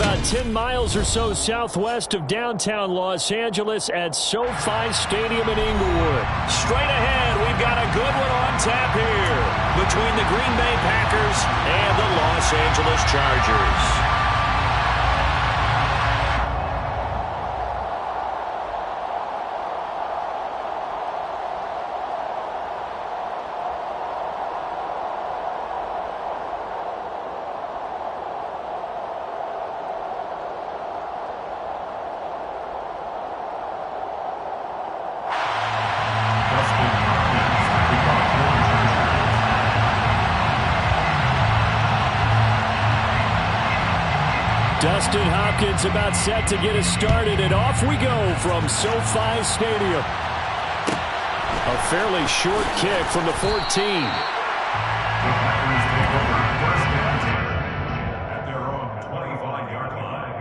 about 10 miles or so southwest of downtown Los Angeles at SoFi Stadium in Inglewood. Straight ahead, we've got a good one on tap here between the Green Bay Packers and the Los Angeles Chargers. Dustin Hopkins about set to get us started, and off we go from SoFi Stadium. A fairly short kick from the 14. At their own 25-yard line.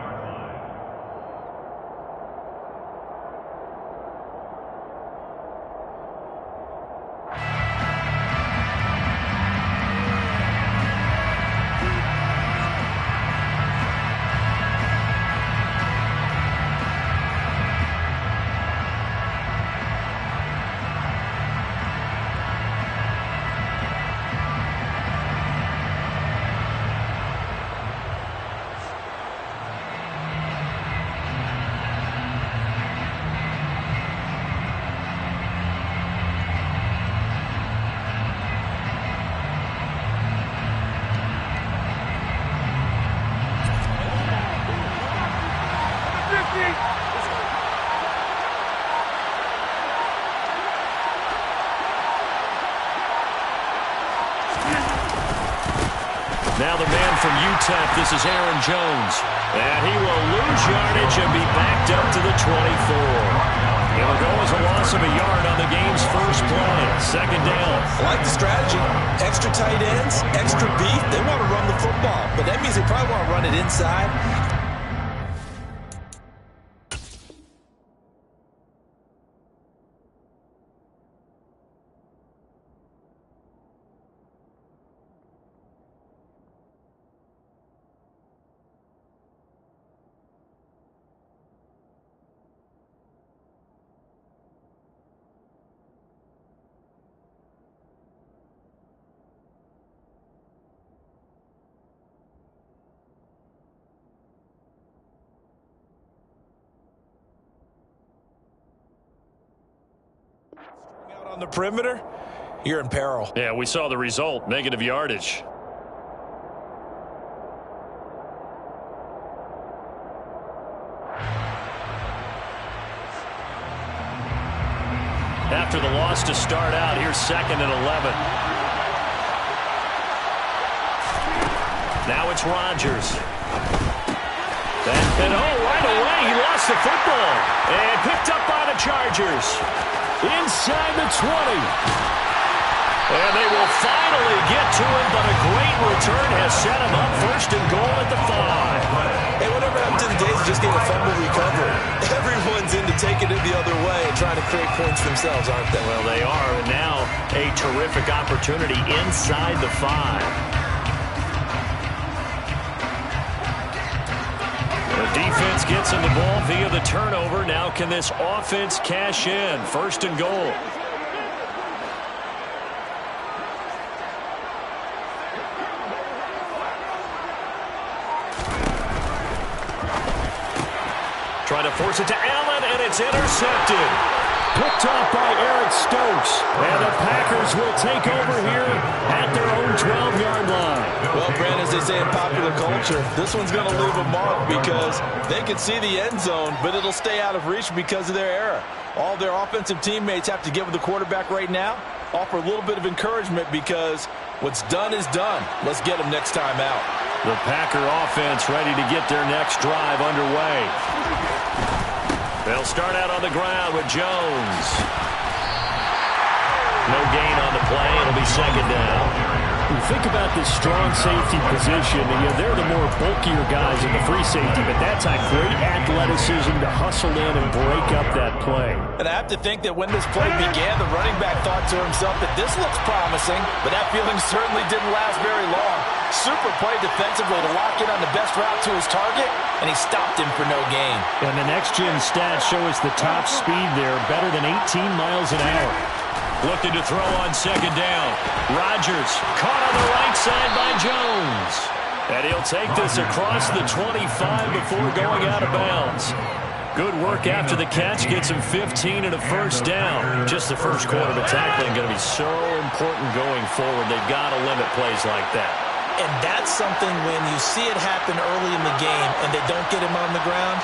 Now the man from UTEP, this is Aaron Jones. And he will lose yardage and be backed up to the 24. It'll go as a loss of a yard on the game's first play. Second down. I like the strategy. Extra tight ends, extra beef. They want to run the football, but that means they probably want to run it inside. Out on the perimeter, you're in peril. Yeah, we saw the result, negative yardage. After the loss to start out, here's 2nd and 11. Now it's Rodgers. And right away, he lost the football. And picked up by the Chargers. Inside the 20. And they will finally get to him, but a great return has set him up 1st and goal at the 5. Hey, whatever happened to the days of just getting a fumble recovery? Everyone's into taking it the other way and trying to create points themselves, aren't they? Well, they are. And now a terrific opportunity inside the 5. The defense gets him the ball via the turnover. Now can this offense cash in? 1st and goal. Trying to force it to Allen, and it's intercepted. Picked off by Eric Stokes. And the Packers will take over here at their own 12-yard line. Well, Brand, as they say in popular culture, this one's going to leave a mark because they can see the end zone, but it'll stay out of reach because of their error. All their offensive teammates have to give the quarterback right now, offer a little bit of encouragement because what's done is done. Let's get them next time out. The Packer offense ready to get their next drive underway. They'll start out on the ground with Jones. No gain on the play. It'll be 2nd down. You think about this strong safety position, and they're the more bulkier guys in the free safety, but that's a great athleticism to hustle in and break up that play. And I have to think that when this play began, the running back thought to himself that this looks promising, but that feeling certainly didn't last very long. Super play defensively to lock in on the best route to his target, and he stopped him for no gain. And the next-gen stats show us the top speed there, better than 18 miles an hour. Looking to throw on second down. Rodgers caught on the right side by Jones. And he'll take this across the 25 before going out of bounds. Good work after the catch. Gets him 15 and a first down. Just the first quarter, but tackling going to be so important going forward. They've got to limit plays like that. And that's something when you see it happen early in the game and they don't get him on the ground,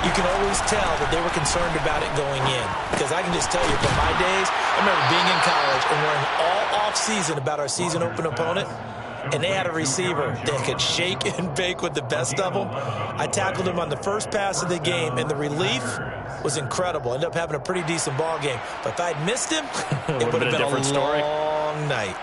you can always tell that they were concerned about it going in. Because I can just tell you from my days, I remember being in college and worrying all off-season about our season open opponent, and they had a receiver that could shake and bake with the best of them. I tackled him on the first pass of the game, and the relief was incredible. Ended up having a pretty decent ball game. But if I'd missed him, it would have been a long night.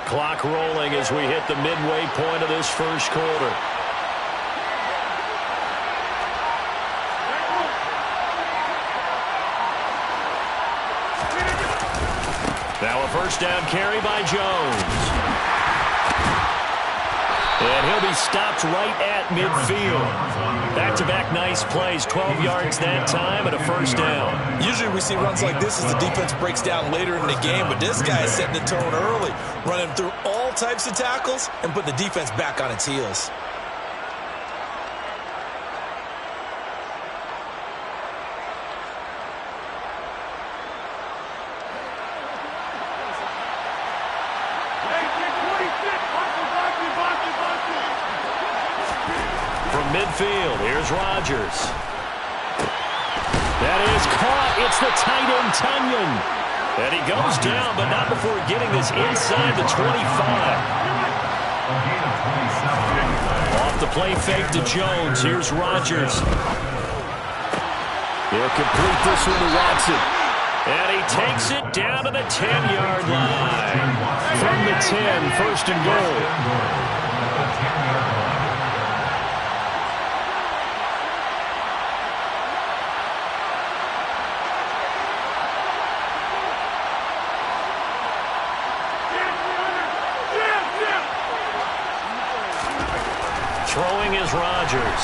Clock rolling as we hit the midway point of this first quarter. Now a first down carry by Jones. And he'll be stopped right at midfield. Back-to-back nice plays, 12 yards that time and a first down. Usually we see runs like this as the defense breaks down later in the game, but this guy is setting the tone early, running through all types of tackles and put the defense back on its heels. Midfield, here's Rodgers. That is caught. It's the tight end, Tunyon. And he goes down, but not before getting this inside the 25. Off the play fake to Jones. Here's Rodgers. He'll complete this one to Watson. And he takes it down to the 10-yard line. From the 10, first and goal. Throwing is Rodgers.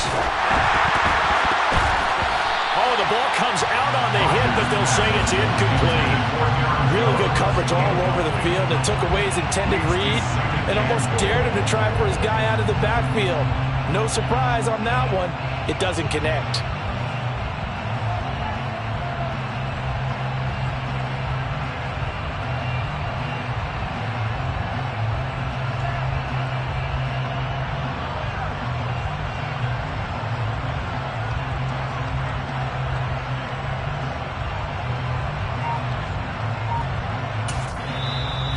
Oh, the ball comes out on the hit, but they'll say it's incomplete. Really good coverage all over the field. It took away his intended read and almost dared him to try for his guy out of the backfield. No surprise on that one. It doesn't connect.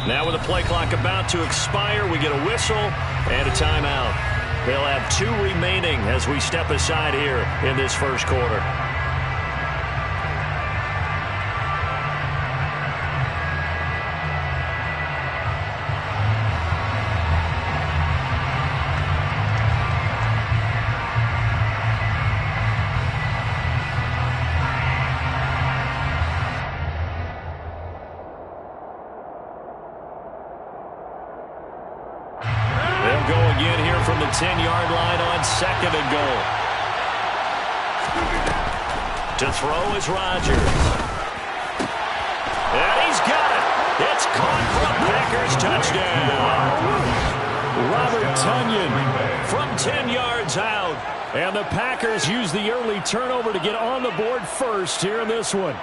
Now with the play clock about to expire, we get a whistle and a timeout. They'll have 2 remaining as we step aside here in this first quarter. Go again here from the 10-yard line on second and goal. To throw is Rodgers. And he's got it. It's caught from Packers touchdown. Robert Tunyon From 10 yards out. And the Packers use the early turnover to get on the board first here in this one.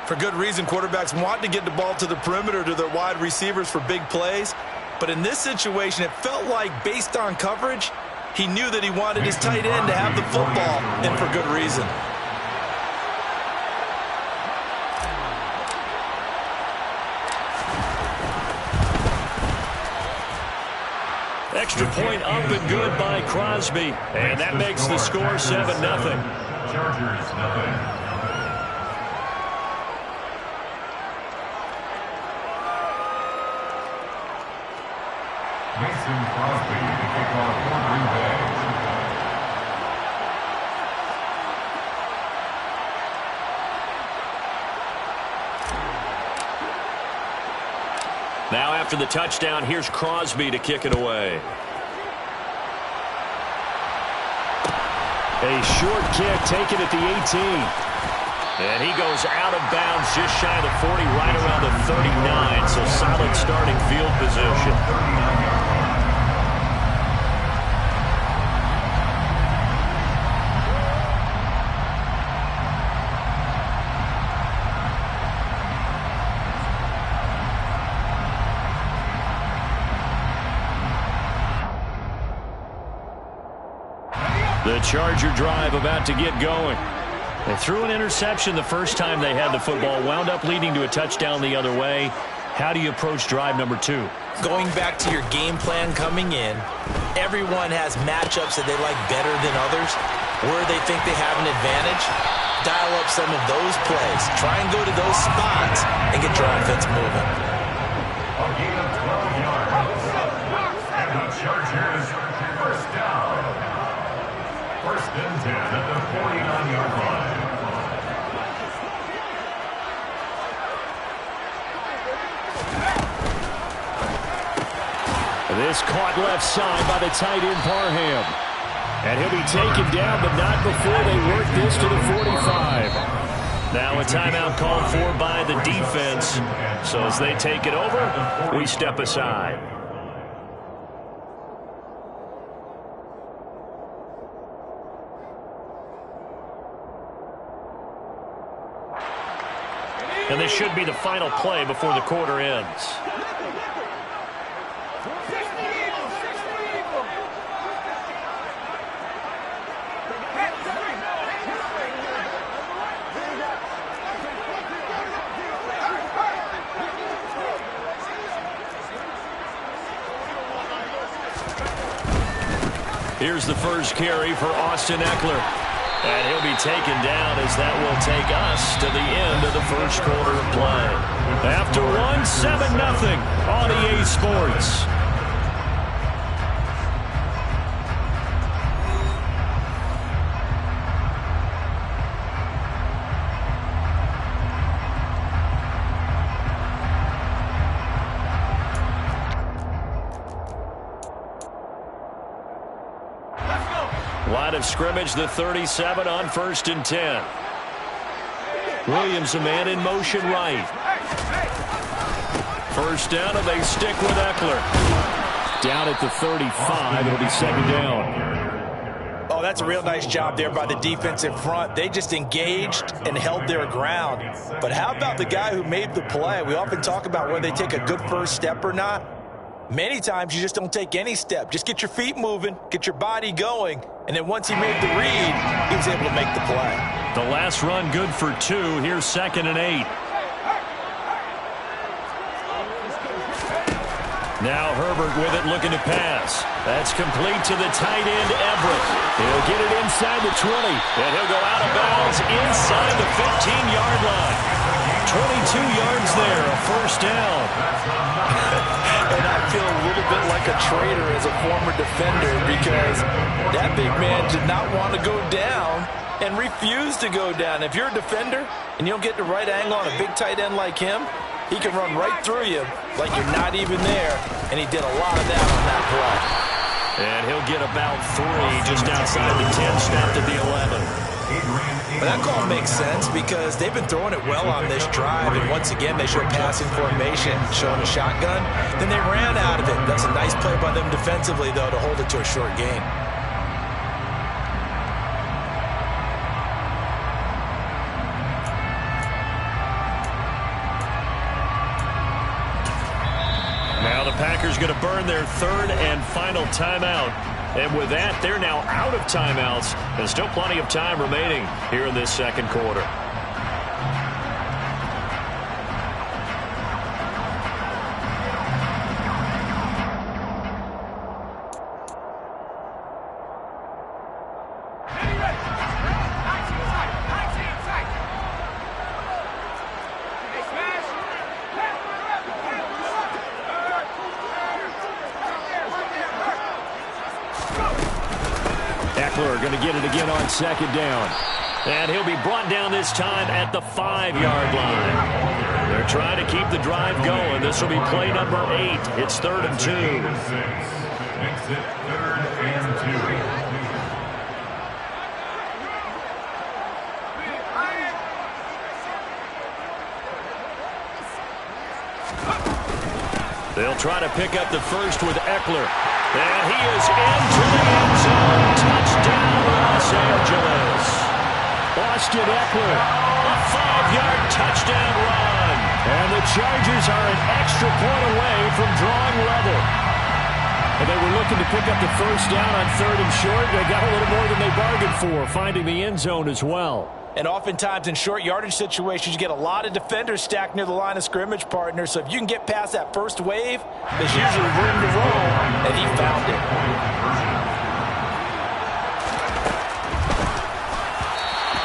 For good reason, quarterbacks want to get the ball to the perimeter to their wide receivers for big plays. But in this situation, it felt like, based on coverage, he knew that he wanted his tight end to have the football, and for good reason. Extra point up and good by Crosby. And that makes the score 7-0. Chargers, nothing. Mason Crosby, the kickoff for Green Bay. Now after the touchdown, here's Crosby to kick it away. A short kick taken at the 18. And he goes out of bounds just shy of the 40, right around the 39. So solid starting field position. The Charger drive about to get going. They threw an interception the first time they had the football, wound up leading to a touchdown the other way. How do you approach drive number 2? Going back to your game plan coming in, everyone has matchups that they like better than others, where they think they have an advantage. Dial up some of those plays. Try and go to those spots and get your offense moving. A gain of 12 yards. And the Chargers first down. First and 10 at the 49-yard line. This caught left side by the tight end Parham. And he'll be taken down, but not before they work this to the 45. Now a timeout called for by the defense. So as they take it over, we step aside. And this should be the final play before the quarter ends. Here's the first carry for Austin Eckler. And he'll be taken down as that will take us to the end of the first quarter of play. After one, 7-0 on EA Sports. Line of scrimmage, the 37 on 1st and 10. Williams, a man in motion right. First down, and they stick with Eckler. Down at the 35, it'll be second down. Oh, that's a real nice job there by the defensive front. They just engaged and held their ground. But how about the guy who made the play? We often talk about whether they take a good first step or not. Many times you just don't take any step. Just get your feet moving, get your body going, and then once he made the read, he was able to make the play. The last run good for 2. Here's 2nd and 8. Now Herbert with it, looking to pass. That's complete to the tight end, Everett. He'll get it inside the 20. And he'll go out of bounds inside the 15-yard line. 22 yards there, a first down. And I feel a little bit like a traitor as a former defender because that big man did not want to go down and refused to go down. If you're a defender and you don't get the right angle on a big tight end like him, he can run right through you like you're not even there, and he did a lot of that on that play. And he'll get about 3 just outside the 10, snapped at the 11. But that call makes sense because they've been throwing it well on this drive, and once again they show passing formation, showing a shotgun. Then they ran out of it. That's a nice play by them defensively, though, to hold it to a short gain. Now the Packers going to burn their 3rd and final timeout. And with that, they're now out of timeouts. There's still plenty of time remaining here in this second quarter. Going to get it again on 2nd down. And he'll be brought down this time at the 5-yard line. They're trying to keep the drive going. This will be play number 8. It's 3rd and 2. Makes it 3rd and 2. They'll try to pick up the first with Eckler. And he is into the end zone. Touchdown, Los Angeles. Austin Eckler, a 5-yard touchdown run. And the Chargers are an extra point away from drawing level. And they were looking to pick up the first down on 3rd and short. They got a little more than they bargained for, finding the end zone as well. And oftentimes in short yardage situations, you get a lot of defenders stacked near the line of scrimmage, partner. So if you can get past that first wave, there's usually room to roll, and he found it.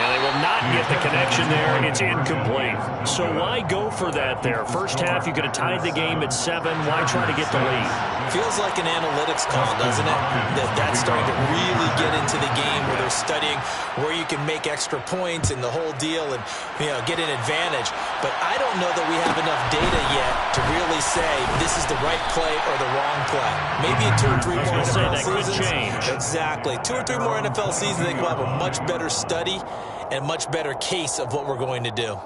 And they will not get the connection there. It's incomplete. So why go for that there? First half, you could have tied the game at 7. Why try to get the lead? Feels like an analytics call, doesn't it? That's starting to really get into the game where they're studying where you can make extra points and the whole deal and, get an advantage. But I don't know that we have enough data yet to really say this is the right play or the wrong play. Maybe in 2 or 3 more NFL seasons. Could change. Exactly. 2 or 3 more NFL seasons, I think we'll have a much better study and much better case of what we're going to do.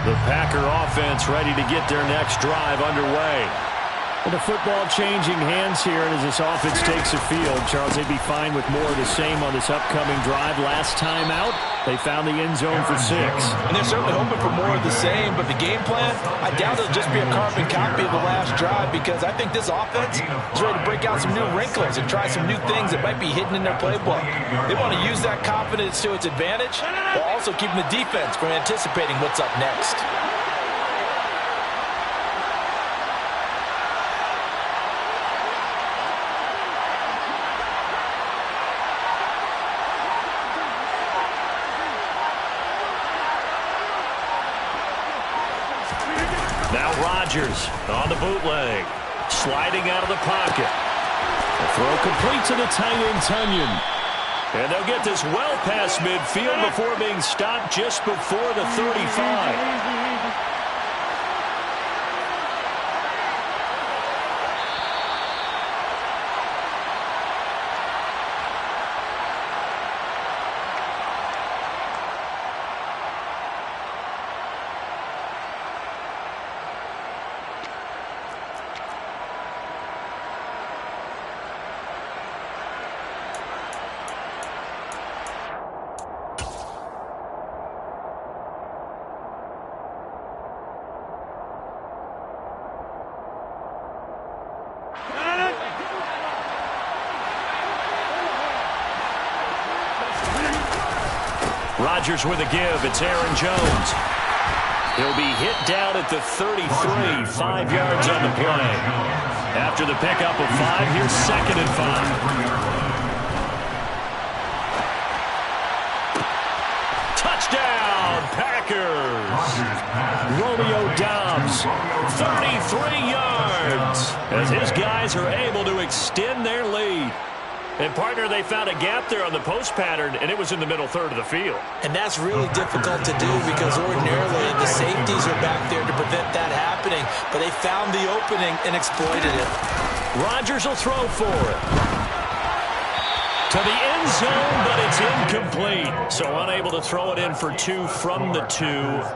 The Packer offense ready to get their next drive underway. And the football changing hands here, and as this offense takes the field, Charles, they'd be fine with more of the same on this upcoming drive. Last time out, they found the end zone for 6. And they're certainly hoping for more of the same, but the game plan, I doubt it'll just be a carbon copy of the last drive, because I think this offense is ready to break out some new wrinkles and try some new things that might be hidden in their playbook. They want to use that confidence to its advantage, while also keeping the defense from anticipating what's up next. Now Rodgers on the bootleg, sliding out of the pocket. The throw complete to the tight end, Tunyon. And they'll get this well past midfield before being stopped just before the 35. Rodgers with a give. It's Aaron Jones. He'll be hit down at the 33, 5 yards on the play. After the pickup of 5, here's 2nd and 5. Touchdown, Packers. Romeo Doubs, 33 yards, as his guys are able to extend their lead. And, partner, they found a gap there on the post pattern, and it was in the middle third of the field. And that's really difficult to do because ordinarily the safeties are back there to prevent that happening. But they found the opening and exploited it. Rodgers will throw for it. To the end zone, but it's incomplete. So unable to throw it in for 2 from the 2.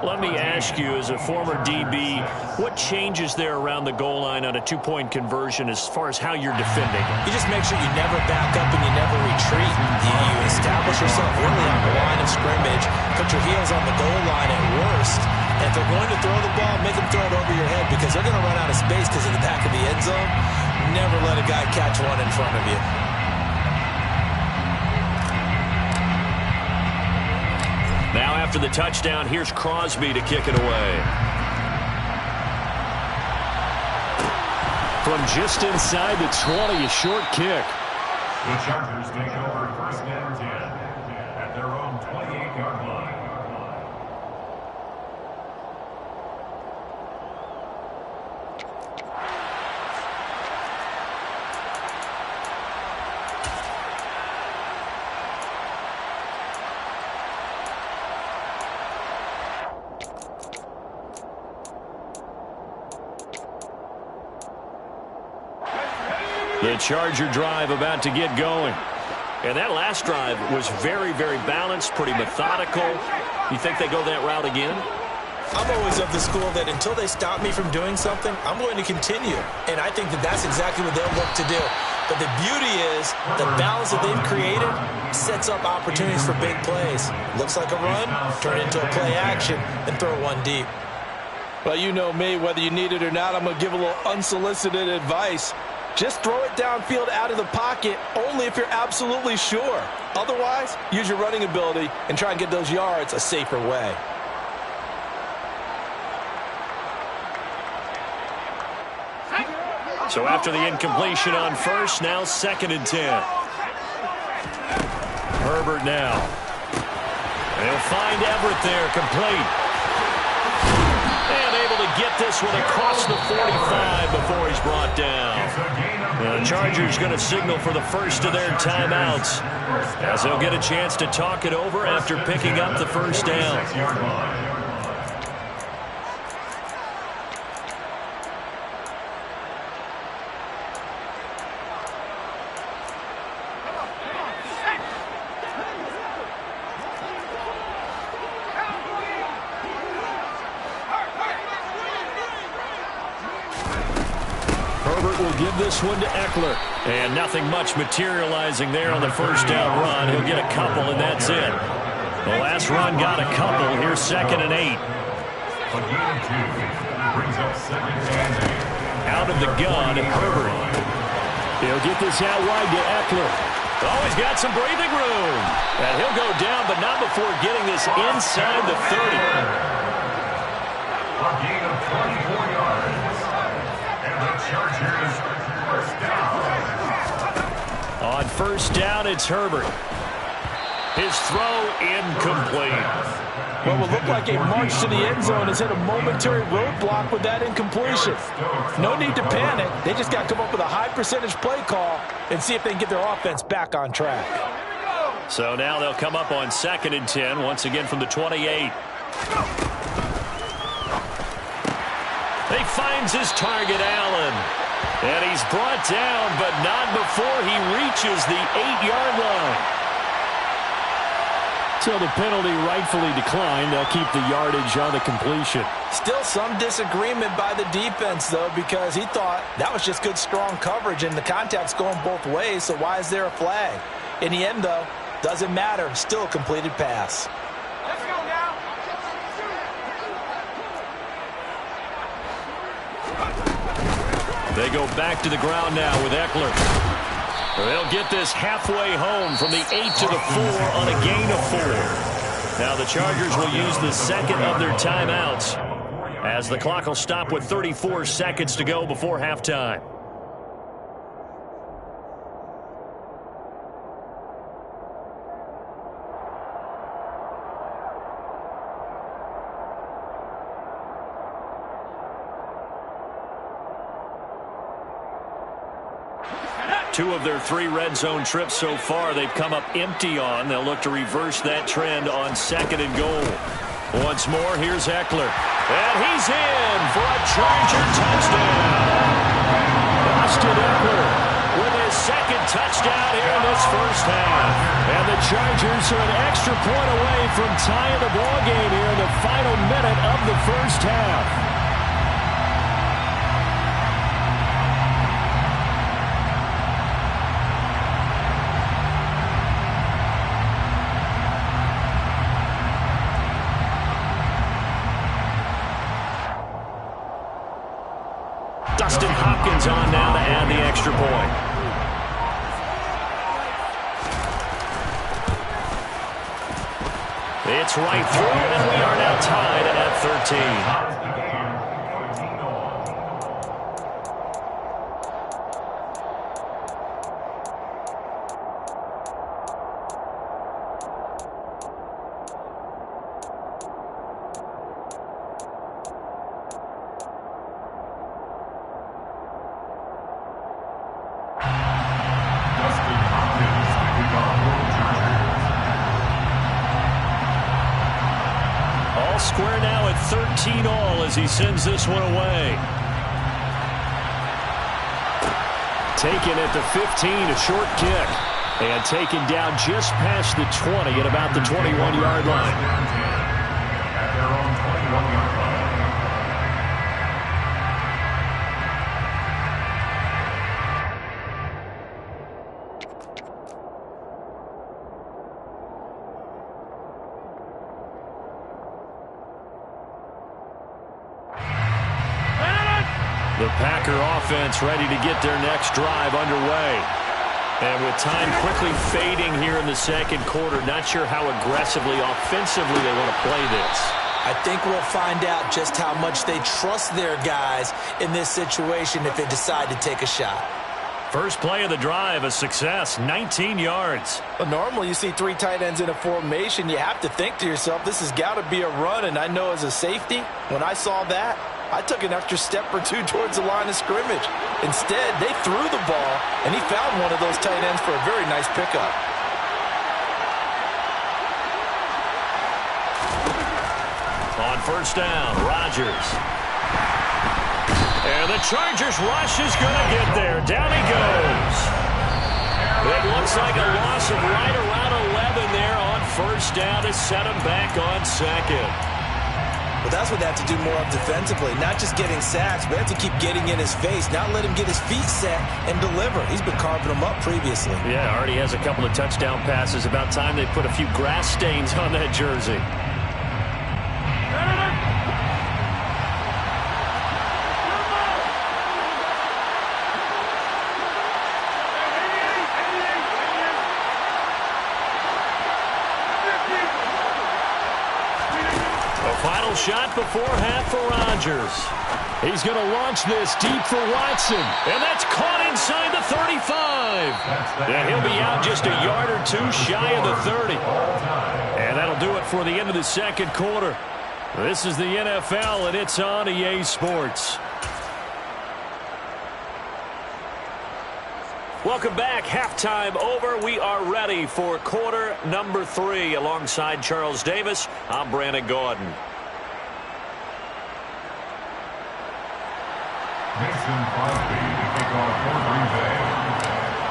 Let me ask you, as a former DB, what changes there around the goal line on a 2-point conversion as far as how you're defending? You just make sure you never back up and you never retreat. You establish yourself really on the line of scrimmage, put your heels on the goal line at worst. And if they're going to throw the ball, make them throw it over your head because they're going to run out of space because of the back of the end zone. Never let a guy catch one in front of you. Now after the touchdown, here's Crosby to kick it away. From just inside the 20, a short kick. The Chargers take over 1st and 10 at their own 28-yard line. The Charger drive about to get going. And that last drive was very, very balanced, pretty methodical. You think they go that route again? I'm always of the school that until they stop me from doing something, I'm going to continue. And I think that that's exactly what they'll look to do. But the beauty is the balance that they've created sets up opportunities for big plays. Looks like a run, turn it into a play action, and throw one deep. Well, you know me, whether you need it or not, I'm going to give a little unsolicited advice. Just throw it downfield out of the pocket only if you're absolutely sure. Otherwise, use your running ability and try and get those yards a safer way. So after the incompletion on first, now 2nd and 10. Herbert now. They'll find Everett there, complete. And able to get this one across the 45 before he's brought down. The Chargers going to signal for the first of their timeouts, as they'll get a chance to talk it over after picking up the first down. Will give this one to Eckler. And nothing much materializing there on the first down run. He'll get a couple, and that's it. The last run got a couple. Here's 2nd and 8. Out of the gun, Herbert. He'll get this out wide to Eckler. Oh, he's got some breathing room. And he'll go down, but not before getting this inside the 30. A gain of 24 yards. The Chargers first down. On first down, it's Herbert. His throw incomplete. What will look like a march to the end zone has hit a momentary roadblock with that incompletion. No need to panic. They just got to come up with a high percentage play call and see if they can get their offense back on track. So now they'll come up on 2nd and 10, once again from the 28. He finds his target, Allen. And he's brought down, but not before he reaches the 8-yard line. So the penalty rightfully declined. They'll keep the yardage on the completion. Still some disagreement by the defense, though, because he thought that was just good, strong coverage, and the contact's going both ways, so why is there a flag? In the end, though, doesn't matter. Still a completed pass. They go back to the ground now with Eckler. They'll get this halfway home from the 8 to the 4 on a gain of 4. Now the Chargers will use the second of their timeouts, as the clock will stop with 34 seconds to go before halftime. Two of their 3 red zone trips so far, they've come up empty on. They'll look to reverse that trend on 2nd and goal. Once more, here's Eckler. And he's in for a Charger touchdown. Austin Eckler with his 2nd touchdown here in this first half. And the Chargers are an extra point away from tying the ball game here in the final minute of the first half. On now to add the extra point. It's right through, and we are now tied at 13. Square now at 13-all as he sends this one away. Taken at the 15, a short kick. And taken down just past the 20 at about the 21-yard line. At their own 21-yard line. The Packer offense ready to get their next drive underway. And with time quickly fading here in the second quarter, not sure how aggressively, offensively they want to play this. I think we'll find out just how much they trust their guys in this situation if they decide to take a shot. First play of the drive, a success, 19 yards. Well, normally you see three tight ends in a formation. You have to think to yourself, this has got to be a run. And I know as a safety, when I saw that, I took an extra step or two towards the line of scrimmage. Instead, they threw the ball, and he found one of those tight ends for a very nice pickup. On first down, Rodgers. And the Chargers rush is going to get there. Down he goes. It looks like a loss of right around 11 there on first down to set him back on second. But that's what they have to do more of defensively, not just getting sacks, but have to keep getting in his face, not let him get his feet set and deliver. He's been carving them up previously. Yeah, already has a couple of touchdown passes. About time they put a few grass stains on that jersey. Final shot before half for Rodgers. He's going to launch this deep for Watson. And that's caught inside the 35. And he'll be out just a yard or two shy of the 30. And that'll do it for the end of the second quarter. This is the NFL, and it's on EA Sports. Welcome back. Halftime over. We are ready for quarter number 3. Alongside Charles Davis, I'm Brandon Gordon.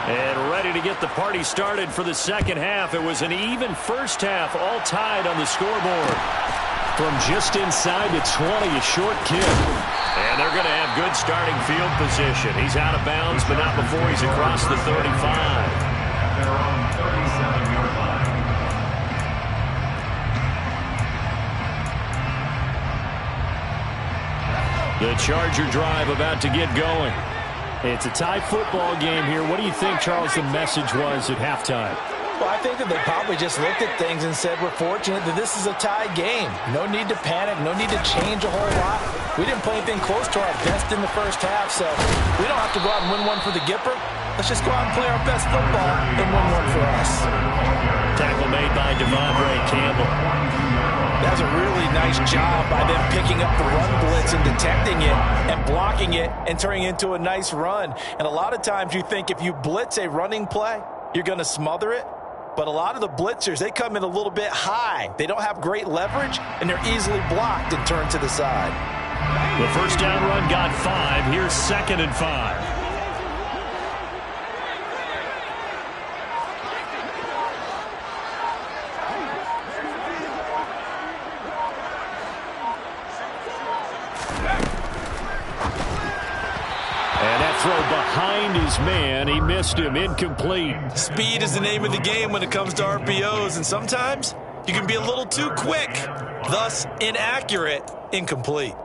And ready to get the party started for the second half. It was an even first half, all tied on the scoreboard. From just inside the 20, a short kick. And they're going to have good starting field position. He's out of bounds, but not before he's across the 35. At their own 37-yard line. The Charger drive about to get going. It's a tie football game here. What do you think, Charles, the message was at halftime? Well, I think that they probably just looked at things and said, we're fortunate that this is a tie game. No need to panic. No need to change a whole lot. We didn't play anything close to our best in the first half, so we don't have to go out and win one for the Gipper. Let's just go out and play our best football and win one for us. Tackle made by Devondre Campbell. That's a really nice job by them picking up the run blitz and detecting it and blocking it and turning it into a nice run. And a lot of times you think if you blitz a running play, you're going to smother it. But a lot of the blitzers, they come in a little bit high. They don't have great leverage, and they're easily blocked and turned to the side. The first down run got 5. Here's 2nd and 5. Throw behind his man. He missed him. Incomplete. Speed is the name of the game when it comes to RPOs, and sometimes you can be a little too quick, thus inaccurate, incomplete.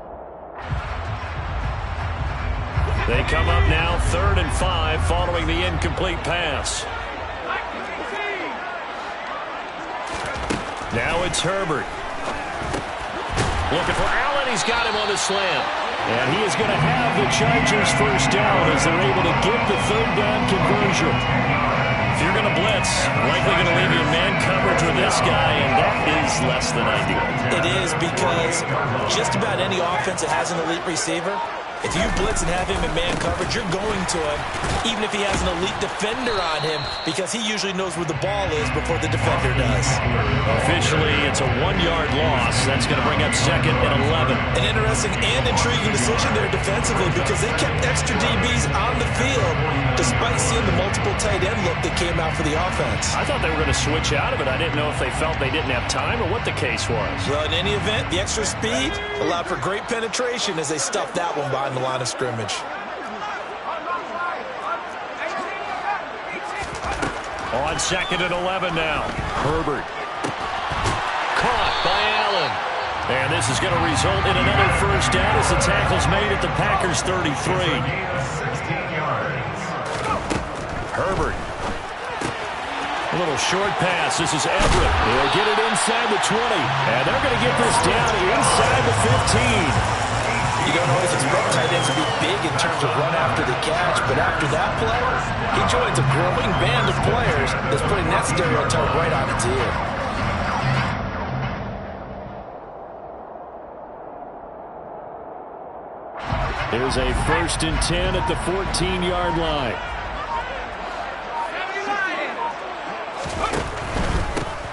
They come up now 3rd and 5 following the incomplete pass. Now it's Herbert. Looking for Allen. He's got him on the slant. And he is going to have the Chargers first down as they're able to get the 3rd down conversion. If you're going to blitz, likely going to leave you in man coverage with this guy, and that is less than ideal. It is, because just about any offense that has an elite receiver, If you blitz and have him in man coverage, you're going to him, even if he has an elite defender on him, because he usually knows where the ball is before the defender does. Officially, it's a 1-yard loss. That's going to bring up 2nd and 11. An interesting and intriguing decision there defensively, because they kept extra DBs on the field despite seeing the multiple tight end look that came out for the offense. I thought they were going to switch out of it. I didn't know if they felt they didn't have time or what the case was. Well, in any event, the extra speed allowed for great penetration as they stuffed that one behind the line of scrimmage. On 2nd and 11 now. Herbert. Caught by Allen. And this is going to result in another first down as the tackle's made at the Packers' 33. Herbert. A little short pass. This is Everett. They'll get it inside the 20. And they're going to get this down inside the 15. You don't always expect tight ends to be big in terms of run after the catch, but after that play, he joins a growing band of players that's putting that stereotype right on its ear. Here's a 1st and 10 at the 14-yard line.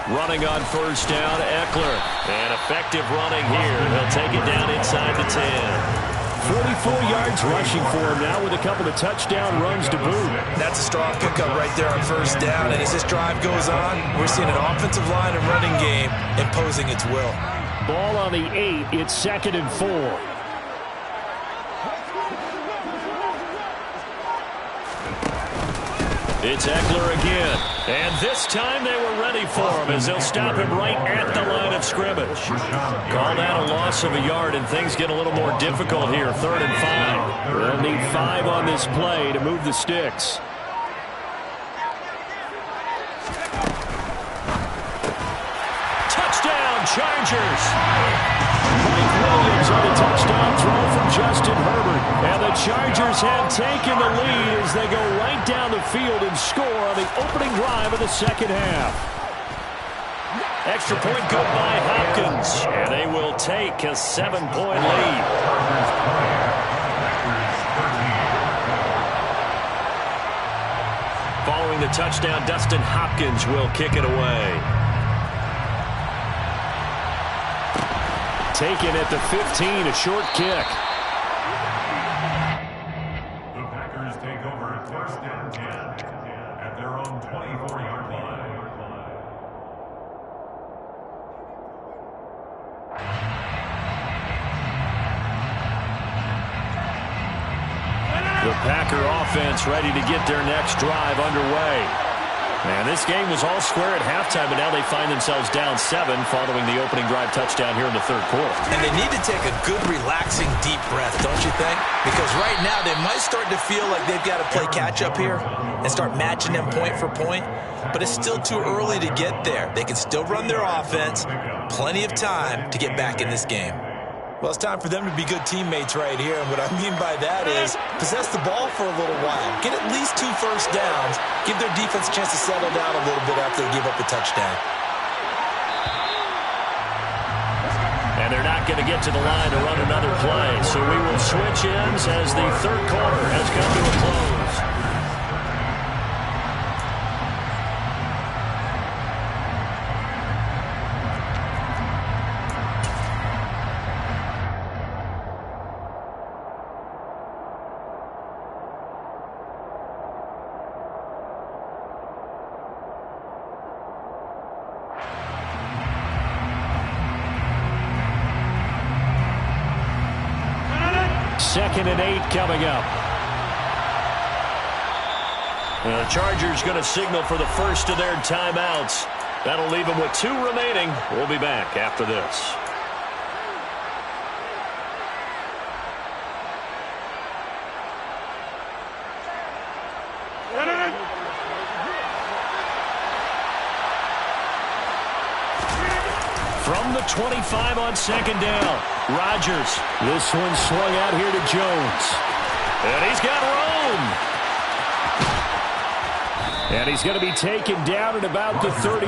Running on first down, Eckler. And effective running here. He'll take it down inside the 10. 44 yards rushing for him now with a couple of touchdown runs to boot. That's a strong pickup right there on first down. And as this drive goes on, we're seeing an offensive line and running game imposing its will. Ball on the 8. It's 2nd and 4. It's Eckler again. And this time they were ready for him as they'll stop him right at the line of scrimmage. Call that a loss of a yard, and things get a little more difficult here. 3rd and 5. They'll need 5 on this play to move the sticks. Touchdown, Chargers! Mike Williams on the touchdown throw from Justin Herbert. And the Chargers have taken the lead as they go right down the field and score on the opening drive of the second half. Extra point good by Hopkins. And they will take a 7-point lead. Following the touchdown, Dustin Hopkins will kick it away. Taken at the 15, a short kick. The Packers take over 1st and 10 at their own 24-yard line. The Packer offense ready to get their next drive underway. And this game was all square at halftime, but now they find themselves down 7 following the opening drive touchdown here in the 3rd quarter. And they need to take a good, relaxing, deep breath, don't you think? Because right now they might start to feel like they've got to play catch-up here and start matching them point for point. But it's still too early to get there. They can still run their offense. Plenty of time to get back in this game. Well, it's time for them to be good teammates right here. And what I mean by that is possess the ball for a little while. Get at least 2 first downs. Give their defense a chance to settle down a little bit after they give up a touchdown. And they're not going to get to the line to run another play. So we will switch ends as the 3rd quarter has come to a close. Second and 8 coming up. The Chargers going to signal for the first of their timeouts. That'll leave them with 2 remaining. We'll be back after this. From the 25 on 2nd down. Rodgers. This one swung out here to Jones. And he's got room. And he's going to be taken down at about the 33.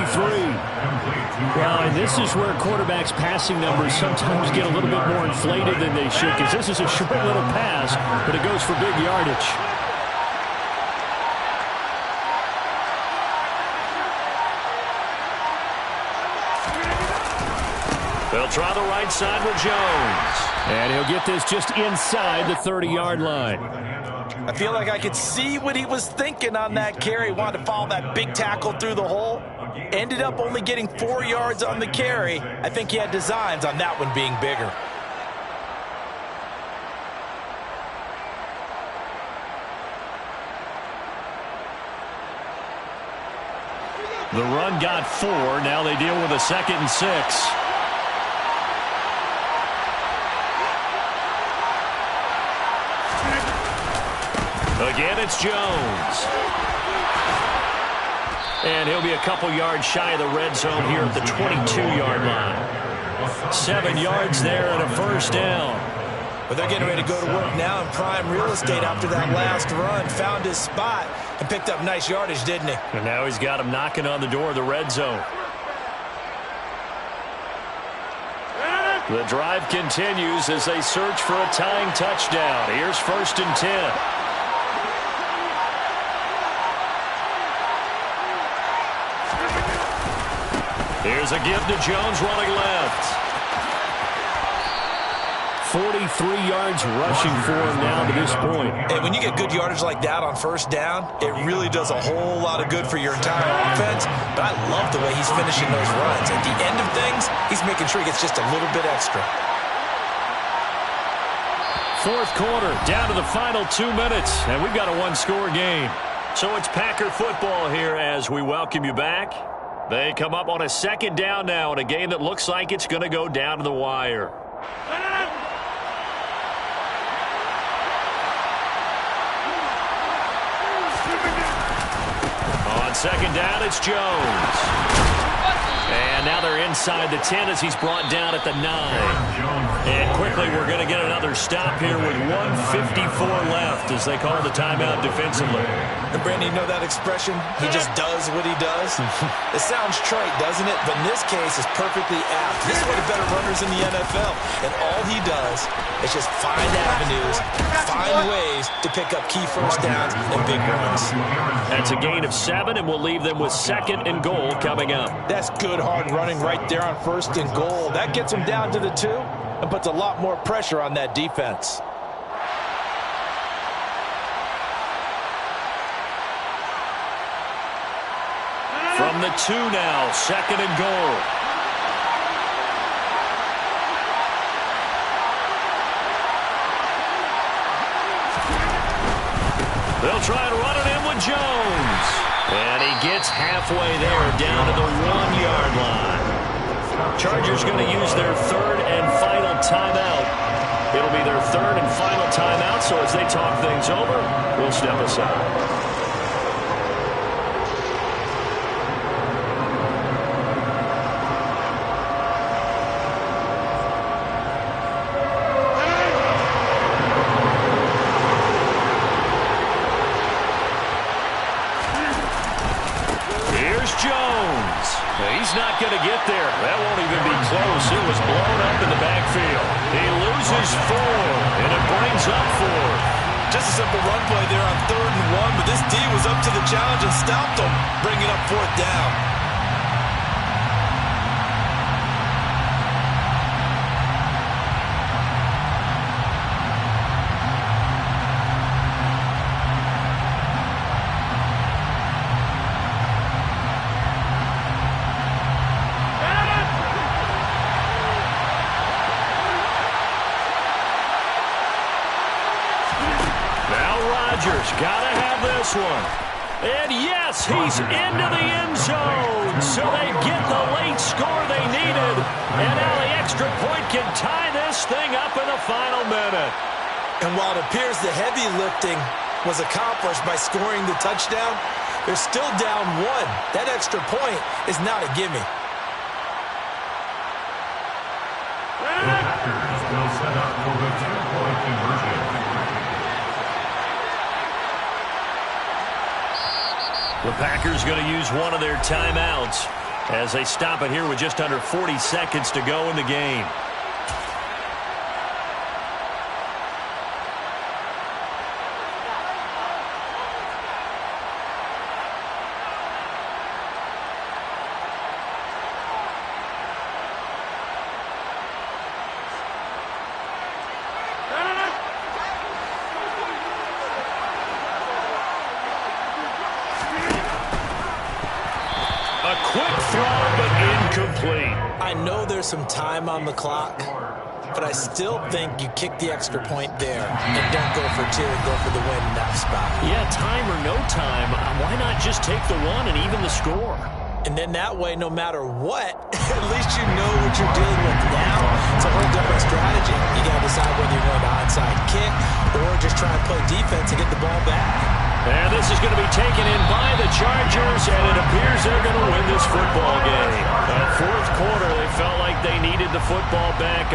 Well, and this is where quarterbacks' passing numbers sometimes get a little bit more inflated than they should, because this is a short little pass, but it goes for big yardage. They'll try the right side with Jones. And he'll get this just inside the 30-yard line. I feel like I could see what he was thinking on that carry. Wanted to follow that big tackle through the hole. Ended up only getting 4 yards on the carry. I think he had designs on that one being bigger. The run got 4. Now they deal with a 2nd and 6. Again, it's Jones. And he'll be a couple yards shy of the red zone here at the 22-yard line. 7 yards there and a first down. But they're getting ready to go to work now in prime real estate after that last run. Found his spot and picked up nice yardage, didn't he? And now he's got him knocking on the door of the red zone. The drive continues as they search for a tying touchdown. Here's 1st and 10. Here's a give to Jones running left. 43 yards rushing for him now to this point. And when you get good yardage like that on first down, it really does a whole lot of good for your entire offense. But I love the way he's finishing those runs. At the end of things, he's making sure he gets just a little bit extra. 4th quarter, down to the final 2 minutes, and we've got a one-score game. So it's Packer football here as we welcome you back. They come up on a 2nd down now in a game that looks like it's going to go down to the wire. On 2nd down, it's Jones. And now they're inside the 10 as he's brought down at the 9. And quickly, we're going to get another stop here with 1:54 left as they call the timeout defensively. And Brandon, you know that expression? He just does what he does. It sounds trite, doesn't it? But in this case, it's perfectly apt. This is one of the better runners in the NFL. And all he does is just find avenues, find ways to pick up key first downs and big runs. That's a gain of 7, and we'll leave them with 2nd and goal coming up. That's good hard running right there on 1st and goal. That gets him down to the 2 and puts a lot more pressure on that defense. From the 2 now, 2nd and goal. They'll try and run it in with Jones. And he gets halfway there, down to the 1-yard line. Chargers going to use their 3rd and final timeout. It'll be their 3rd and final timeout, so as they talk things over, we'll step aside. He's not going to get there. That won't even be close. It was blown up in the backfield. He loses 4, and it brings up 4. Just a simple run play there on 3rd and 1, but this D was up to the challenge and stopped him, bringing up 4th down. Gotta have this one. And yes, he's into the end zone. So they get the late score they needed. And now the extra point can tie this thing up in the final minute. And while it appears the heavy lifting was accomplished by scoring the touchdown, they're still down 1. That extra point is not a gimme. The Packers will set up for the 2-point conversion. The Packers going to use one of their timeouts as they stop it here with just under 40 seconds to go in the game. A quick throw, but incomplete. I know there's some time on the clock, but I still think you kick the extra point there and don't go for two and go for the win in that spot. Yeah, time or no time, why not just take the one and even the score? And then that way, no matter what, at least you know what you're dealing with now. It's a whole different strategy. You got to decide whether you're going to onside kick or just try and play defense and get the ball back. And this is going to be taken in by the Chargers, and it appears they're going to win this football game. Fourth quarter, they felt like they needed the football back.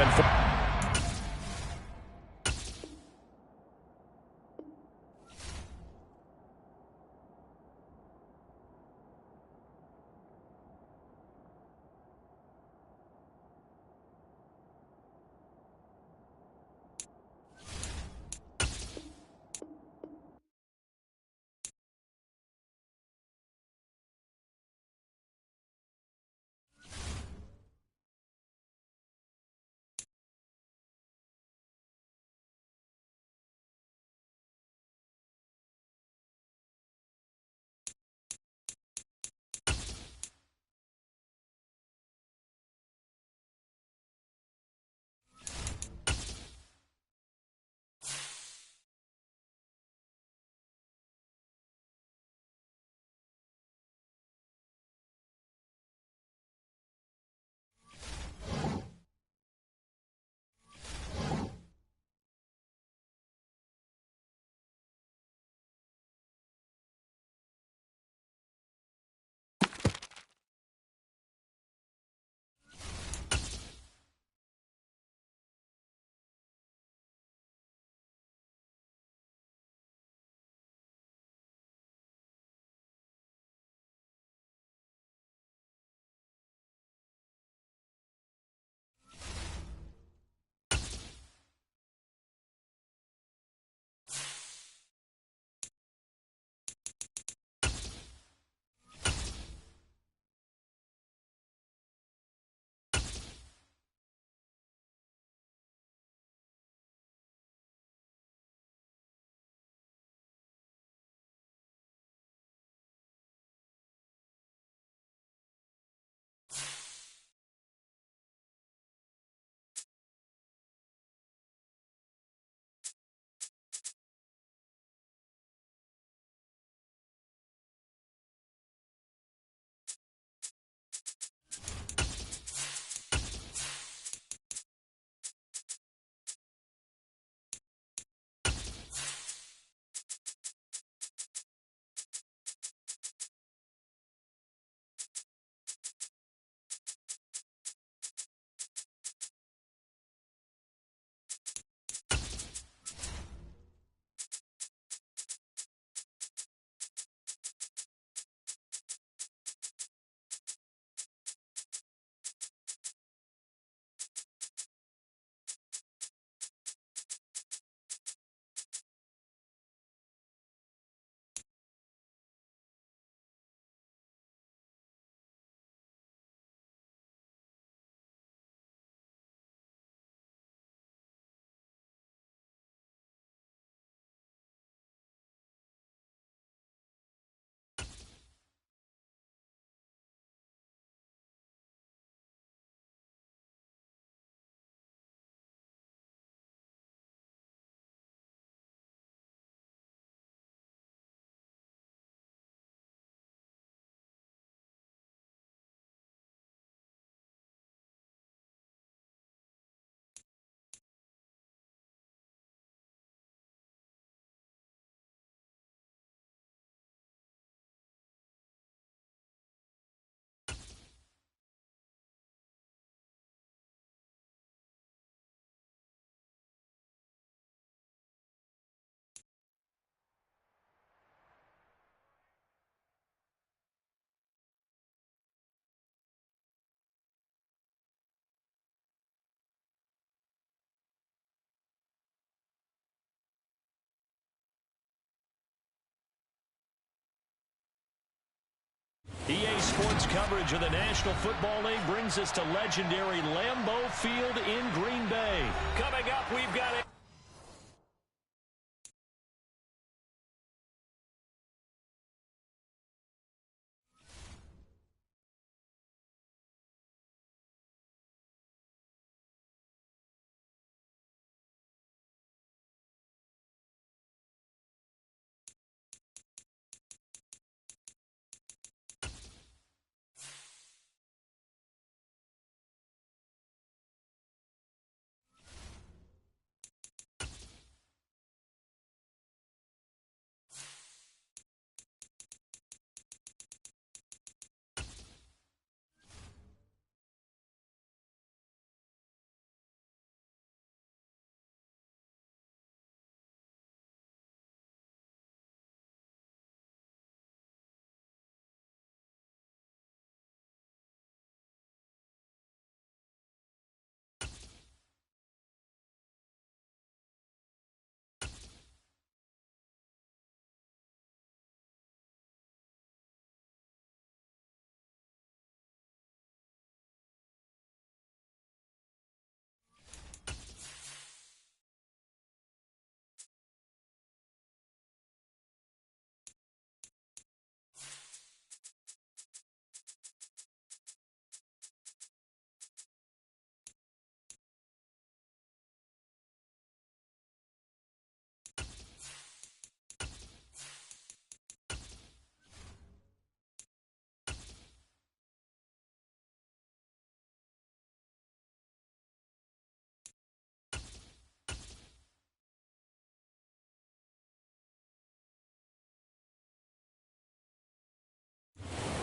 Sports coverage of the National Football League brings us to legendary Lambeau Field in Green Bay. Coming up, we've got a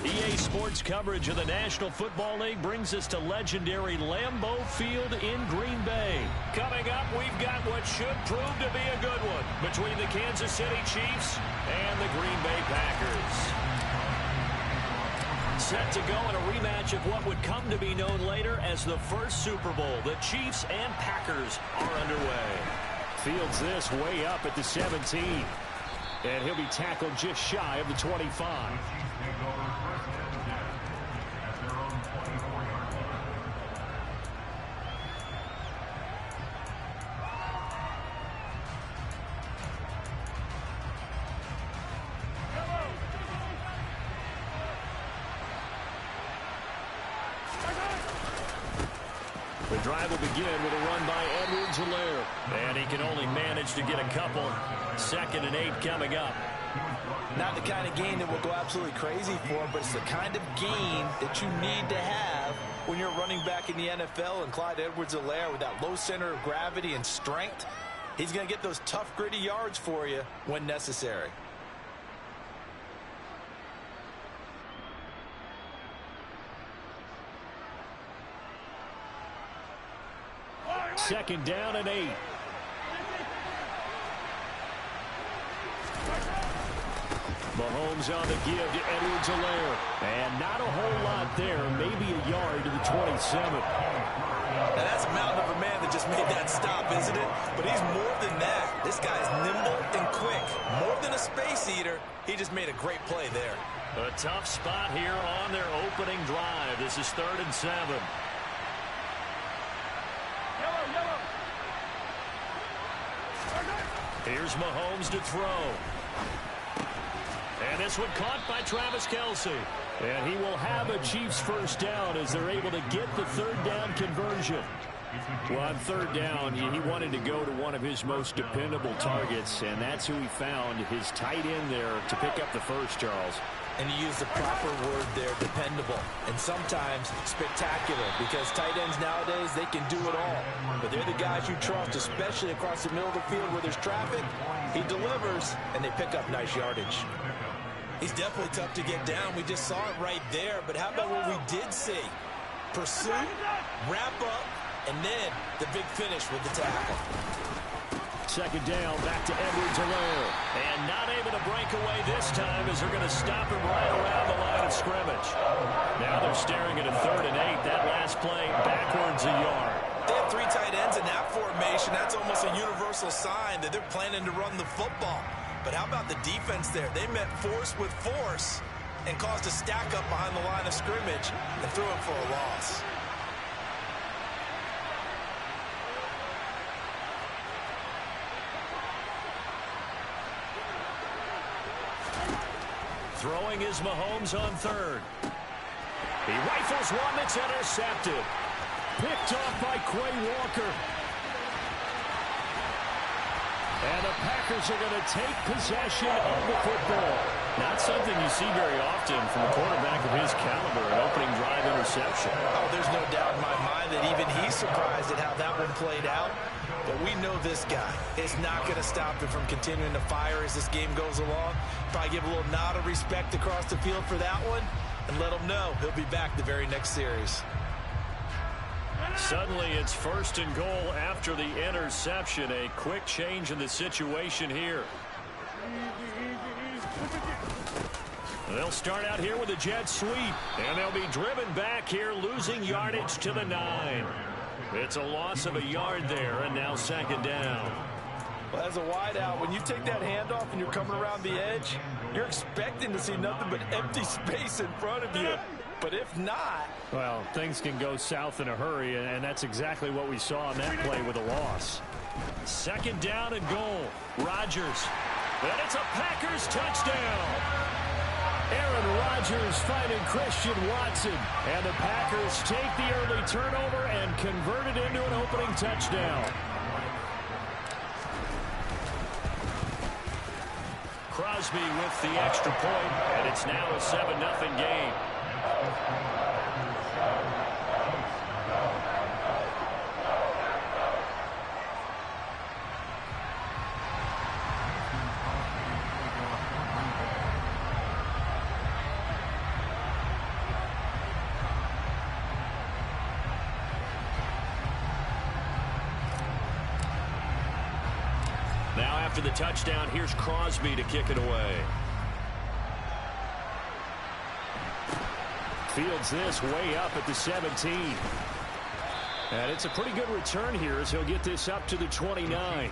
EA Sports coverage of the National Football League brings us to legendary Lambeau Field in Green Bay. Coming up, we've got what should prove to be a good one between the Kansas City Chiefs and the Green Bay Packers. Set to go in a rematch of what would come to be known later as the first Super Bowl. The Chiefs and Packers are underway. Fields this way up at the 17. And he'll be tackled just shy of the 25. The drive will begin with a run by Edwards-Helaire. And he can only manage to get a couple. 2nd and 8 coming up. Not the kind of game that will go absolutely crazy for, but it's the kind of game that you need to have when you're running back in the NFL. And Clyde Edwards-Helaire, with that low center of gravity and strength, he's going to get those tough, gritty yards for you when necessary. Second down and 8. Mahomes on the give to Edwards-Helaire. And not a whole lot there. Maybe a yard to the 27. Now that's a mountain of a man that just made that stop, isn't it? But he's more than that. This guy's nimble and quick. More than a space eater, he just made a great play there. A tough spot here on their opening drive. This is 3rd and 7. Here's Mahomes to throw. And this one caught by Travis Kelce. And he will have a Chiefs first down as they're able to get the 3rd down conversion. Well, on 3rd down, he wanted to go to one of his most dependable targets, and that's who he found, his tight end there, to pick up the first, Charles. And he used the proper word there, dependable, and sometimes spectacular, because tight ends nowadays, they can do it all. But they're the guys you trust, especially across the middle of the field where there's traffic. He delivers, and they pick up nice yardage. He's definitely tough to get down. We just saw it right there, but how about what we did see? Pursuit, wrap up, and then the big finish with the tackle. 2nd down, back to Edwards-Helaire. And not able to break away this time as they're going to stop him right around the line of scrimmage. Now they're staring at a 3rd and 8. That last play backwards a yard. They have 3 tight ends in that formation. That's almost a universal sign that they're planning to run the football. But how about the defense there? They met force with force. and caused a stack up behind the line of scrimmage and threw him for a loss. Throwing is Mahomes on third. He rifles one that's intercepted. Picked off by Quay Walker. And the Packers are going to take possession of the football. Not something you see very often from a quarterback of his caliber, an opening drive interception. Oh, there's no doubt in my mind that even he's surprised at how that one played out. But we know this guy is not going to stop him from continuing to fire as this game goes along. Probably give a little nod of respect across the field for that one and let him know he'll be back the very next series. Suddenly it's 1st and goal after the interception. A quick change in the situation here. They'll start out here with a jet sweep, and they'll be driven back here, losing yardage to the 9. It's a loss of a yard there, and now 2nd down. Well, as a wideout, when you take that handoff and you're coming around the edge, you're expecting to see nothing but empty space in front of you. But if not... Well, things can go south in a hurry, and that's exactly what we saw on that play with a loss. 2nd down and goal. Rodgers. And it's a Packers touchdown. Aaron Rodgers finding Christian Watson. And the Packers take the early turnover and convert it into an opening touchdown. Crosby with the extra point, and it's now a 7-0 game. Now after the touchdown, here's Crosby to kick it away. Fields this way up at the 17. And it's a pretty good return here as he'll get this up to the 29.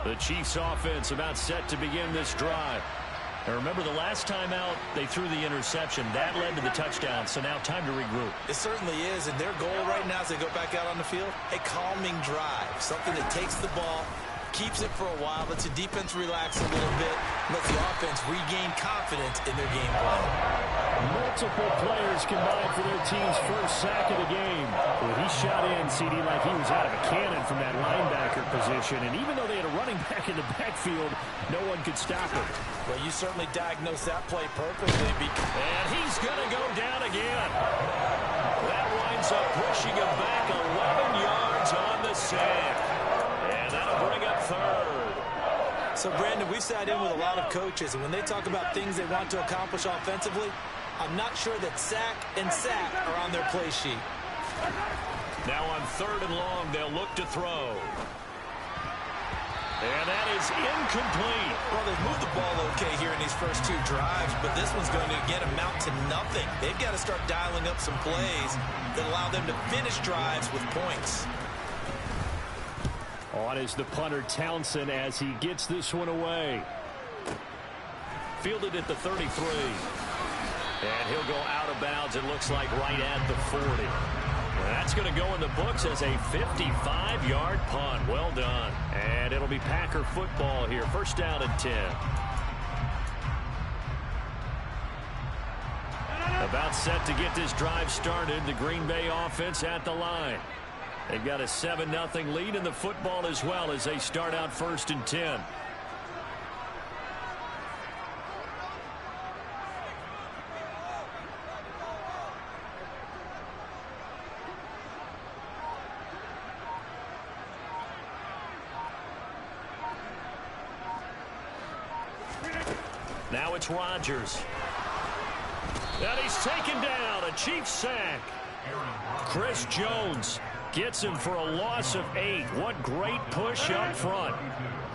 The Chiefs offense about set to begin this drive. And remember, the last time out, they threw the interception. That led to the touchdown, so now time to regroup. It certainly is, and their goal right now as they go back out on the field, a calming drive, something that takes the ball, keeps it for a while, lets the defense relax a little bit, lets the offense regain confidence in their game plan. Multiple players combined for their team's first sack of the game. Well, he shot in, CD, like he was out of a cannon from that linebacker position. And even though they had a running back in the backfield, no one could stop him. Well, you certainly diagnosed that play perfectly. And he's going to go down again. That winds up pushing him back 11 yards on the sack. And that'll bring up 3rd. So, Brandon, we've sat in with a lot of coaches, and when they talk about things they want to accomplish offensively, I'm not sure that sack and sack are on their play sheet. Now on 3rd and long, they'll look to throw. And that is incomplete. Well, they've moved the ball okay here in these first 2 drives, but this one's going to again amount to nothing. They've got to start dialing up some plays that allow them to finish drives with points. On is the punter Townsend as he gets this one away. Fielded at the 33. And he'll go out of bounds, it looks like, right at the 40. That's going to go in the books as a 55-yard punt. Well done. And it'll be Packer football here. 1st down and 10. About set to get this drive started. The Green Bay offense at the line. They've got a 7-0 lead in the football as well as they start out 1st and 10. Now it's Rodgers. And he's taken down. A Chiefs sack. Chris Jones gets him for a loss of 8. What great push up front.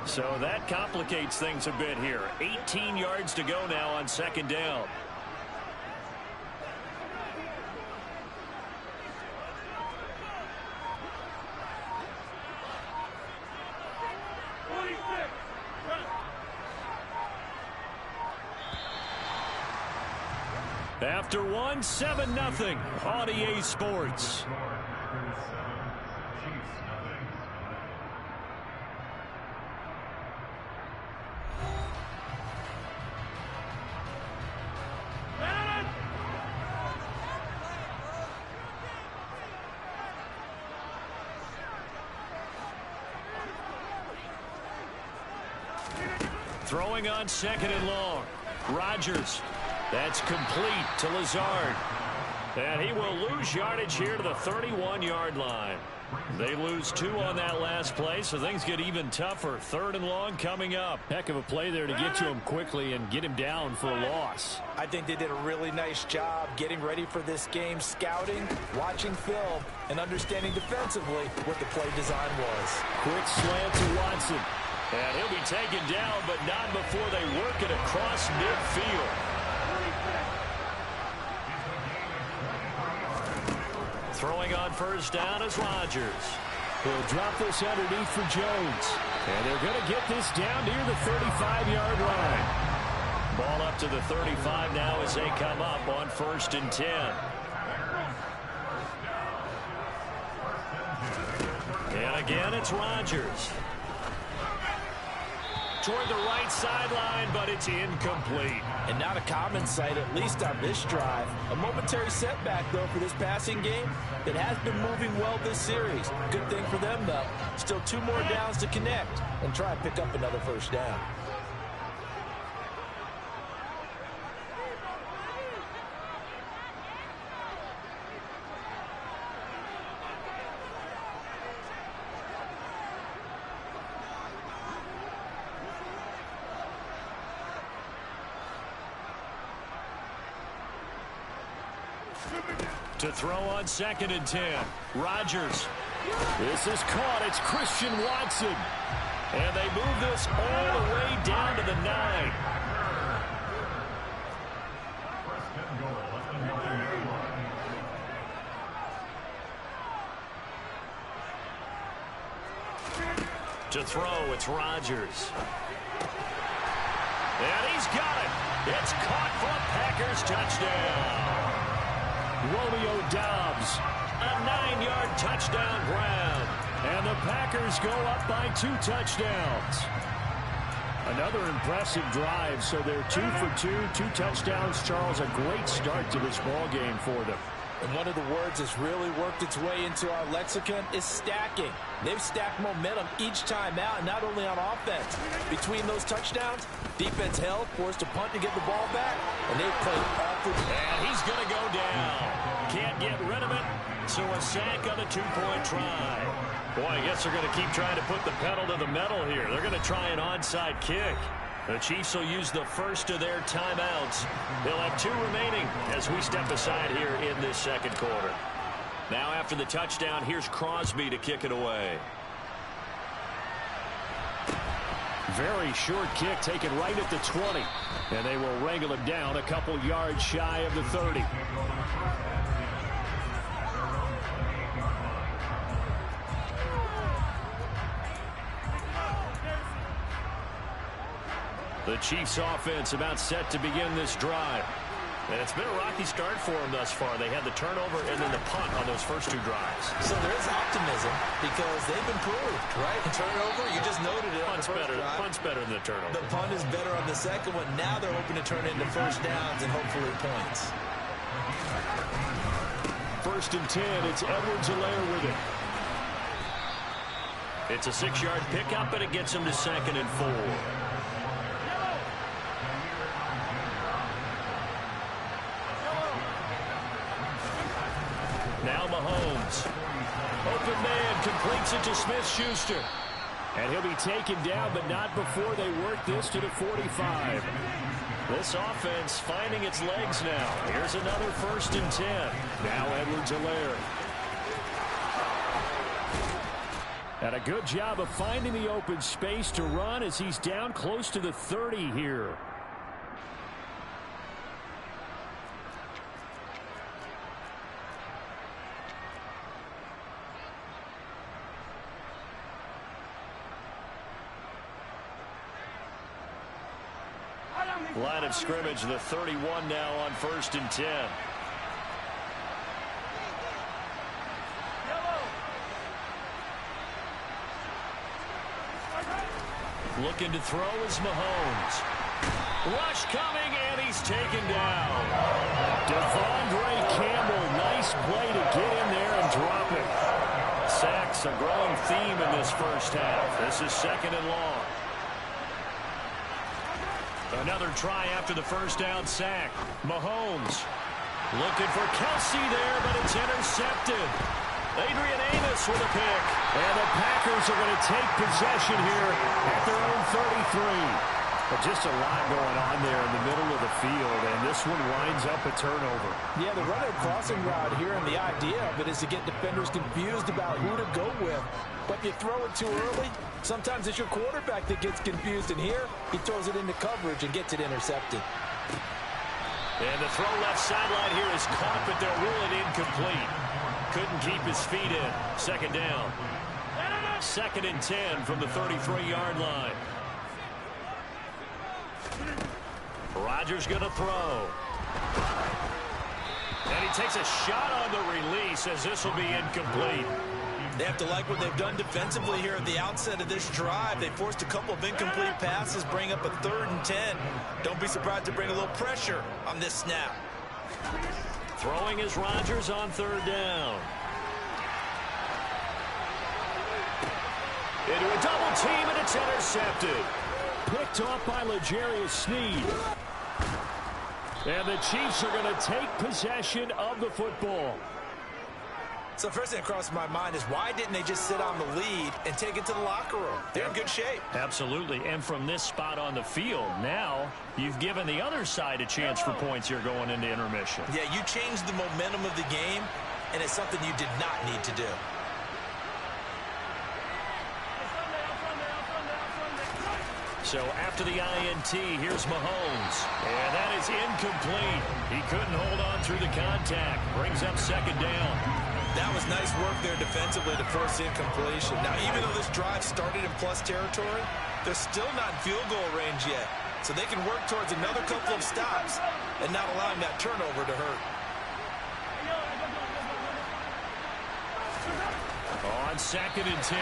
So that complicates things a bit here. 18 yards to go now on 2nd down. After one, 7-0 on EA Sports. Throwing on second and long. Rodgers. That's complete to Lazard. And he will lose yardage here to the 31-yard line. They lose 2 on that last play, so things get even tougher. Third and long coming up. Heck of a play there to get to him quickly and get him down for a loss. I think they did a really nice job getting ready for this game, scouting, watching film, and understanding defensively what the play design was. Quick slant to Watson. And he'll be taken down, but not before they work it across midfield. Throwing on first down is Rodgers. He'll drop this underneath for Jones. And they're going to get this down near the 35-yard line. Ball up to the 35 now as they come up on 1st and 10. And again, it's Rodgers. Toward the right sideline, but it's incomplete. And not a common sight, at least on this drive. A momentary setback, though, for this passing game that has been moving well this series. Good thing for them, though. Still 2 more downs to connect and try and pick up another first down. To throw on 2nd and 10. Rodgers. This is caught. It's Christian Watson. And they move this all the way down to the 9. To throw, it's Rodgers. And he's got it. It's caught for a Packers touchdown. Romeo Doubs, a 9-yard touchdown grab. And the Packers go up by 2 touchdowns. Another impressive drive, so they're 2 for 2, 2 touchdowns. Charles, a great start to this ball game for them. And one of the words that's really worked its way into our lexicon is stacking. They've stacked momentum each time out, and not only on offense. Between those touchdowns, defense held, forced a punt to get the ball back, and they've played awful. And he's going to go down. Can't get rid of it, so a sack on the 2-point try. Boy, I guess they're going to keep trying to put the pedal to the metal here. They're going to try an onside kick. The Chiefs will use the first of their timeouts. They'll have 2 remaining as we step aside here in this second quarter. Now after the touchdown, here's Crosby to kick it away. Very short kick taken right at the 20. And they will wrangle him down a couple yards shy of the 30. The Chiefs offense about set to begin this drive. And it's been a rocky start for them thus far. They had the turnover and then the punt on those first 2 drives. So there is optimism because they've improved, right? The turnover, you just noted it. Punt's better than the turnover. The punt is better on the second one. Now they're hoping to turn it into first downs and hopefully points. 1st and 10, it's Edwards-Helaire with it. It's a 6-yard pickup, and it gets him to 2nd and 4. Now Mahomes. Open man completes it to Smith-Schuster. And he'll be taken down, but not before they work this to the 45. This offense finding its legs now. Here's another 1st and 10. Now Edwards-Helaire. And a good job of finding the open space to run as he's down close to the 30 here. Line of scrimmage, the 31 now on 1st and 10. Looking to throw is Mahomes. Rush coming, and he's taken down. Devondre Campbell, nice play to get in there and drop it. Sacks, a growing theme in this first half. This is 2nd and long. Another try after the first down sack. Mahomes looking for Kelsey there, but it's intercepted. Adrian Amos with a pick. And the Packers are going to take possession here at their own 33. But just a lot going on there in the middle of the field, and this one winds up a turnover. Yeah, the running crossing route here, and the idea of it is to get defenders confused about who to go with. But if you throw it too early, sometimes it's your quarterback that gets confused, and here he throws it into coverage and gets it intercepted. And the throw left sideline here is caught, but they'll rule it incomplete. Couldn't keep his feet in. 2nd down. 2nd and 10 from the 33-yard line. Rodgers going to throw. And he takes a shot on the release as this will be incomplete. They have to like what they've done defensively here at the outset of this drive. They forced a couple of incomplete passes, bring up a 3rd and 10. Don't be surprised to bring a little pressure on this snap. Throwing is Rodgers on 3rd down. Into a double team, and it's intercepted. Picked off by L'Jarius Sneed. And the Chiefs are going to take possession of the football. So first thing that crossed my mind is why didn't they just sit on the lead and take it to the locker room? They're in good shape. Absolutely. And from this spot on the field, now you've given the other side a chance for points here going into intermission. Yeah, you changed the momentum of the game, and it's something you did not need to do. So after the INT, here's Mahomes. And that is incomplete. He couldn't hold on through the contact. Brings up 2nd down. That was nice work there defensively to force incompletion. Now, even though this drive started in plus territory, they're still not in field goal range yet. So they can work towards another couple of stops and not allowing that turnover to hurt. On 2nd and 10,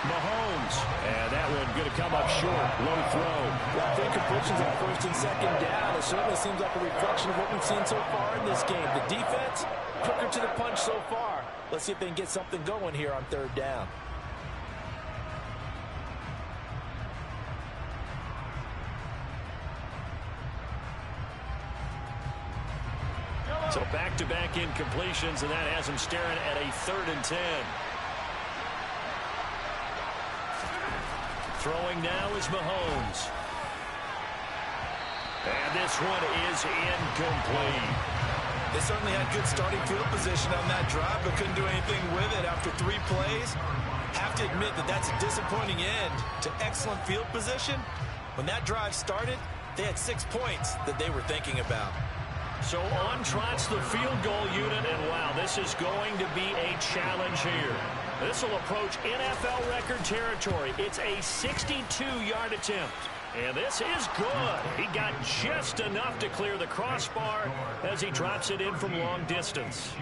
Mahomes. And that one going to come up short. Low throw. Well, I think completions on 1st and 2nd down. It certainly seems like a reflection of what we've seen so far in this game. The defense, quicker to the punch so far. Let's see if they can get something going here on 3rd down. So back-to-back incompletions, and that has him staring at a 3rd and 10. Throwing now is Mahomes. And this one is incomplete. They certainly had good starting field position on that drive, but couldn't do anything with it after 3 plays. Have to admit that that's a disappointing end to excellent field position. When that drive started, they had 6 points that they were thinking about. So on trots the field goal unit, and wow, this is going to be a challenge here. This will approach NFL record territory. It's a 62-yard attempt. And this is good. He got just enough to clear the crossbar as he drops it in from long distance.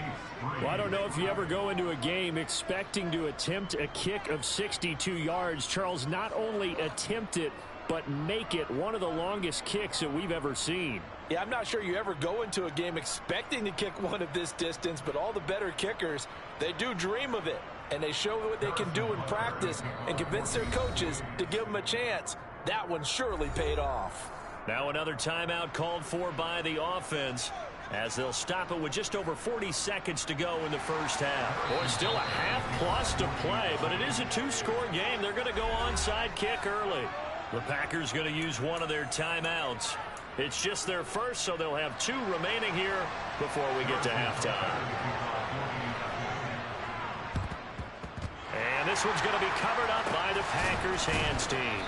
Well, I don't know if you ever go into a game expecting to attempt a kick of 62 yards. Charles, not only attempt it, but make it one of the longest kicks that we've ever seen. Yeah, I'm not sure you ever go into a game expecting to kick one of this distance, but all the better kickers, they do dream of it. And they show what they can do in practice and convince their coaches to give them a chance. That one surely paid off. Now another timeout called for by the offense as they'll stop it with just over 40 seconds to go in the first half. Boy, still a half plus to play, but it is a 2-score game. They're going to go onside kick early. The Packers going to use one of their timeouts. It's just their first, so they'll have 2 remaining here before we get to halftime. And this one's going to be covered up by the Packers hands team.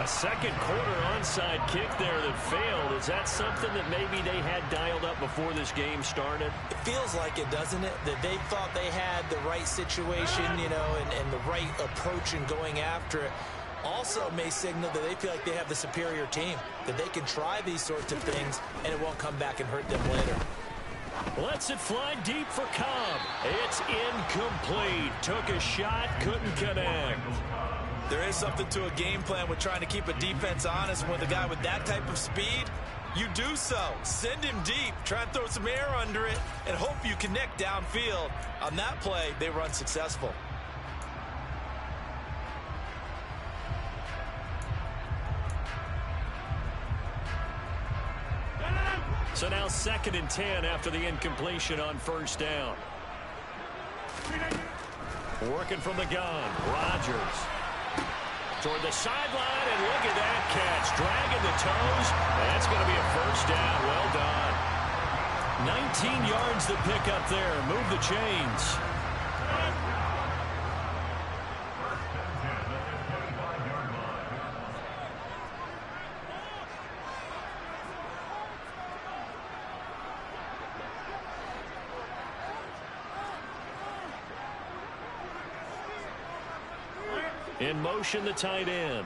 A second quarter onside kick there that failed. Is that something that maybe they had dialed up before this game started? It feels like it, doesn't it? That they thought they had the right situation, you know, and the right approach in going after it. also may signal that they feel like they have the superior team, that they can try these sorts of things and it won't come back and hurt them later. Lets it fly deep for Cobb. It's incomplete. Took a shot, couldn't connect. There is something to a game plan with trying to keep a defense honest. With a guy with that type of speed, you do so. Send him deep. Try and throw some air under it and hope you connect downfield. On that play, they were unsuccessful. So now 2nd and 10 after the incompletion on first down. Working from the gun, Rodgers. Toward the sideline, and look at that catch. Dragging the toes. That's going to be a first down. Well done. 19 yards to pick up there. Move the chains. In motion, the tight end.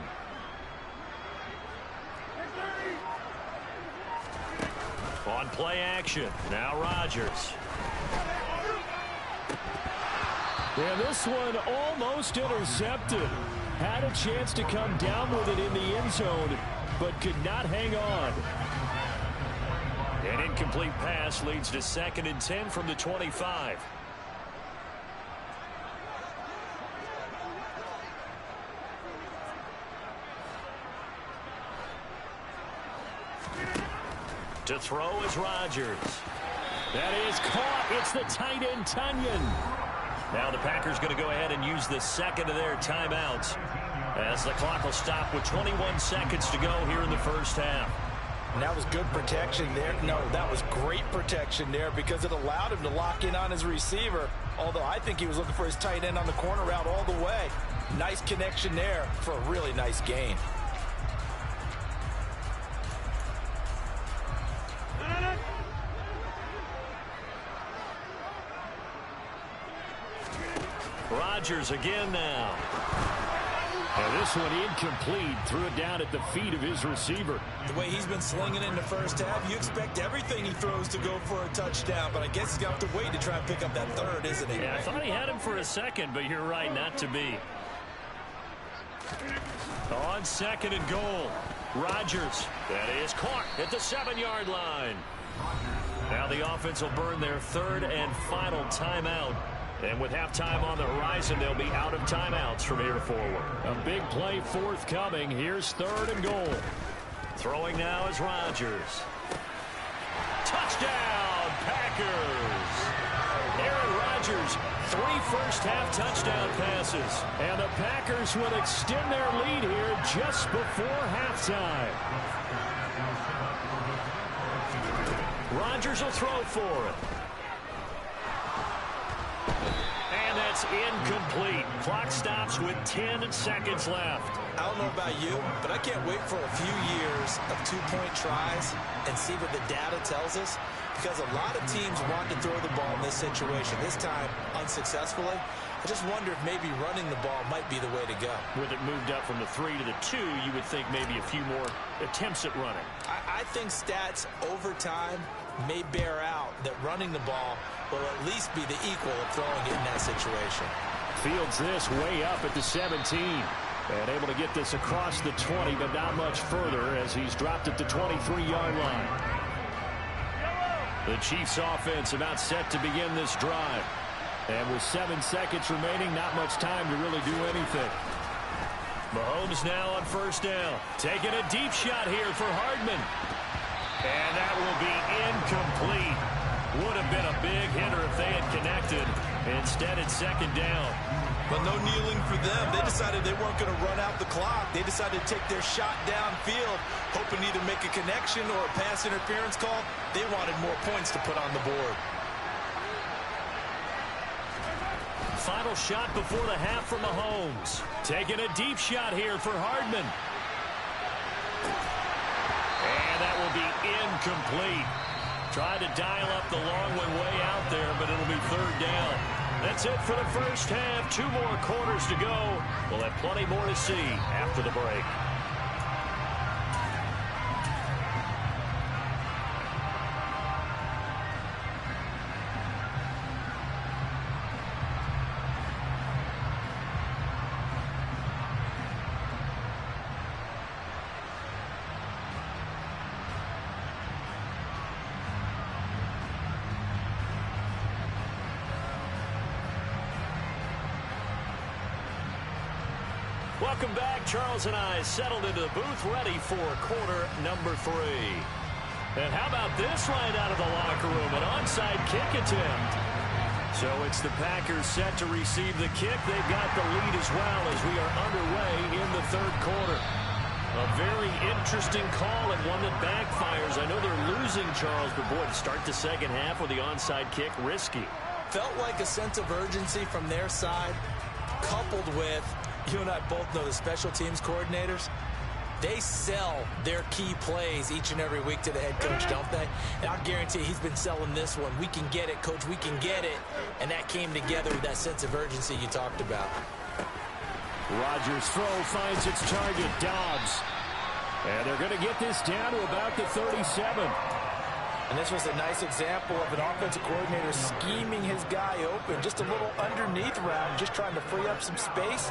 On play action. Now Rodgers. Yeah, this one almost intercepted. Had a chance to come down with it in the end zone, but could not hang on. An incomplete pass leads to 2nd and 10 from the 25. To throw is Rodgers. That is caught. It's the tight end, Tunyon. Now the Packers going to go ahead and use the second of their timeouts as the clock will stop with 21 seconds to go here in the first half. And that was good protection there. No, that was great protection there because it allowed him to lock in on his receiver, although I think he was looking for his tight end on the corner route all the way. Nice connection there for a really nice gain. Rodgers again now. And this one incomplete. Threw it down at the feet of his receiver. The way he's been slinging in the first half, you expect everything he throws to go for a touchdown, but I guess he's going to have to wait to try and pick up that third, isn't he? Yeah, I thought he had him for a second, but you're right, not to be. On 2nd and goal, Rodgers. That is caught at the 7-yard line. Now the offense will burn their 3rd and final timeout. And with halftime on the horizon, they'll be out of timeouts from here forward. A big play forthcoming. Here's 3rd and goal. Throwing now is Rodgers. Touchdown, Packers! Aaron Rodgers, 3 first-half touchdown passes. And the Packers will extend their lead here just before halftime. Rodgers will throw for it. And that's incomplete. Clock stops with 10 seconds left. I don't know about you, but I can't wait for a few years of 2-point tries and see what the data tells us, because a lot of teams want to throw the ball in this situation. This time, unsuccessfully. I just wonder if maybe running the ball might be the way to go. With it moved up from the 3 to the 2, you would think maybe a few more attempts at running. I think stats over time may bear out that running the ball will at least be the equal of throwing it in that situation. Fields this way up at the 17. And able to get this across the 20, but not much further as he's dropped at the 23-yard line. The Chiefs offense about set to begin this drive. And with 7 seconds remaining, not much time to really do anything. Mahomes now on first down. Taking a deep shot here for Hardman. And that will be incomplete. Would have been a big hitter if they had connected. Instead, it's 2nd down. But no kneeling for them. They decided they weren't going to run out the clock. They decided to take their shot downfield, hoping to either make a connection or a pass interference call. They wanted more points to put on the board. Final shot before the half from Mahomes. Taking a deep shot here for Hardman. And that will be incomplete. Tried to dial up the long one way out there, but it'll be 3rd down. That's it for the first half. 2 more quarters to go. We'll have plenty more to see after the break. Welcome back. Charles and I settled into the booth, ready for quarter number 3. And how about this right out of the locker room? An onside kick attempt. So it's the Packers set to receive the kick. They've got the lead as well as we are underway in the 3rd quarter. A very interesting call and one that backfires. I know they're losing, Charles, but boy, to start the second half with the onside kick, risky. Felt like a sense of urgency from their side, coupled with, you and I both know the special teams coordinators, they sell their key plays each and every week to the head coach, don't they? And I'll guarantee he's been selling this one. We can get it, coach, we can get it. And that came together with that sense of urgency you talked about. Rodgers' throw finds its target, Dobbs. And they're going to get this down to about the 37. And this was a nice example of an offensive coordinator scheming his guy open. Just a little underneath route, just trying to free up some space.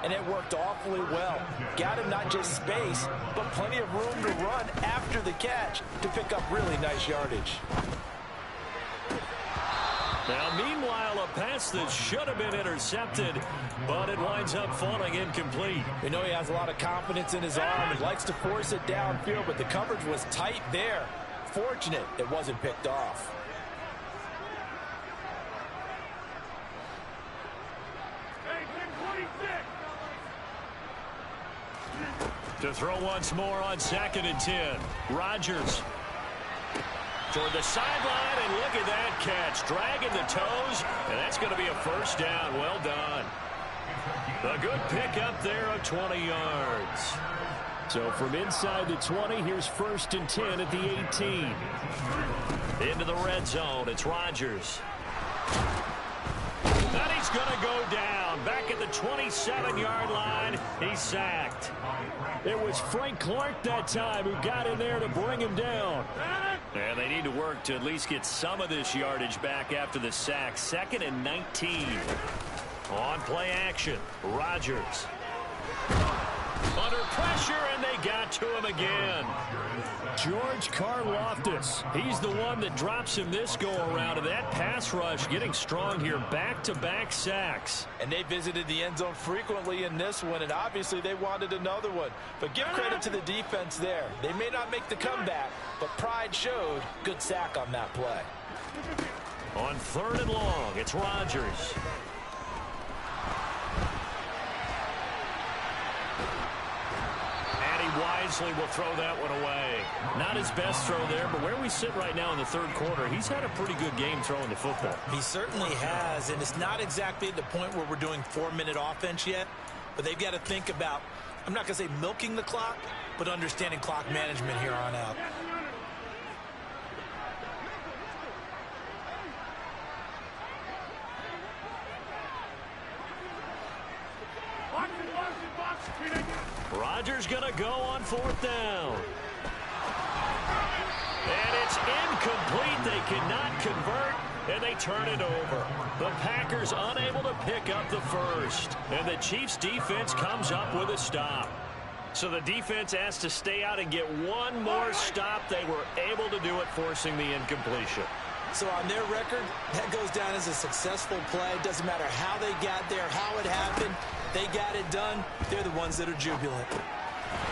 And it worked awfully well. Got him not just space, but plenty of room to run after the catch to pick up really nice yardage. Now, meanwhile, a pass that should have been intercepted, but it winds up falling incomplete. We know he has a lot of confidence in his arm and likes to force it downfield, but the coverage was tight there. Fortunate it wasn't picked off. To throw once more on 2nd and 10. Rodgers toward the sideline, and look at that catch. Dragging the toes, and that's going to be a first down. Well done. A good pick up there of 20 yards. So from inside the 20, here's 1st and 10 at the 18. Into the red zone, it's Rodgers. And he's going to go down. Back at the 27-yard line, he's sacked. It was Frank Clark that time who got in there to bring him down. And they need to work to at least get some of this yardage back after the sack. 2nd and 19. On play action, Rodgers. Under pressure, and they got to him again. George Karlaftis. He's the one that drops him this go-around. And that pass rush getting strong here. Back-to-back sacks. And they visited the end zone frequently in this one, and obviously they wanted another one. But give credit to the defense there. They may not make the comeback, but pride showed. Good sack on that play. On 3rd and long, it's Rodgers. Wisely will throw that one away. Not his best throw there, but where we sit right now in the 3rd quarter, he's had a pretty good game throwing the football. He certainly has, and it's not exactly at the point where we're doing 4-minute offense yet, but they've got to think about, I'm not going to say milking the clock, but understanding clock management here on out. Rodgers going to go on 4th down. And it's incomplete. They cannot convert, and they turn it over. The Packers unable to pick up the first. And the Chiefs' defense comes up with a stop. So the defense has to stay out and get one more stop. They were able to do it, forcing the incompletion. So on their record, that goes down as a successful play. Doesn't matter how they got there, how it happened. They got it done. They're the ones that are jubilant.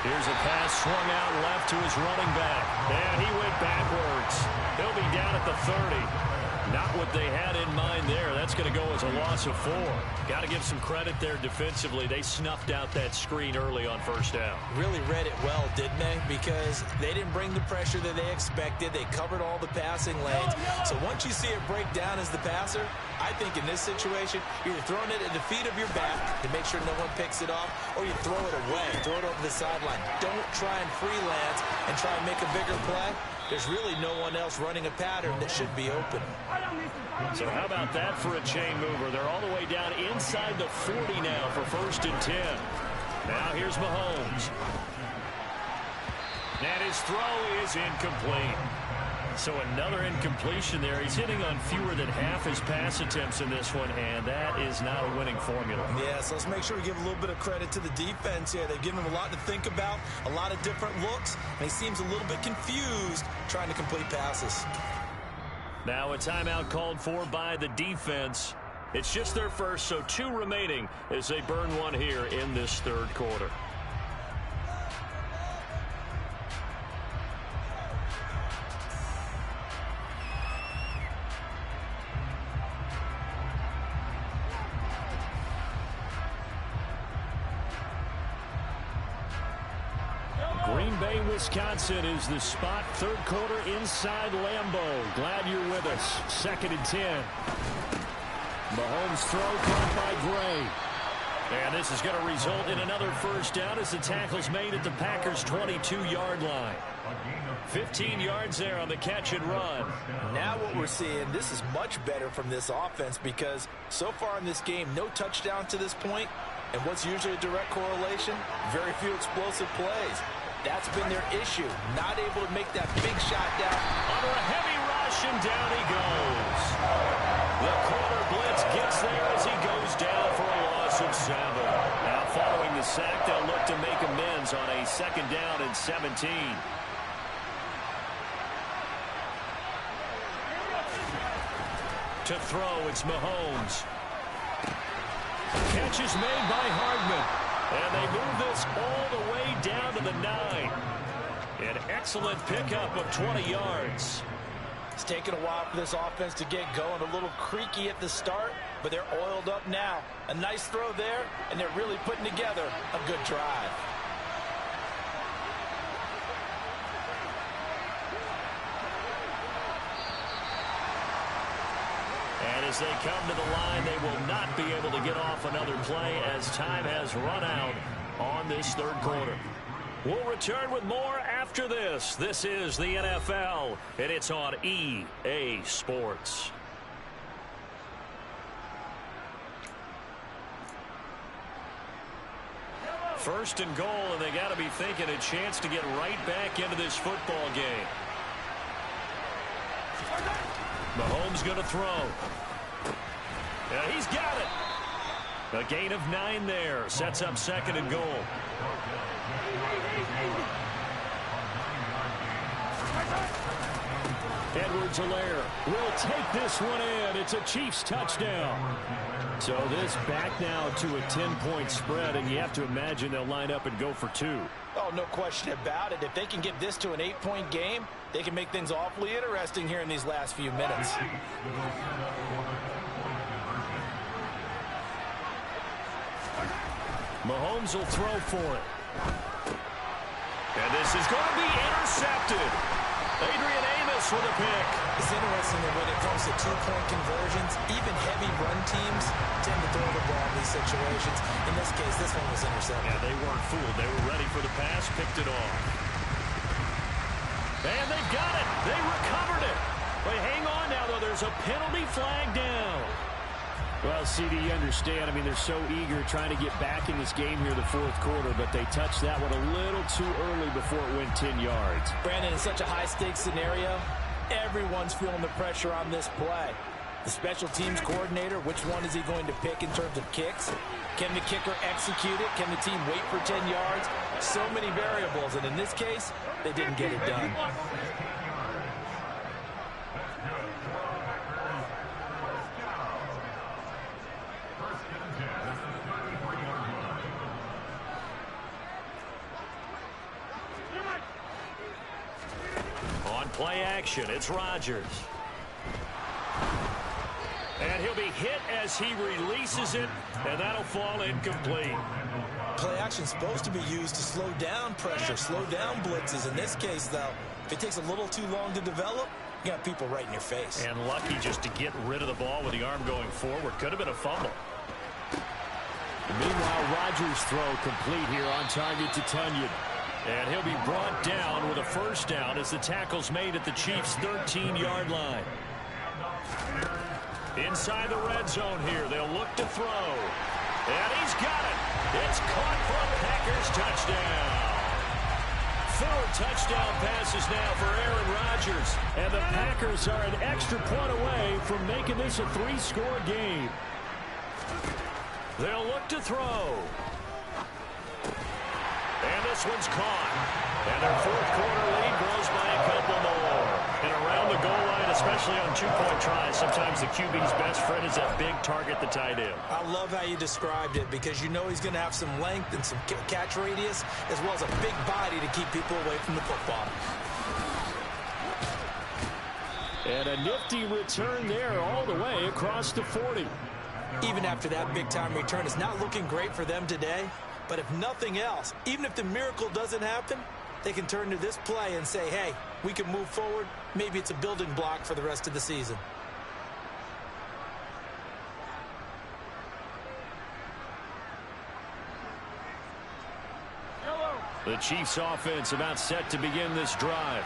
Here's a pass swung out left to his running back. And he went backwards. He'll be down at the 30. Not what they had in mind there. That's going to go as a loss of 4. Got to give some credit there defensively. They snuffed out that screen early on 1st down. Really read it well, didn't they? Because they didn't bring the pressure that they expected. They covered all the passing lanes. So once you see it break down as the passer, I think in this situation, you're throwing it at the feet of your back to make sure no one picks it off, or you throw it away, throw it over the sideline. Don't try and freelance and try and make a bigger play. there's really no one else running a pattern that should be open. So how about that for a chain mover? They're all the way down inside the 40 now for 1st and 10. Now here's Mahomes. And his throw is incomplete. So another incompletion there. He's hitting on fewer than half his pass attempts in this one, and that is not a winning formula. Yeah, so let's make sure we give a little bit of credit to the defense here. They've given him a lot to think about, a lot of different looks, and he seems a little bit confused trying to complete passes. Now a timeout called for by the defense. It's just their first, so 2 remaining as they burn one here in this 3rd quarter. Green Bay, Wisconsin is the spot. 3rd quarter inside Lambeau. Glad you're with us. 2nd and 10. Mahomes throw caught by Gray. And this is going to result in another 1st down as the tackle's made at the Packers' 22-yard line. 15 yards there on the catch and run. Now what we're seeing, this is much better from this offense because so far in this game, no touchdown to this point. And what's usually a direct correlation? Very few explosive plays. That's been their issue. Not able to make that big shot down. Under a heavy rush, and down he goes. The corner blitz gets there as he goes down for a loss of 7. Now following the sack, they'll look to make amends on a 2nd down and 17. To throw, it's Mahomes. Catch is made by Hardman. And they move this all the way down to the 9. An excellent pickup of 20 yards. It's taken a while for this offense to get going. A little creaky at the start, but they're oiled up now. A nice throw there, and they're really putting together a good drive. And as they come to the line, they will not be able to get off another play as time has run out on this 3rd quarter. We'll return with more after this. This is the NFL, and it's on EA Sports. First and goal, and they got to be thinking a chance to get right back into this football game. Mahomes going to throw. Yeah, he's got it. A gain of 9 there. Sets up 2nd and goal. Edwards-Helaire will take this one in. It's a Chiefs touchdown. So this back now to a 10-point spread, and you have to imagine they'll line up and go for 2. Oh, no question about it. If they can get this to an 8-point game, they can make things awfully interesting here in these last few minutes. Mahomes will throw for it. And this is going to be intercepted. Adrian Amos with a pick. It's interesting that when it comes to 2-point conversions, even heavy run teams tend to throw the ball in these situations. In this case, this one was intercepted. Yeah, they weren't fooled. They were ready for the pass, picked it off. And they've got it. They recovered it. But hang on now, though. There's a penalty flag down. Well, CD, you understand. I mean, they're so eager trying to get back in this game here in the 4th quarter, but they touched that one a little too early before it went 10 yards. Brandon, in such a high-stakes scenario, everyone's feeling the pressure on this play. The special teams coordinator, which one is he going to pick in terms of kicks? Can the kicker execute it? Can the team wait for 10 yards? So many variables, and in this case, they didn't get it done. On play action, it's Rodgers. And he'll be hit as he releases it, and that'll fall incomplete. Play action's supposed to be used to slow down pressure, slow down blitzes. In this case, though, if it takes a little too long to develop, you got people right in your face. And lucky just to get rid of the ball with the arm going forward. Could have been a fumble. Meanwhile, Rodgers' throw complete here on target to Tunyon. And he'll be brought down with a first down as the tackle's made at the Chiefs' 13-yard line. Inside the red zone here, they'll look to throw. And he's got it. It's caught for a Packers touchdown. 4 touchdown passes now for Aaron Rodgers. And the Packers are an extra point away from making this a 3-score game. They'll look to throw. And this one's caught. And their fourth-quarter lead grows by a couple more. And around the goal line, especially on two-point tries, sometimes the QB's best friend is that big target, the tight end. I love how you described it because you know he's going to have some length and some catch radius as well as a big body to keep people away from the football. And a nifty return there all the way across the 40. Even after that big-time return, it's not looking great for them today. But if nothing else, even if the miracle doesn't happen, they can turn to this play and say, hey, we can move forward. Maybe it's a building block for the rest of the season. The Chiefs offense about set to begin this drive.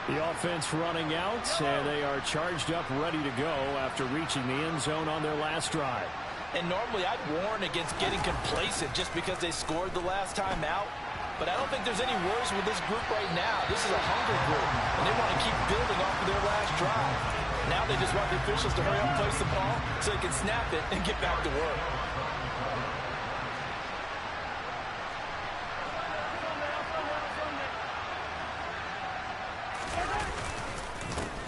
The offense running out, and they are charged up, ready to go after reaching the end zone on their last drive. And normally I'd warn against getting complacent just because they scored the last time out. But I don't think there's any worries with this group right now. This is a hungry group, and they want to keep building off of their last drive. Now they just want the officials to hurry up and place the ball so they can snap it and get back to work.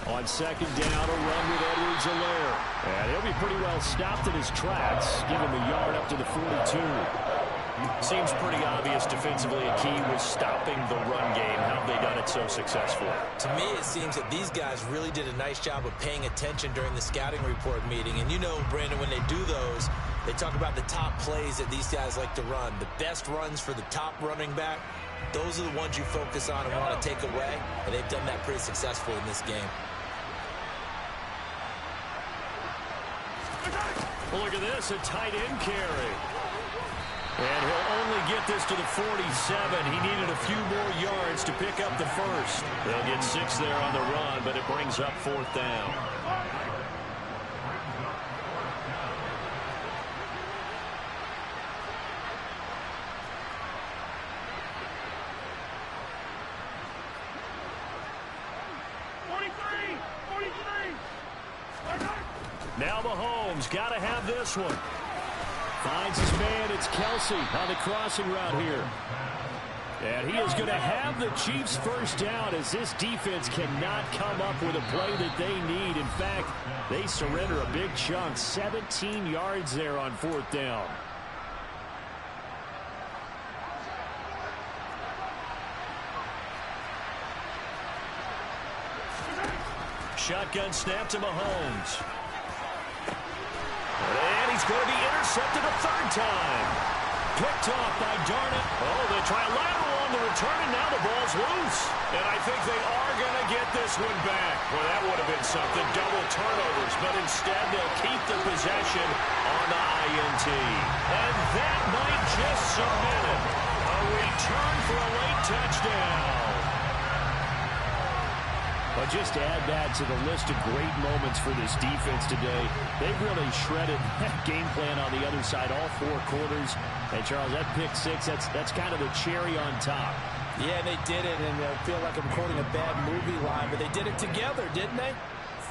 On second down, a run with Edwards-Helaire. And he'll be pretty well stopped in his tracks, giving the yard up to the 42. Seems pretty obvious defensively a key was stopping the run game. How have they done it so successfully? To me, it seems that these guys really did a nice job of paying attention during the scouting report meeting. And you know, Brandon, when they do those, they talk about the top plays that these guys like to run. The best runs for the top running back, those are the ones you focus on and want to take away. And they've done that pretty successfully in this game. Look at this, a tight end carry. And he'll only get this to the 47. He needed a few more yards to pick up the first. They'll get 6 there on the run, but it brings up 4th down. Now Mahomes got to have this one. Finds his man. It's Kelsey on the crossing route here. And he is going to have the Chiefs first down as this defense cannot come up with a play that they need. In fact, they surrender a big chunk. 17 yards there on 4th down. Shotgun snap to Mahomes. And he's going to be intercepted a 3rd time. Picked off by Darnett. Oh, they try a lateral on the return, and now the ball's loose. And I think they are going to get this one back. Well, that would have been something. Double turnovers, but instead they'll keep the possession on the INT. And that might just submit it. A return for a late touchdown. But just to add that to the list of great moments for this defense today, they've really shredded that game plan on the other side all 4 quarters. And, Charles, that pick 6, that's kind of the cherry on top. Yeah, they did it, and I feel like I'm quoting a bad movie line, but they did it together, didn't they?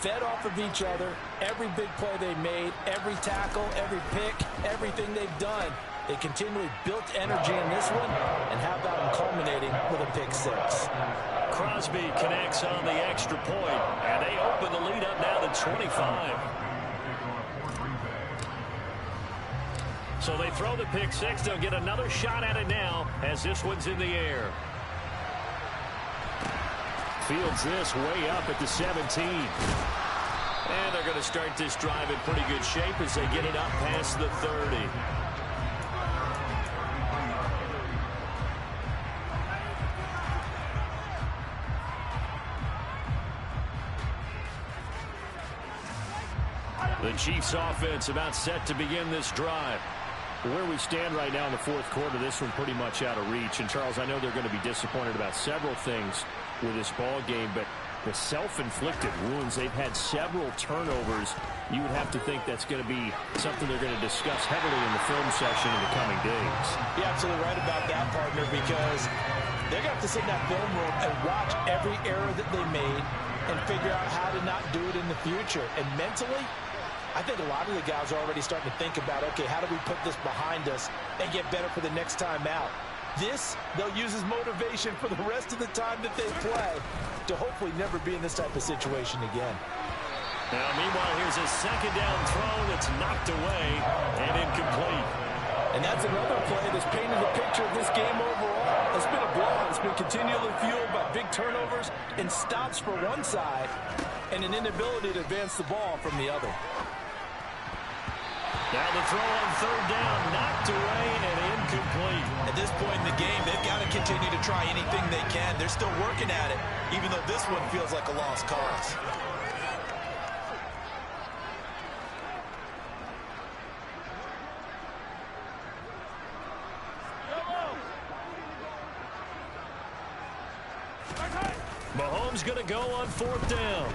Fed off of each other, every big play they made, every tackle, every pick, everything they've done. They continually built energy in this one, and how about them culminating with a pick 6? Crosby connects on the extra point, and they open the lead up now to 25. So they throw the pick 6. They'll get another shot at it now as this one's in the air. Fields this way up at the 17. And they're going to start this drive in pretty good shape as they get it up past the 30. The Chiefs offense about set to begin this drive. Where we stand right now in the fourth quarter, this one pretty much out of reach. And, Charles, I know they're going to be disappointed about several things with this ball game, but the self-inflicted wounds, they've had several turnovers. You would have to think that's going to be something they're going to discuss heavily in the film session in the coming days. You're absolutely right about that, partner, because they're going to have to sit in that film room and watch every error that they made and figure out how to not do it in the future. And mentally, I think a lot of the guys are already starting to think about, okay, how do we put this behind us and get better for the next time out? This, they'll use as motivation for the rest of the time that they play to hopefully never be in this type of situation again. Now, meanwhile, here's a second down throw that's knocked away and incomplete. And that's another play that's painted the picture of this game overall. It's been a blowout. It's been continually fueled by big turnovers and stops for one side and an inability to advance the ball from the other. Now the throw on third down, knocked away and incomplete. At this point in the game, they've got to continue to try anything they can. They're still working at it, even though this one feels like a lost cause. Mahomes going to go on fourth down.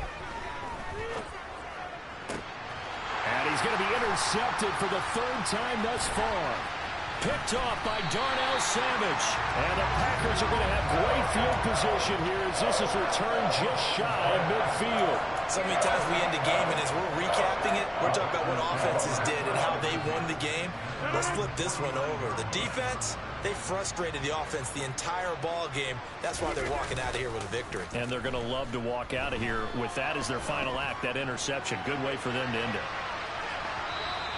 And he's going to be intercepted for the third time thus far. Picked off by Darnell Savage. And the Packers are going to have great field position here as this is returned just shy of midfield. So many times we end the game, and as we're recapping it, we're talking about what offenses did and how they won the game. Let's flip this one over. The defense, they frustrated the offense the entire ball game. That's why they're walking out of here with a victory. And they're going to love to walk out of here with that as their final act, that interception. Good way for them to end it.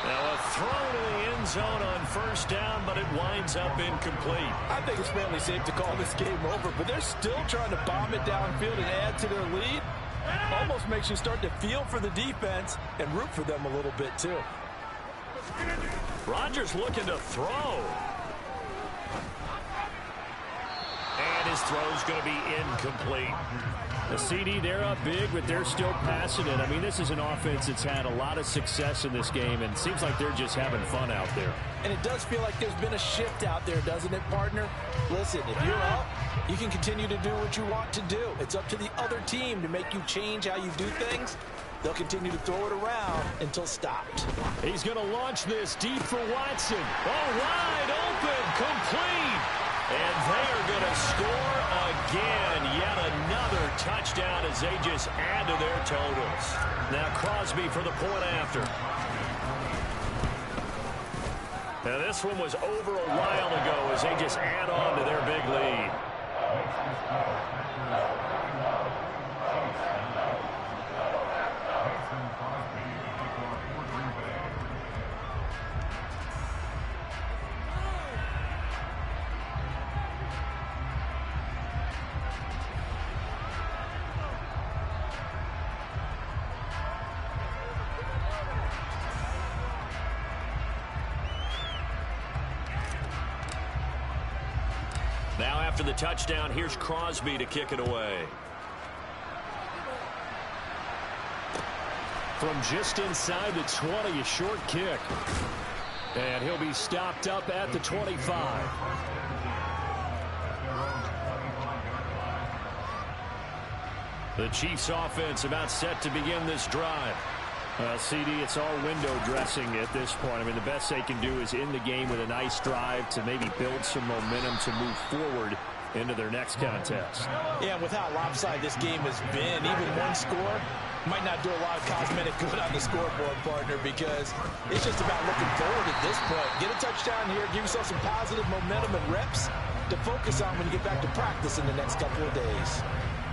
Now a throw to the end zone on first down, but it winds up incomplete. I think it's fairly safe to call this game over, but they're still trying to bomb it downfield and add to their lead. Almost makes you start to feel for the defense and root for them a little bit too. Rodgers looking to throw. And his throw's going to be incomplete. The CD, they're up big, but they're still passing it. I mean, this is an offense that's had a lot of success in this game, and it seems like they're just having fun out there. And it does feel like there's been a shift out there, doesn't it, partner? Listen, if you're up, you can continue to do what you want to do. It's up to the other team to make you change how you do things. They'll continue to throw it around until stopped. He's going to launch this deep for Watson. Oh, wide open, complete. And they are going to score again. Yet another touchdown as they just add to their totals. Now Crosby for the point after. Now this one was over a while ago as they just add on to their big lead. Now after the touchdown, here's Crosby to kick it away. From just inside the 20, a short kick. And he'll be stopped up at the 25. The Chiefs offense about set to begin this drive. CD, it's all window dressing at this point. I mean, the best they can do is end the game with a nice drive to maybe build some momentum to move forward into their next contest. Yeah, with how lopsided this game has been, even one score might not do a lot of cosmetic good on the scoreboard, partner, because it's just about looking forward at this point. Get a touchdown here, give yourself some positive momentum and reps to focus on when you get back to practice in the next couple of days.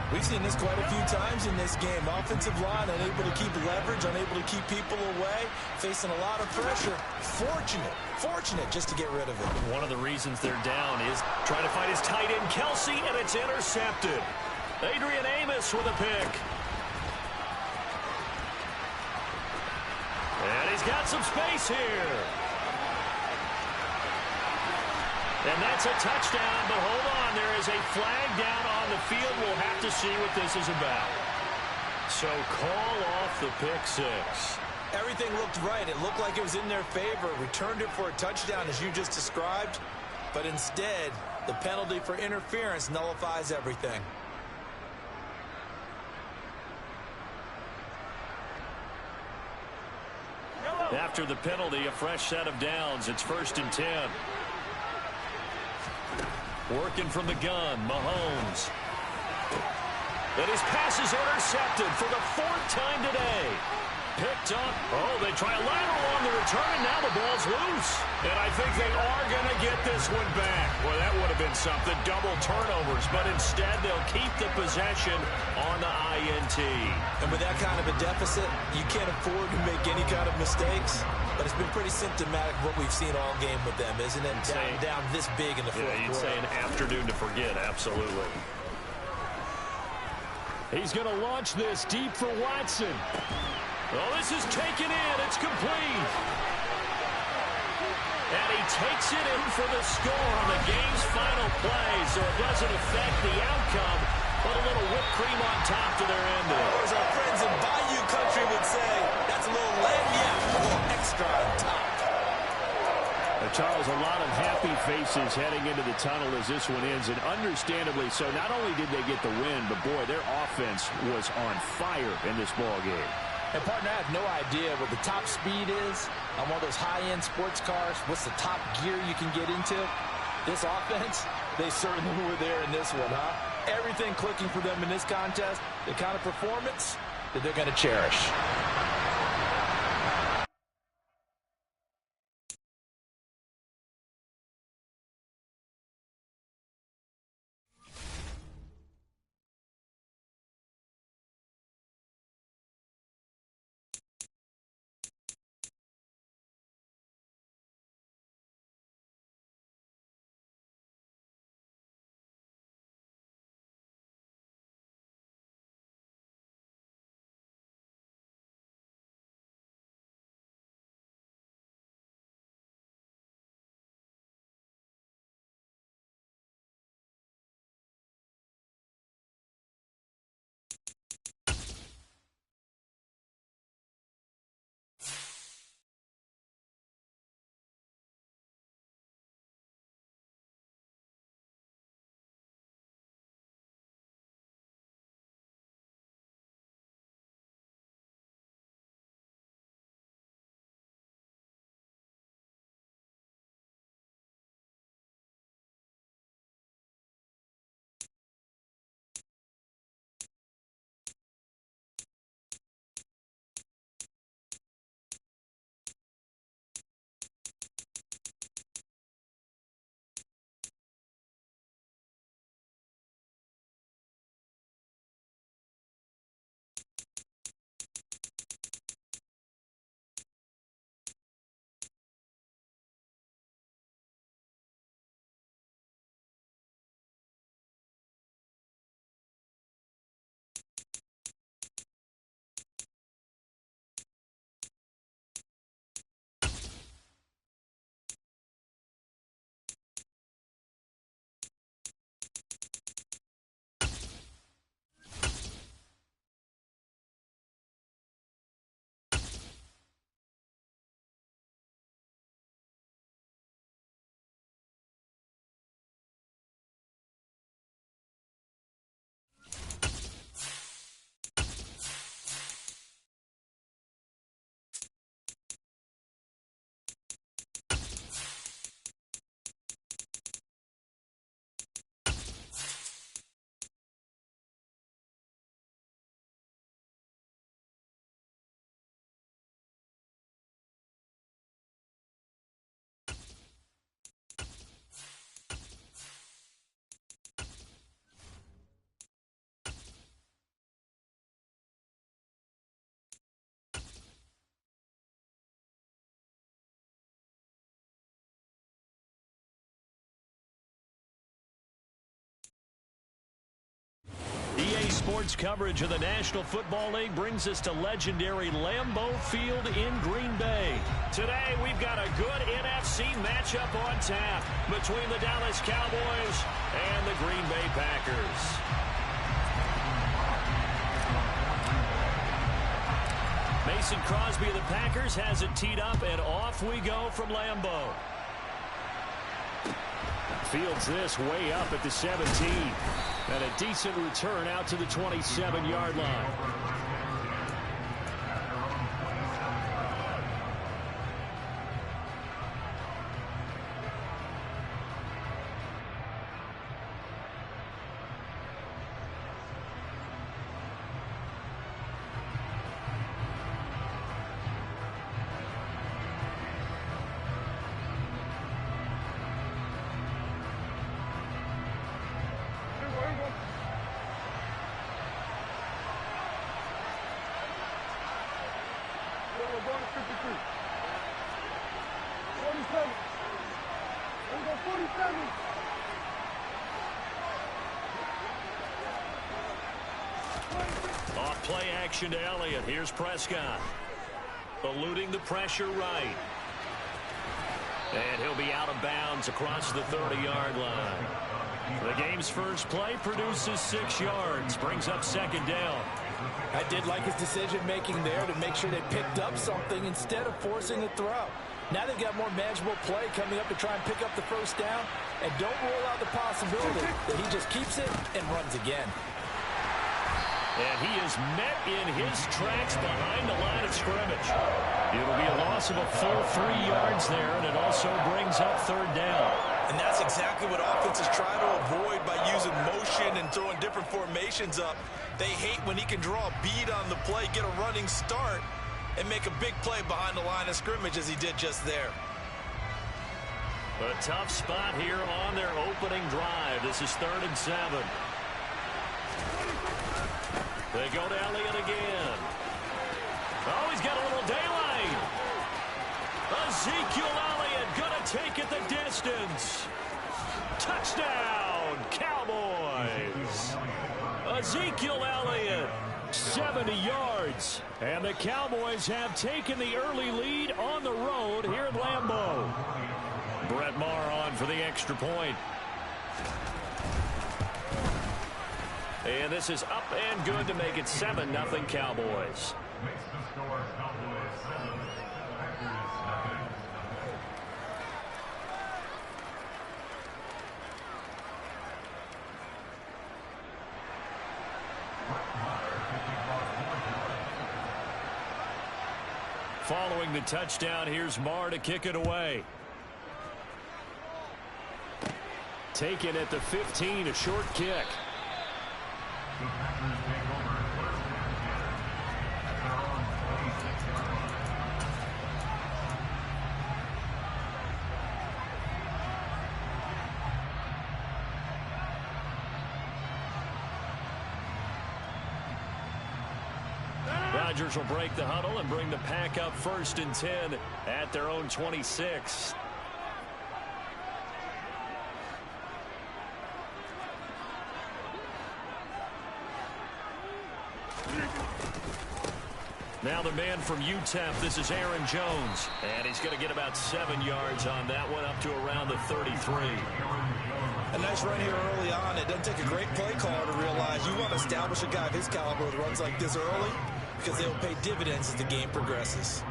We've seen this quite a few times in this game. Offensive line unable to keep leverage, unable to keep people away, facing a lot of pressure. Fortunate just to get rid of it. One of the reasons they're down is trying to find his tight end, Kelsey, and it's intercepted. Adrian Amos with a pick. And he's got some space here. And that's a touchdown, but hold on, there is a flag down on the field. We'll have to see what this is about. So call off the pick six. Everything looked right. It looked like it was in their favor. Returned it for a touchdown, as you just described. But instead, the penalty for interference nullifies everything. After the penalty, a fresh set of downs. It's 1st and 10. Working from the gun, Mahomes. And his pass is intercepted for the 4th time today. Picked up. Oh, they try a lateral on the return, and now the ball's loose. And I think they are going to get this one back. Well, that would have been something. Double turnovers. But instead, they'll keep the possession on the INT. And with that kind of a deficit, you can't afford to make any kind of mistakes. But it's been pretty symptomatic of what we've seen all game with them, isn't it? Down this big in the fourth quarter. You'd say an afternoon to forget. Absolutely. He's going to launch this deep for Watson. Oh, this is taken in. It's complete. And he takes it in for the score on the game's final play. So it doesn't affect the outcome, but a little whipped cream on top to their ending. Or as our friends in Bayou Country would say, that's a little lagniappe, a little extra on top. Charles, a lot of happy faces heading into the tunnel as this one ends, and understandably so. Not only did they get the win, but boy, their offense was on fire in this ball game. And partner, I have no idea what the top speed is on one of those high-end sports cars. What's the top gear you can get into? This offense, they certainly were there in this one, huh? Everything clicking for them in this contest, the kind of performance that they're going to cherish. EA Sports coverage of the National Football League brings us to legendary Lambeau Field in Green Bay. Today, we've got a good NFC matchup on tap between the Dallas Cowboys and the Green Bay Packers. Mason Crosby of the Packers has it teed up, and off we go from Lambeau. Fields this way up at the 17. And a decent return out to the 27-yard line. Off play action to Elliott. Here's Prescott. Eluding the pressure right. And he'll be out of bounds across the 30-yard line. The game's first play produces 6 yards. Brings up second down. I did like his decision-making there to make sure they picked up something instead of forcing the throw. Now they've got more manageable play coming up to try and pick up the first down. And don't rule out the possibility that he just keeps it and runs again. And he is met in his tracks behind the line of scrimmage. It'll be a loss of a full 3 yards there, and it also brings up third down. And that's exactly what offenses try to avoid by using motion and throwing different formations up. They hate when he can draw a bead on the play, get a running start, and make a big play behind the line of scrimmage as he did just there. A tough spot here on their opening drive. This is 3rd and 7. They go to Elliott again. Oh, he's got a little daylight. Ezekiel Elliott going to take it the distance. Touchdown, Cowboys. Ezekiel Elliott, 70 yards. And the Cowboys have taken the early lead on the road here at Lambeau. Brett Maher on for the extra point. And this is up and good to make it 7-0 Cowboys. Makes the score Cowboys 7, Packers 0. Following the touchdown, here's Maher to kick it away. Taken at the 15, a short kick. The Packers take over 1st and 10 at their own 26-yard line. Rodgers will break the huddle and bring the Pack up 1st and 10 at their own 26. Now the man from UTEP, this is Aaron Jones. And he's going to get about 7 yards on that one, up to around the 33. A nice run here early on. It doesn't take a great play caller to realize you want to establish a guy of his caliber with runs like this early, because they'll pay dividends as the game progresses.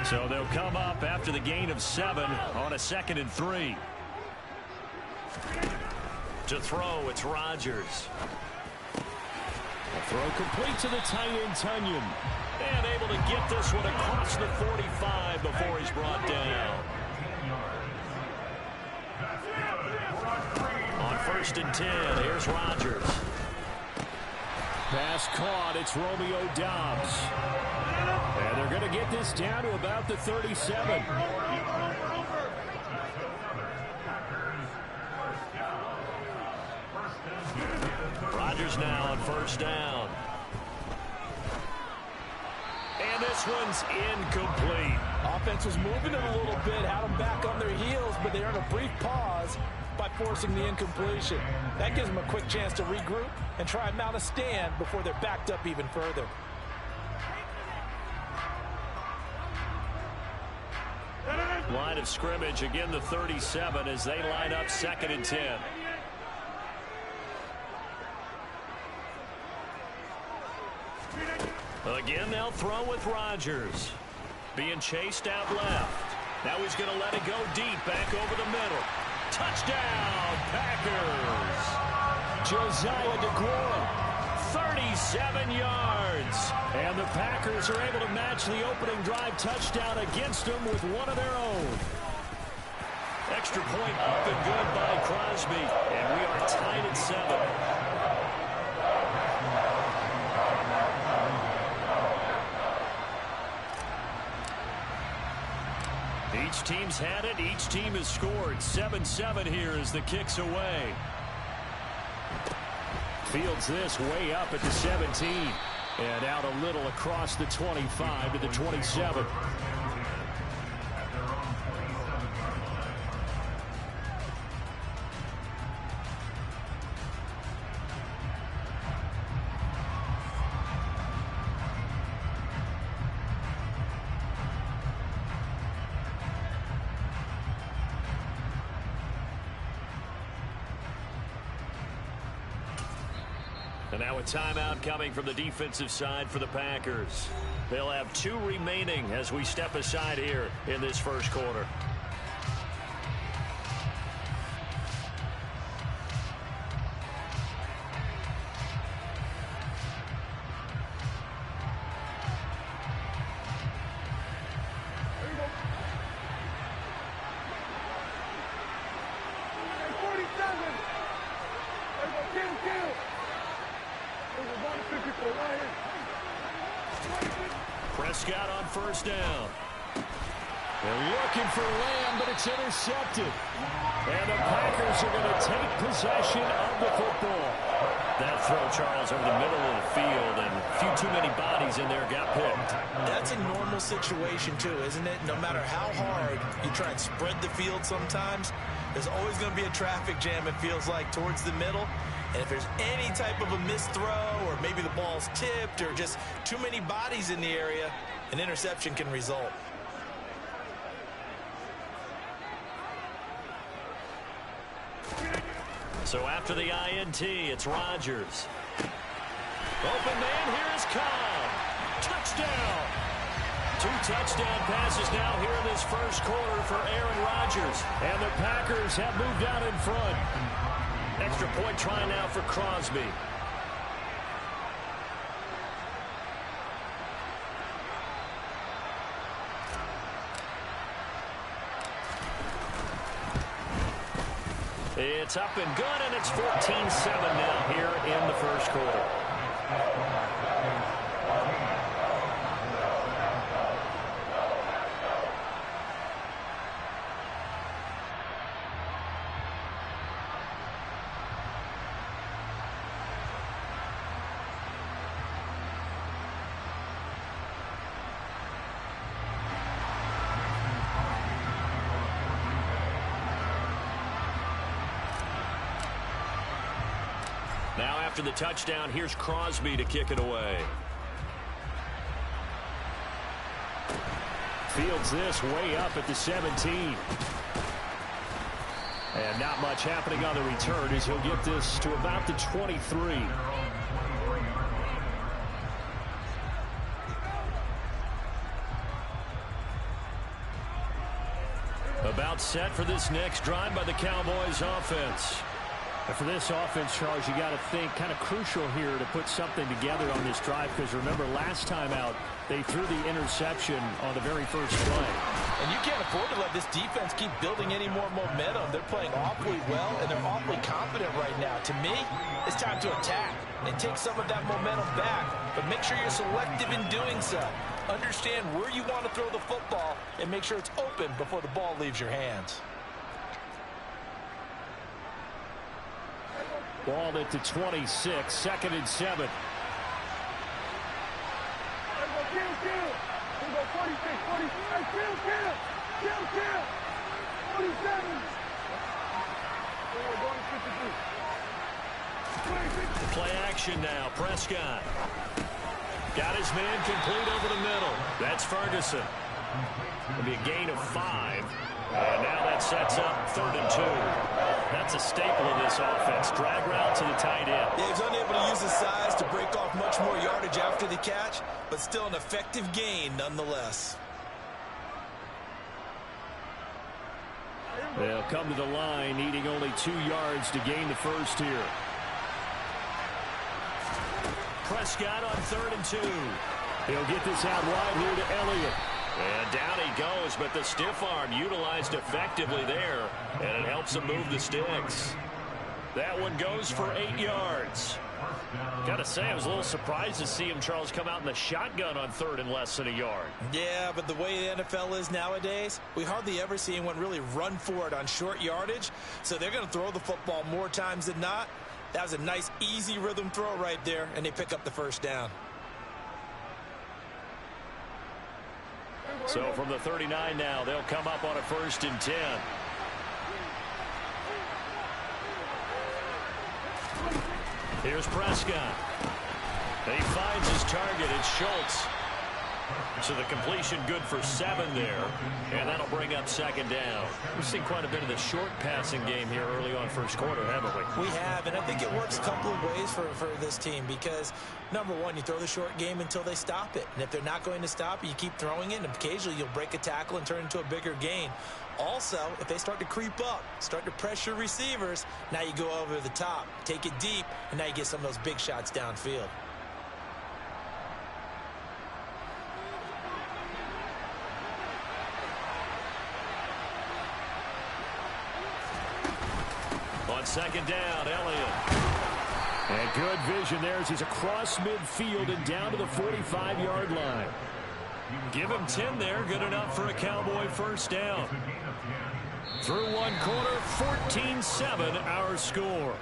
So they'll come up after the gain of 7 on a 2nd and 3. To throw, it's Rodgers. A throw complete to the tight end, Tunyon. And able to get this one across the 45 before he's brought down. On 1st and 10, here's Rodgers. Pass caught, it's Romeo Doubs. And they're going to get this down to about the 37. Rodgers now on 1st down. And this one's incomplete. Offense was moving it a little bit, had them back on their heels, but they earned a brief pause by forcing the incompletion. That gives them a quick chance to regroup and try and mount a stand before they're backed up even further. Line of scrimmage, again the 37 as they line up 2nd and 10. Again, they'll throw with Rodgers. Being chased out left. Now he's going to let it go deep, back over the middle. Touchdown, Packers! Josiah DeGuara, 37 yards. And the Packers are able to match the opening drive touchdown against them with one of their own. Extra point up and good by Crosby. And we are tied at 7. Each team's had it. Each team has scored. 7-7 here as the kick's away. Fields this way up at the 17. And out a little across the 25 to the 27. And now a timeout coming from the defensive side for the Packers. They'll have 2 remaining as we step aside here in this first quarter. Prescott on first down. They're looking for Lamb, but it's intercepted. And the Packers are going to take possession of the football. That throw, Charles, over the middle of the field, and a few too many bodies in there got picked. That's a normal situation, too, isn't it? No matter how hard you try and spread the field sometimes, there's always going to be a traffic jam, it feels like, towards the middle. And if there's any type of a missed throw or maybe the ball's tipped or just too many bodies in the area, an interception can result. So after the INT, it's Rodgers. Open man, here is Cobb. Touchdown! 2 touchdown passes now here in this first quarter for Aaron Rodgers. And the Packers have moved out in front. Extra point try now for Crosby. It's up and good, and it's 14-7 now here in the first quarter. Now after the touchdown, here's Crosby to kick it away. Fields this way up at the 17. And not much happening on the return as he'll get this to about the 23. About set for this next drive by the Cowboys offense. And for this offense, Charles, you got to think kind of crucial here to put something together on this drive, because remember last time out they threw the interception on the very first play. And you can't afford to let this defense keep building any more momentum. They're playing awfully well, and they're awfully confident right now. To me, it's time to attack and take some of that momentum back, but make sure you're selective in doing so. Understand where you want to throw the football and make sure it's open before the ball leaves your hands. Ball at the 26, 2nd and 7. Play action now. Prescott got his man complete over the middle. That's Ferguson. It'll be a gain of 5. And now that sets up 3rd and 2. That's a staple of this offense. Drag route to the tight end. Yeah, he's unable to use his size to break off much more yardage after the catch, but still an effective gain nonetheless. They'll come to the line, needing only 2 yards to gain the first here. Prescott on 3rd and 2. He'll get this out wide here to Elliott. And down he goes, but the stiff arm utilized effectively there, and it helps him move the sticks. That one goes for 8 yards. Got to say, I was a little surprised to see him, Charles, come out in the shotgun on 3rd and less than a yard. Yeah, but the way the NFL is nowadays, we hardly ever see anyone really run for it on short yardage, so they're going to throw the football more times than not. That was a nice, easy rhythm throw right there, and they pick up the first down. So from the 39 now, they'll come up on a 1st and 10. Here's Prescott. He finds his target. It's Schultz. So the completion good for 7 there, and that'll bring up 2nd down. We've seen quite a bit of the short passing game here early on first quarter, haven't we? We have, and I think it works a couple of ways for this team because, number one, you throw the short game until they stop it. And if they're not going to stop it, you keep throwing it, and occasionally you'll break a tackle and turn it into a bigger gain. Also, if they start to creep up, start to pressure receivers, now you go over the top, take it deep, and now you get some of those big shots downfield. On 2nd down, Elliott. And good vision there as he's across midfield and down to the 45-yard line. Give him 10 there. Good enough for a Cowboy first down. Through 1 quarter, 14-7 our score.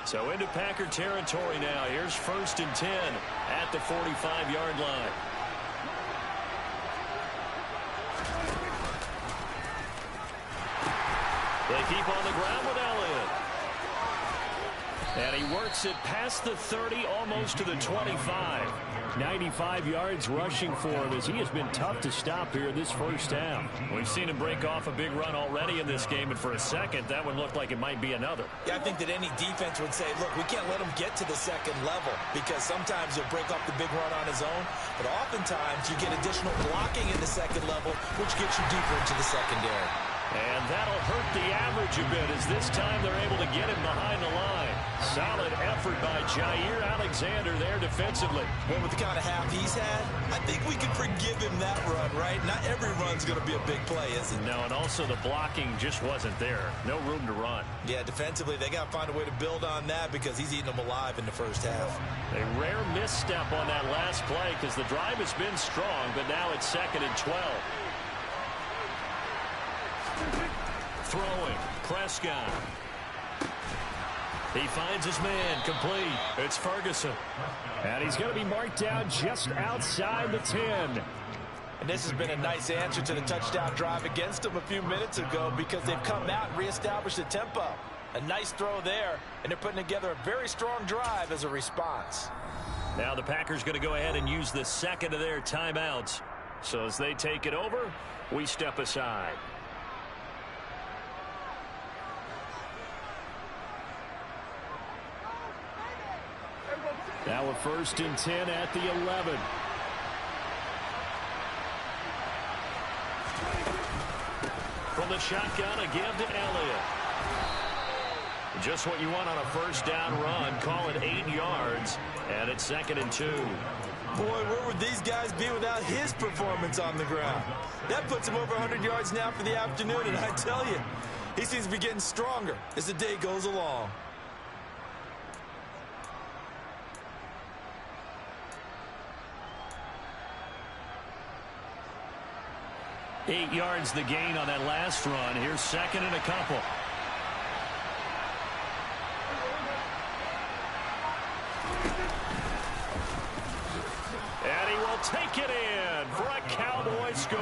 So into Packer territory now. Here's 1st and 10 at the 45-yard line. They keep on the ground with Elliott. And he works it past the 30, almost to the 25. 95 yards rushing for him as he has been tough to stop here this first half. We've seen him break off a big run already in this game, and for a second, that one looked like it might be another. Yeah, I think that any defense would say, look, we can't let him get to the 2nd level because sometimes he'll break off the big run on his own, but oftentimes you get additional blocking in the 2nd level, which gets you deeper into the secondary. And that'll hurt the average a bit as this time they're able to get him behind the line. Solid effort by Jair Alexander there defensively. Well, with the kind of half he's had, I think we can forgive him that run, right? Not every run's going to be a big play, is it? No, and also the blocking just wasn't there. No room to run. Yeah, defensively, they got to find a way to build on that because he's eating them alive in the first half. A rare misstep on that last play because the drive has been strong, but now it's 2nd and 12. Throwing, Prescott. He finds his man, complete. It's Ferguson. And he's going to be marked down just outside the 10. And this has been a nice answer to the touchdown drive against them a few minutes ago because they've come out and reestablished the tempo. A nice throw there, and they're putting together a very strong drive as a response. Now the Packers going to go ahead and use the 2nd of their timeouts. So as they take it over, we step aside. Now a 1st and 10 at the 11. From the shotgun, a give to Elliott. Just what you want on a first down run. Call it 8 yards, and it's 2nd and 2. Boy, where would these guys be without his performance on the ground? That puts him over 100 yards now for the afternoon, and I tell you, he seems to be getting stronger as the day goes along. Eight yards the gain on that last run. Here's 2nd and a couple. And he will take it in for a Cowboy score.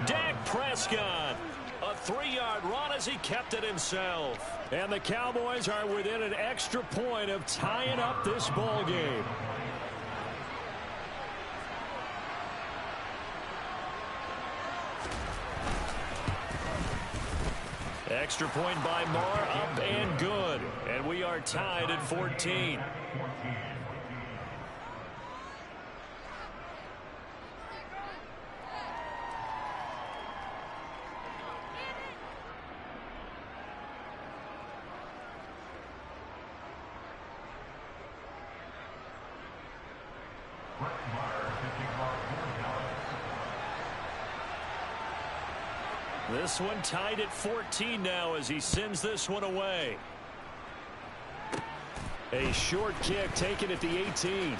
Dak Prescott, a 3-yard run as he kept it himself. And the Cowboys are within an extra point of tying up this ball game. Extra point by Marr, up and good. And we are tied at 14. This one tied at 14 now as he sends this one away. A short kick taken at the 18.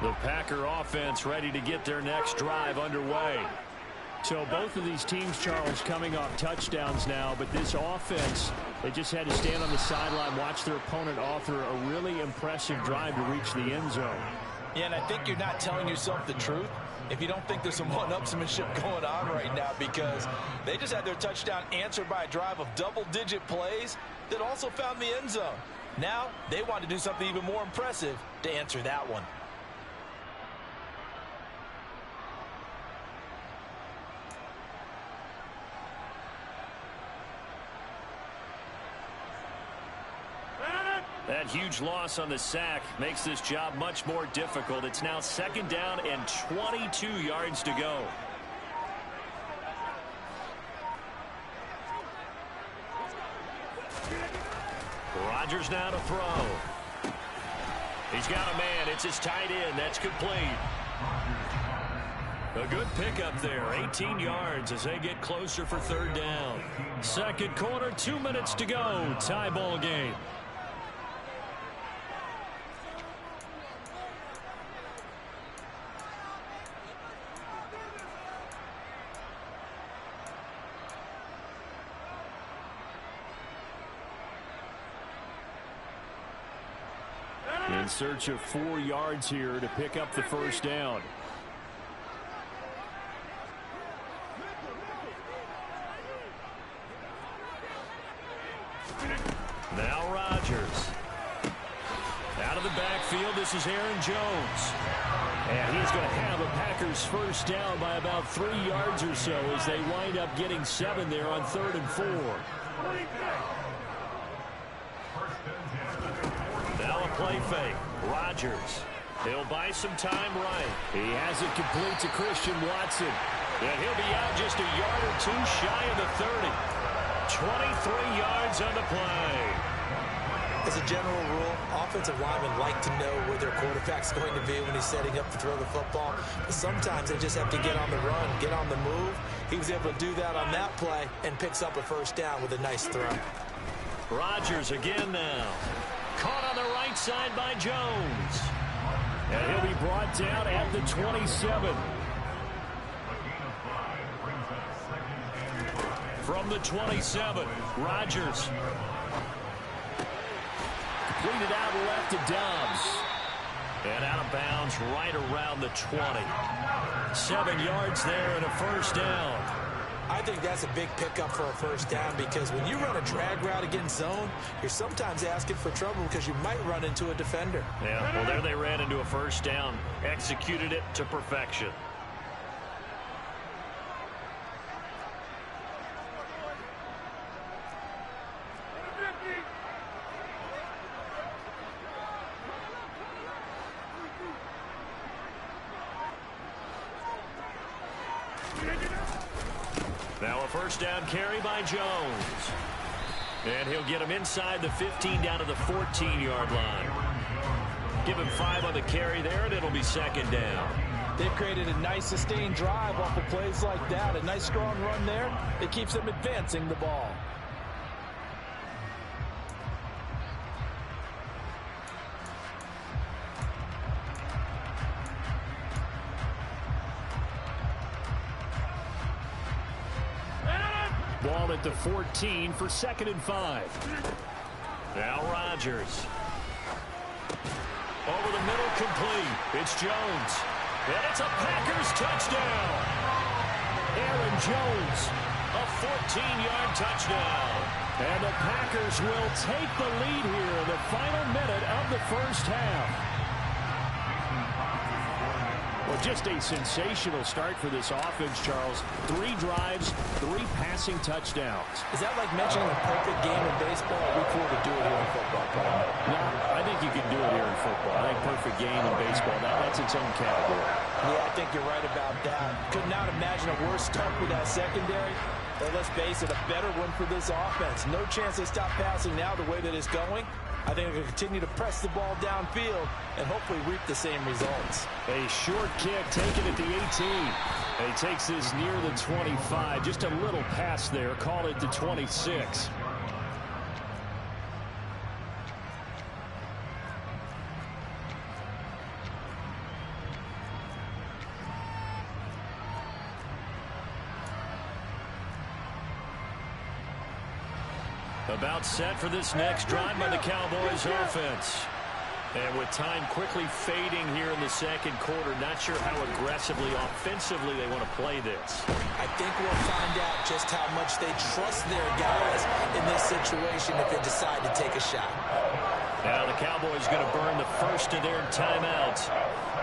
The Packer offense ready to get their next drive underway. So both of these teams, Charles, coming off touchdowns now, but this offense, they just had to stand on the sideline, watch their opponent author a really impressive drive to reach the end zone. Yeah, and I think you're not telling yourself the truth if you don't think there's some one-upsmanship going on right now, because they just had their touchdown answered by a drive of double-digit plays that also found the end zone. Now they want to do something even more impressive to answer that one. That huge loss on the sack makes this job much more difficult. It's now 2nd down and 22 yards to go. Rodgers now to throw. He's got a man. It's his tight end. That's complete. A good pickup there. 18 yards as they get closer for 3rd down. 2nd quarter, 2 minutes to go. Tie ball game. In search of 4 yards here to pick up the 1st down. Now Rodgers. Out of the backfield, this is Aaron Jones. And he's going to have a Packers 1st down by about 3 yards or so as they wind up getting 7 there on 3rd and 4. Now a play fake. Rodgers. He'll buy some time right. He has it complete to Christian Watson. And he'll be out just a yard or 2 shy of the 30. 23 yards on the play. As a general rule, offensive linemen like to know where their quarterback's going to be when he's setting up to throw the football. But sometimes they just have to get on the run, get on the move. He was able to do that on that play and picks up a 1st down with a nice throw. Rodgers again now. Caught on the right side by Jones. And he'll be brought down at the 27. From the 27, Rodgers. Completed out left to Dobbs. And out of bounds right around the 20. 7 yards there and a 1st down. I think that's a big pickup for a 1st down, because when you run a drag route against zone, you're sometimes asking for trouble because you might run into a defender. Yeah, well, there they ran into a 1st down. Executed it to perfection. Now a 1st down carry by Jones. And he'll get him inside the 15 down to the 14-yard line. Give him 5 on the carry there, and it'll be second down. They've created a nice sustained drive off of plays like that. A nice strong run there that keeps them advancing the ball. Ball at the 14 for 2nd and 5. Now Rodgers. Over the middle, complete. It's Jones. And it's a Packers touchdown. Aaron Jones, A 14-yard touchdown. and the Packers will take the lead here in the final minute of the first half. Well, just a sensational start for this offense, Charles. 3 drives, 3 passing touchdowns. Is that like mentioning the perfect game in baseball? We could do it here in football, Paul. No, I think you can do it here in football. I think perfect game in baseball, that's its own category. Yeah, I think you're right about that. Could not imagine a worse start for that secondary. But let's face it, a better one for this offense. No chance they stop passing now the way that it's going. I think they'll continue to press the ball downfield and hopefully reap the same results. A short kick taken at the 18. He takes this near the 25. Just a little pass there. Call it the 26. About set for this next drive by the Cowboys offense. And with time quickly fading here in the second quarter, not sure how aggressively, offensively they want to play this. I think we'll find out just how much they trust their guys in this situation if they decide to take a shot. Now the Cowboys going to burn the first of their timeouts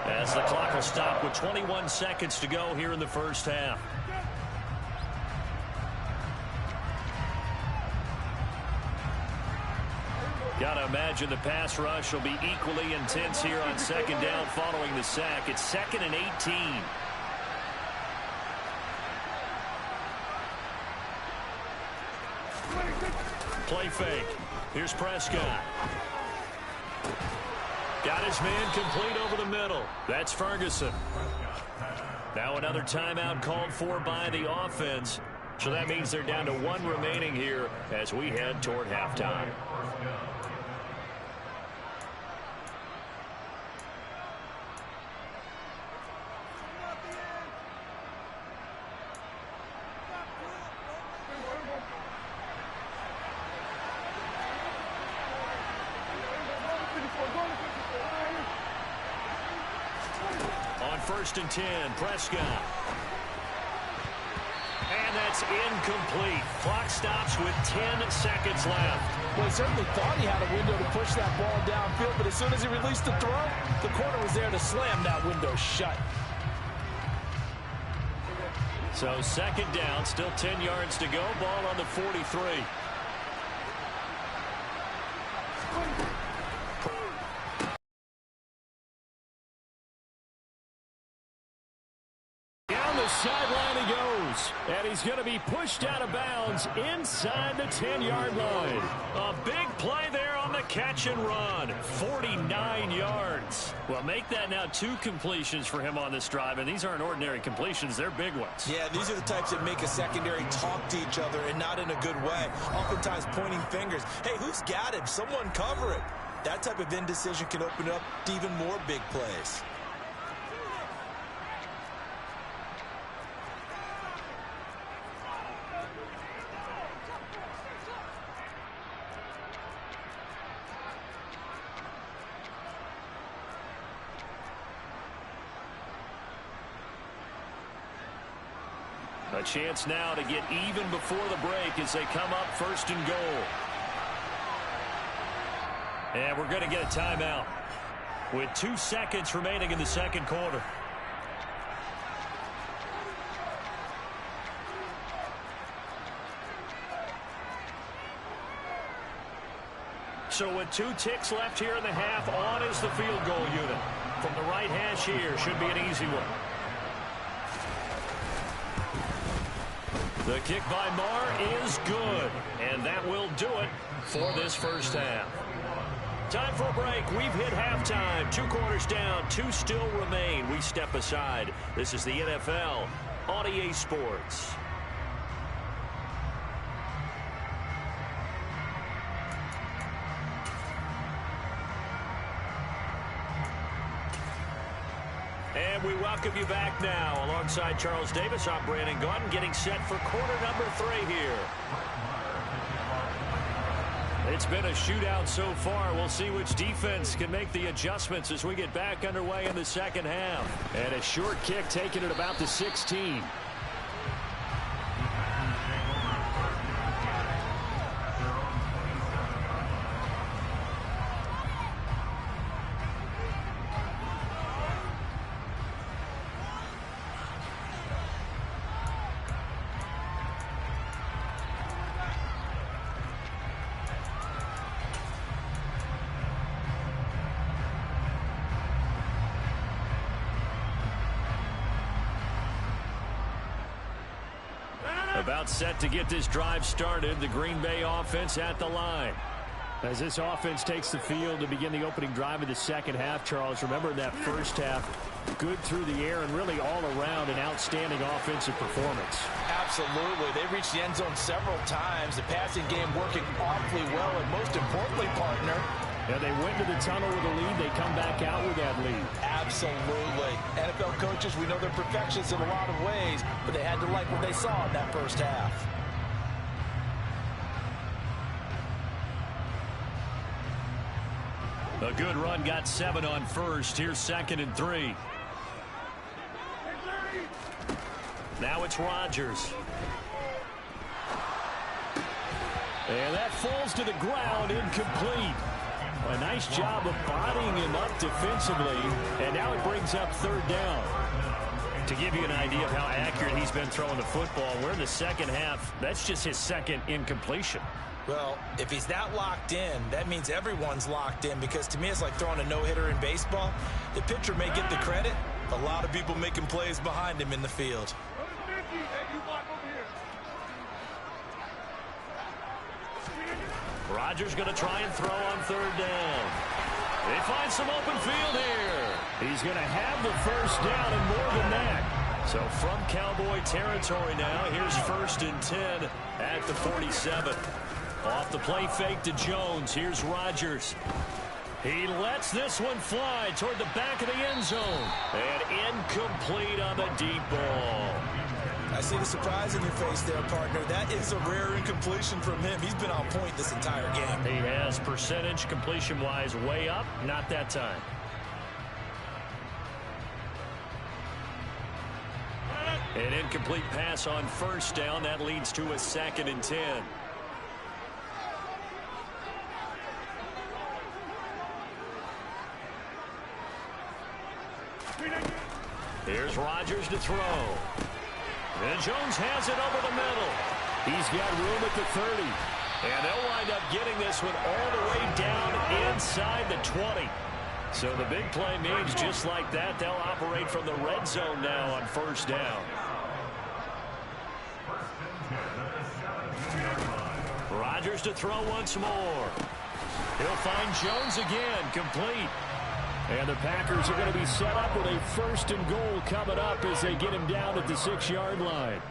as the clock will stop with 21 seconds to go here in the first half. Got to imagine the pass rush will be equally intense here on second down following the sack. It's 2nd and 18. Play fake. Here's Prescott. Got his man complete over the middle. That's Ferguson. Now another timeout called for by the offense. So that means they're down to 1 remaining here as we head toward halftime. On 1st and 10, Prescott. And that's incomplete. Clock stops with 10 seconds left. Well, he certainly thought he had a window to push that ball downfield, but as soon as he released the throw, the corner was there to slam that window shut. So 2nd down, still 10 yards to go. Ball on the 43. Down the sideline he goes. And he's going to be pushed out of bounds inside the 10-yard line. A big play there on the catch and run. 49 yards. Well, make that now 2 completions for him on this drive. And these aren't ordinary completions. They're big ones. Yeah, these are the types that make a secondary talk to each other and not in a good way. Oftentimes pointing fingers. Hey, who's got him? Someone cover it. That type of indecision can open up to even more big plays. A chance now to get even before the break as they come up 1st and goal. And we're going to get a timeout with 2 seconds remaining in the second quarter. So with 2 ticks left here in the half, on is the field goal unit. From the right hash here, should be an easy one. The kick by Marr is good, and that will do it for this first half. Time for a break. We've hit halftime. 2 quarters down, 2 still remain. We step aside. This is the NFL on EA Sports. And we welcome you back now. Alongside Charles Davis, I'm Brandon Gaudin, getting set for quarter number 3 here. It's been a shootout so far. We'll see which defense can make the adjustments as we get back underway in the second half. And a short kick taken at about the 16. About set to get this drive started. The Green Bay offense at the line. As this offense takes the field to begin the opening drive of the second half, Charles, remember in that first half, good through the air and really all around an outstanding offensive performance. Absolutely. They reached the end zone several times. The passing game working awfully well, and most importantly, partner, yeah, they went to the tunnel with a lead. They come back out with that lead. Absolutely. NFL coaches, we know they're perfectionists in a lot of ways, but they had to like what they saw in that first half. A good run, got 7 on first. Here's 2nd and 3. Now it's Rodgers. And that falls to the ground, incomplete. A nice job of bodying him up defensively, and now it brings up 3rd down. To give you an idea of how accurate he's been throwing the football, we're in the second half. That's just his 2nd incompletion. Well, if he's that locked in, that means everyone's locked in, because to me it's like throwing a no-hitter in baseball. The pitcher may get the credit. A lot of people making plays behind him in the field. Rodgers going to try and throw on 3rd down. They find some open field here. He's going to have the first down and more than that. So from Cowboy territory now, here's 1st and 10 at the 47. Off the play fake to Jones. Here's Rodgers. He lets this one fly toward the back of the end zone. And incomplete on the deep ball. I see the surprise in your face there, partner. That is a rare incompletion from him. He's been on point this entire game. He has percentage completion-wise way up. Not that time. An incomplete pass on 1st down. That leads to a 2nd and 10. Here's Rodgers to throw. And Jones has it over the middle. He's got room at the 30. And they'll wind up getting this one all the way down inside the 20. So the big play means just like that, they'll operate from the red zone now on 1st down. Rodgers to throw once more. He'll find Jones again, complete. And the Packers are going to be set up with a 1st and goal coming up as they get him down at the 6-yard line.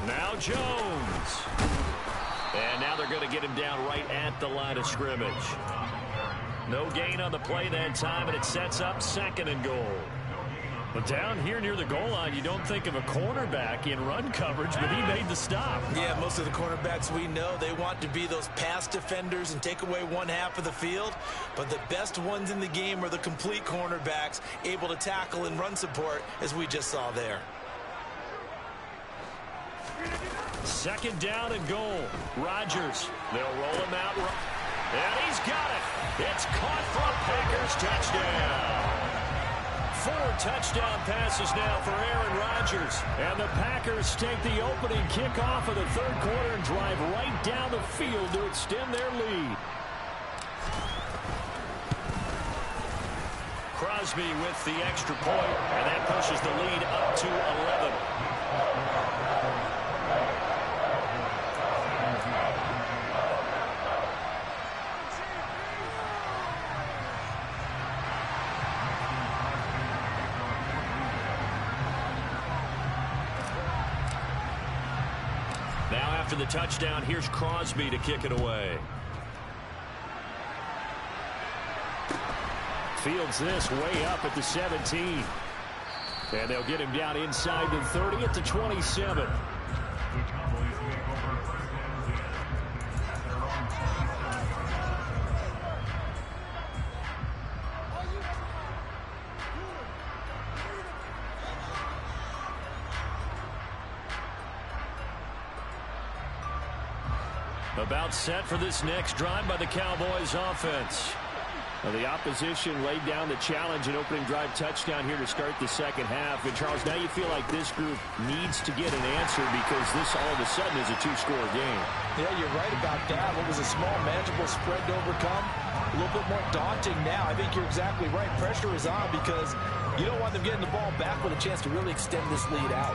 Now Jones. And now they're going to get him down right at the line of scrimmage. No gain on the play that time, and it sets up 2nd and goal. But down here near the goal line, you don't think of a cornerback in run coverage, but he made the stop. Yeah, most of the cornerbacks we know, they want to be those pass defenders and take away one half of the field. But the best ones in the game are the complete cornerbacks, able to tackle and run support, as we just saw there. 2nd down and goal. Rodgers. They'll roll him out. And he's got it. It's caught for a Packers touchdown. 4 touchdown passes now for Aaron Rodgers. And the Packers take the opening kickoff of the 3rd quarter and drive right down the field to extend their lead. Crosby with the extra point, and that pushes the lead up to 11. Now after the touchdown, here's Crosby to kick it away. Fields this way up at the 17. And they'll get him down inside the 30 at the 27. About set for this next drive by the Cowboys offense. Well, the opposition laid down the challenge and opening drive touchdown here to start the second half. And, Charles, now you feel like this group needs to get an answer because this all of a sudden is a two-score game. Yeah, you're right about that. What was a small, manageable spread to overcome? A little bit more daunting now. I think you're exactly right. Pressure is on because you don't want them getting the ball back with a chance to really extend this lead out.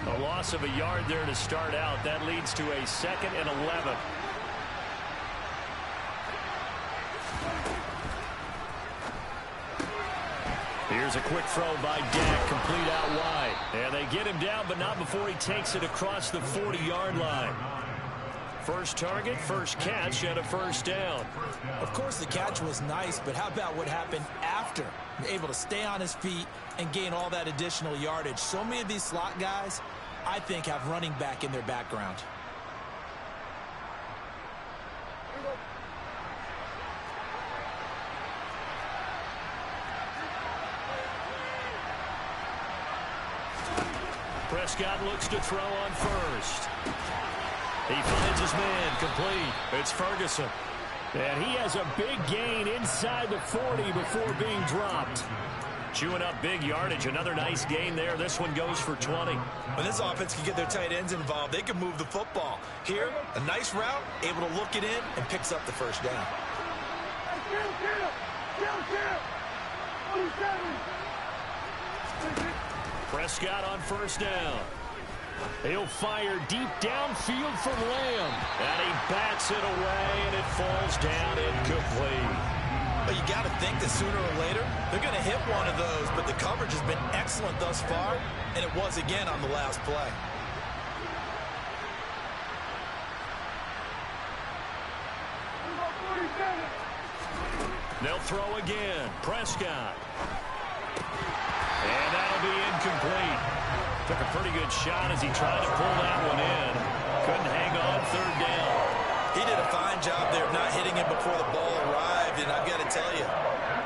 A loss of a yard there to start out. That leads to a 2nd and 11. Here's a quick throw by Dak, complete out wide. And they get him down, but not before he takes it across the 40-yard line. First target, first catch, and a first down. Of course, the catch was nice, but how about what happened after? Able to stay on his feet and gain all that additional yardage. So many of these slot guys, I think, have running back in their background. Prescott looks to throw on first. He finds his man, complete. It's Ferguson. And he has a big gain inside the 40 before being dropped. Chewing up big yardage. Another nice gain there. This one goes for 20. When this offense can get their tight ends involved, they can move the football. Here, a nice route, able to look it in, and picks up the first down. Prescott on first down. He'll fire deep downfield for Lamb. And he bats it away, and it falls down incomplete. But you got to think that sooner or later, they're going to hit one of those. But the coverage has been excellent thus far, and it was again on the last play. They'll throw again. Prescott. And that'll be incomplete. Took a pretty good shot as he tried to pull that one in. Couldn't hang on third down. He did a fine job there of not hitting him before the ball arrived. And I've got to tell you,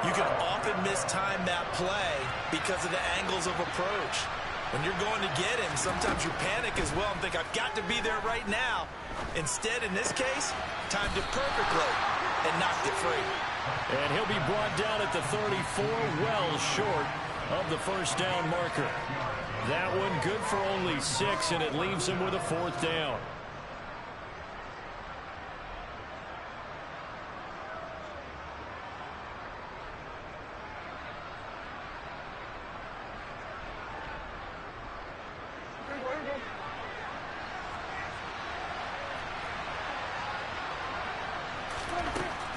you can often mistime that play because of the angles of approach. When you're going to get him, sometimes you panic as well and think, I've got to be there right now. Instead, in this case, timed it perfectly and knocked it free. And he'll be brought down at the 34, well short of the first down marker. That one good for only 6, and it leaves him with a fourth down.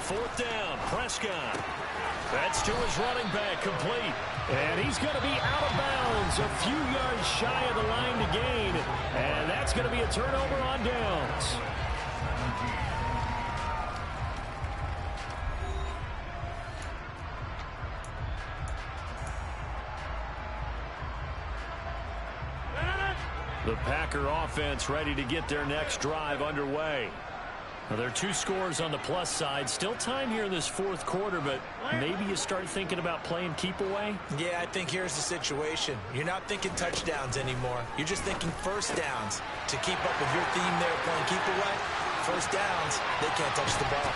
Fourth down, Prescott. That's to his running back, complete. And he's going to be out of bounds, a few yards shy of the line to gain. And that's going to be a turnover on downs. The Packer offense ready to get their next drive underway. Now, there are 2 scores on the plus side. Still time here in this fourth quarter, but maybe you start thinking about playing keep away? Yeah, I think here's the situation. You're not thinking touchdowns anymore. You're just thinking first downs. To keep up with your theme there playing keep away, first downs, they can't touch the ball.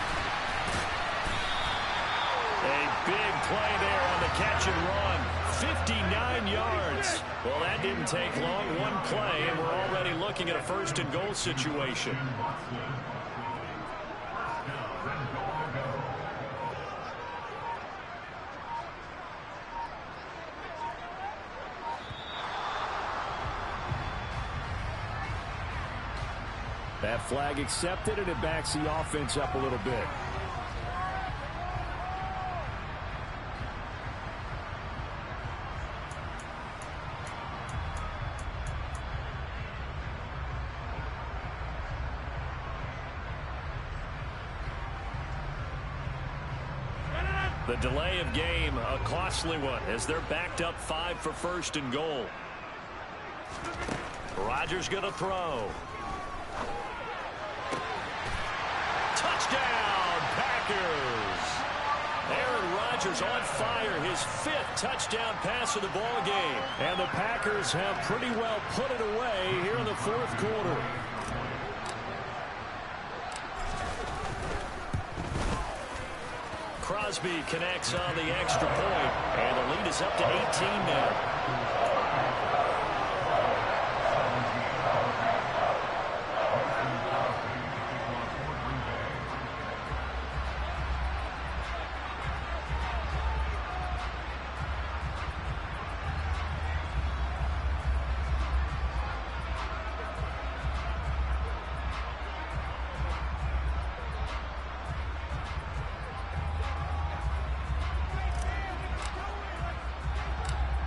A big play there on the catch and run. 59 yards. Well, that didn't take long. One play, and we're already looking at a first-and-goal situation. That flag accepted, and it backs the offense up a little bit. The delay of game, a costly one, as they're backed up 5 for first and goal. Rodgers going to throw. Touchdown, Packers! Aaron Rodgers on fire, his 5th touchdown pass of the ball game. And the Packers have pretty well put it away here in the 4th quarter. Crosby connects on the extra point, and the lead is up to 18 now.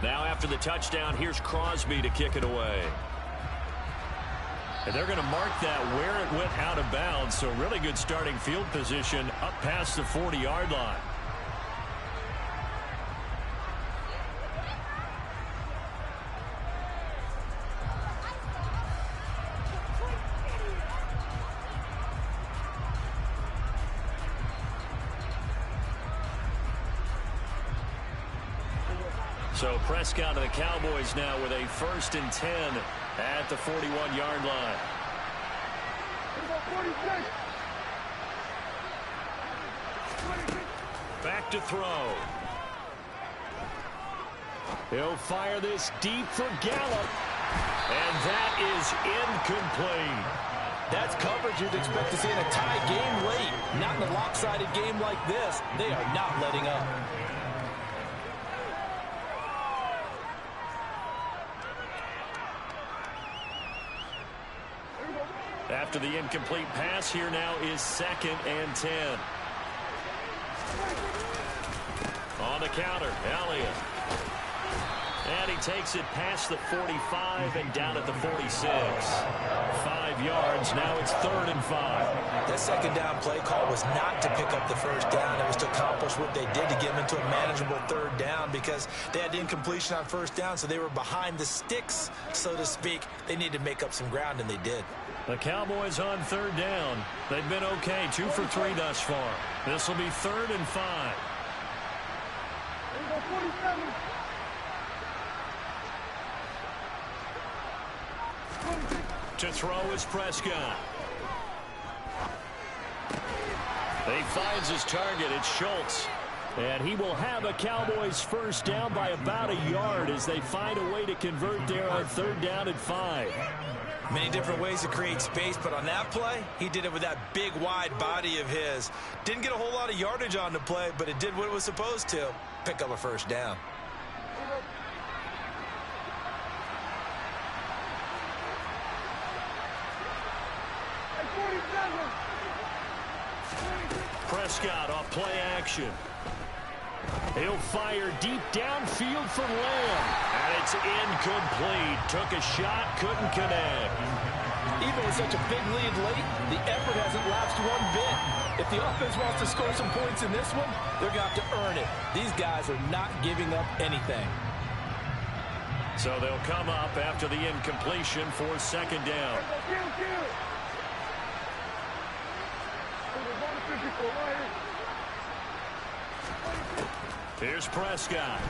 Now after the touchdown, here's Crosby to kick it away. And they're going to mark that where it went out of bounds, so really good starting field position up past the 40-yard line. So Prescott of the Cowboys now with a 1st and 10 at the 41-yard line. Back to throw. He'll fire this deep for Gallup. And that is incomplete. That's coverage you'd expect to see in a tie game late. Not in a lopsided game like this. They are not letting up. After the incomplete pass, here now is 2nd and 10. On the counter, Elliott. And he takes it past the 45 and down at the 46. 5 yards, now it's 3rd and 5. That second down play call was not to pick up the first down. It was to accomplish what they did to get them into a manageable 3rd down because they had incompletion on 1st down, so they were behind the sticks, so to speak. They needed to make up some ground, and they did. The Cowboys on 3rd down. They've been okay, 2 for 3 thus far. This will be 3rd and 5. To throw is Prescott. He finds his target. It's Schultz. And he will have a Cowboys 1st down by about a yard as they find a way to convert there on 3rd down and 5. Many different ways to create space, but on that play, he did it with that big, wide body of his. Didn't get a whole lot of yardage on the play, but it did what it was supposed to. Pick up a 1st down. Prescott off play action. He'll fire deep downfield for Lamb. And it's incomplete. Took a shot, couldn't connect. Even with such a big lead late, the effort hasn't lapsed one bit. If the offense wants to score some points in this one, they're going to have to earn it. These guys are not giving up anything. So they'll come up after the incompletion for 2nd down. Here's Prescott.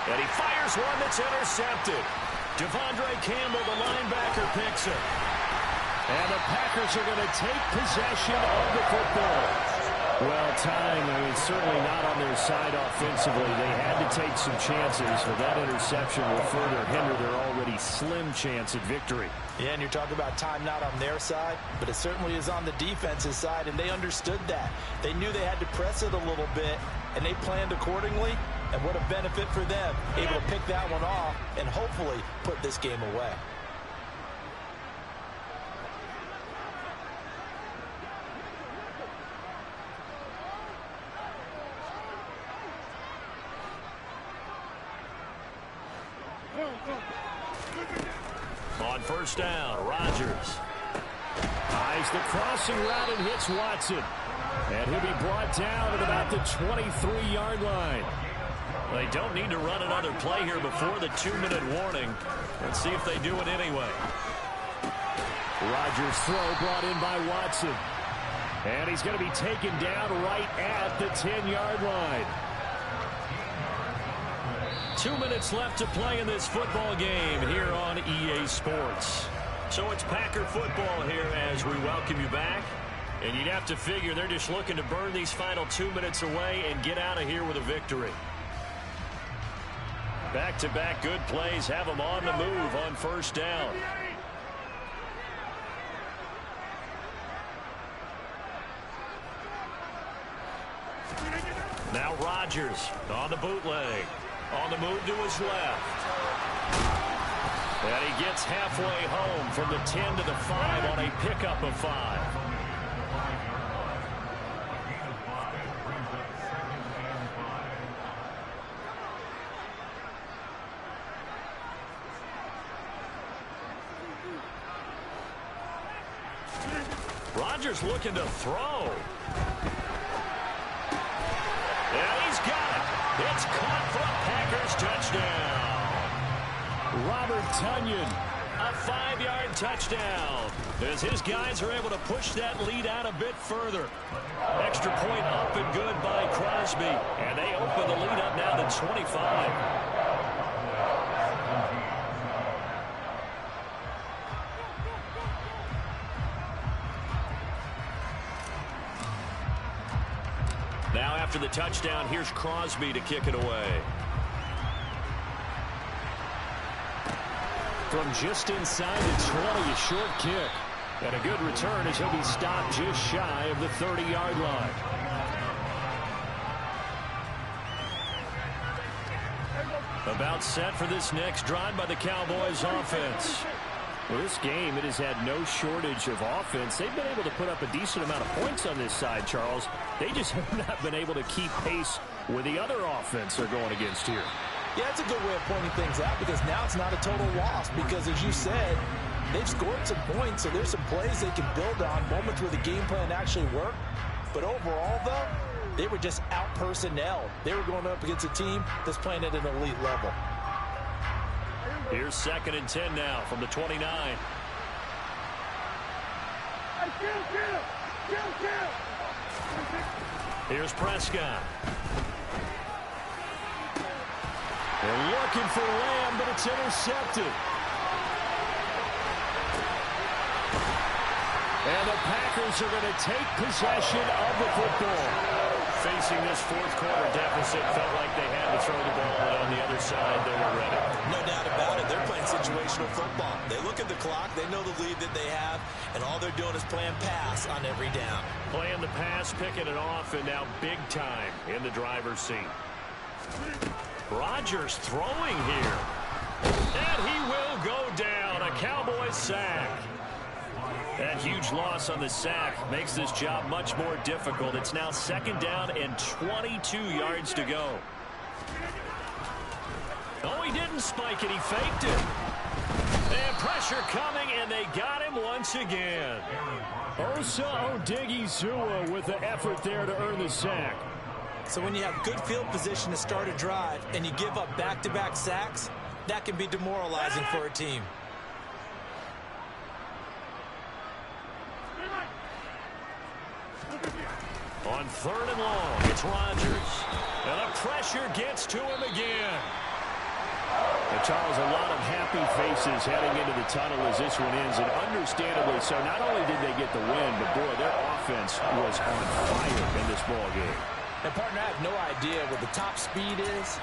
And he fires one that's intercepted. Devondre Campbell, the linebacker, picks it. And the Packers are going to take possession of the football. Well, tying, I mean, certainly not on their side offensively. They had to take some chances, but that interception will further hinder their already slim chance at victory. Yeah, and you're talking about time not on their side, but it certainly is on the defense's side, and they understood that. They knew they had to press it a little bit, and they planned accordingly, and what a benefit for them, able to pick that one off and hopefully put this game away. On first down, Rodgers. Eyes the crossing route and hits Watson. And he'll be brought down at about the 23-yard line. They don't need to run another play here before the 2-minute warning. Let's see if they do it anyway. Rodgers' throw brought in by Watson. And he's going to be taken down right at the 10-yard line. 2 minutes left to play in this football game here on EA Sports. So it's Packer football here as we welcome you back. And you'd have to figure they're just looking to burn these final 2 minutes away and get out of here with a victory. Back-to-back good plays have them on the move on first down. Now Rodgers on the bootleg. On the move to his left. And he gets halfway home from the 10 to the 5 on a pickup of 5. Rodgers looking to throw. And he's got it. It's caught for a Packers touchdown. Robert Tonyan. A 5-yard touchdown. As his guys are able to push that lead out a bit further. Extra point up and good by Crosby. And they open the lead up now to 25. Now after the touchdown, here's Crosby to kick it away. From just inside the 20, a short kick. And a good return as he'll be stopped just shy of the 30-yard line. About set for this next drive by the Cowboys offense. Well, this game, it has had no shortage of offense. They've been able to put up a decent amount of points on this side, Charles. They just have not been able to keep pace with the other offense they're going against here. Yeah, that's a good way of pointing things out because now it's not a total loss because, as you said, they've scored some points, so there's some plays they can build on, moments where the game plan actually worked. But overall, though, they were just out-personnel. They were going up against a team that's playing at an elite level. Here's 2nd and 10 now from the 29. Here's Prescott. They're looking for Lamb, but it's intercepted. And the Packers are going to take possession of the football. Facing this fourth quarter deficit, felt like they had to throw the ball, and on the other side, they were ready. No doubt about it. They're playing situational football. They look at the clock. They know the lead that they have, and all they're doing is playing pass on every down. Playing the pass, picking it off, and now big time in the driver's seat. Rodgers throwing here. And he will go down. A Cowboys sack. That huge loss on the sack makes this job much more difficult. It's now 2nd down and 22 yards to go. Oh, he didn't spike it. He faked it. And pressure coming, and they got him once again. Osa Odighizuwa with the effort there to earn the sack. So when you have good field position to start a drive and you give up back-to-back sacks, that can be demoralizing for a team. On 3rd and long, it's Rodgers. And the pressure gets to him again. And Charles, a lot of happy faces heading into the tunnel as this one ends, and understandably so. Not only did they get the win, but, boy, their offense was on fire in this ball game. And, partner, I have no idea what the top speed is.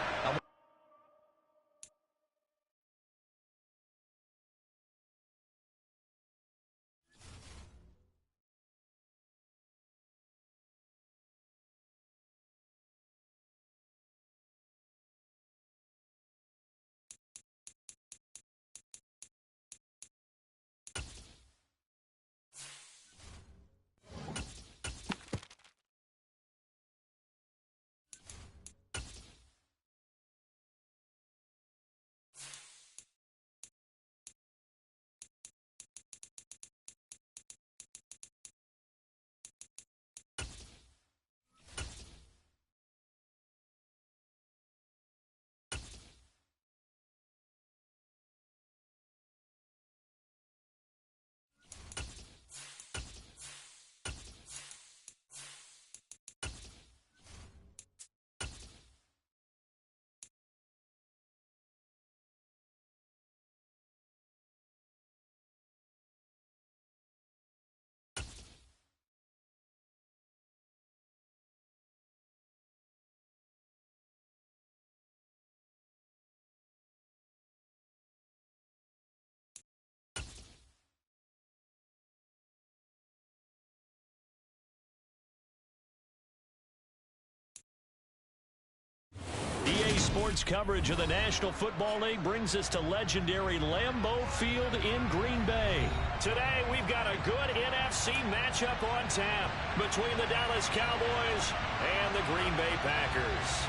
EA Sports coverage of the National Football League brings us to legendary Lambeau Field in Green Bay. Today, we've got a good NFC matchup on tap between the Dallas Cowboys and the Green Bay Packers.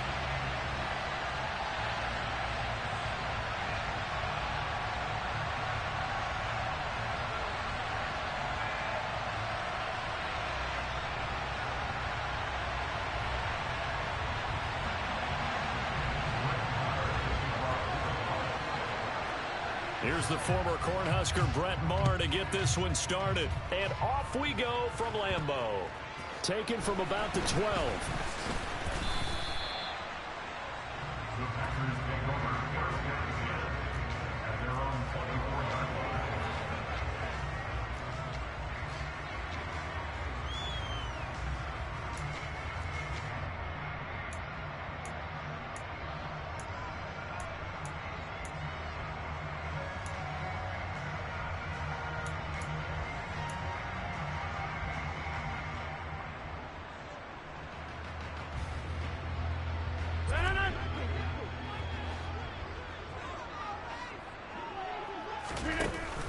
Here's the former Cornhusker Brett Maher to get this one started. And off we go from Lambeau. Taken from about the 12. The Packers take over first and 10 at their own 24-yard line.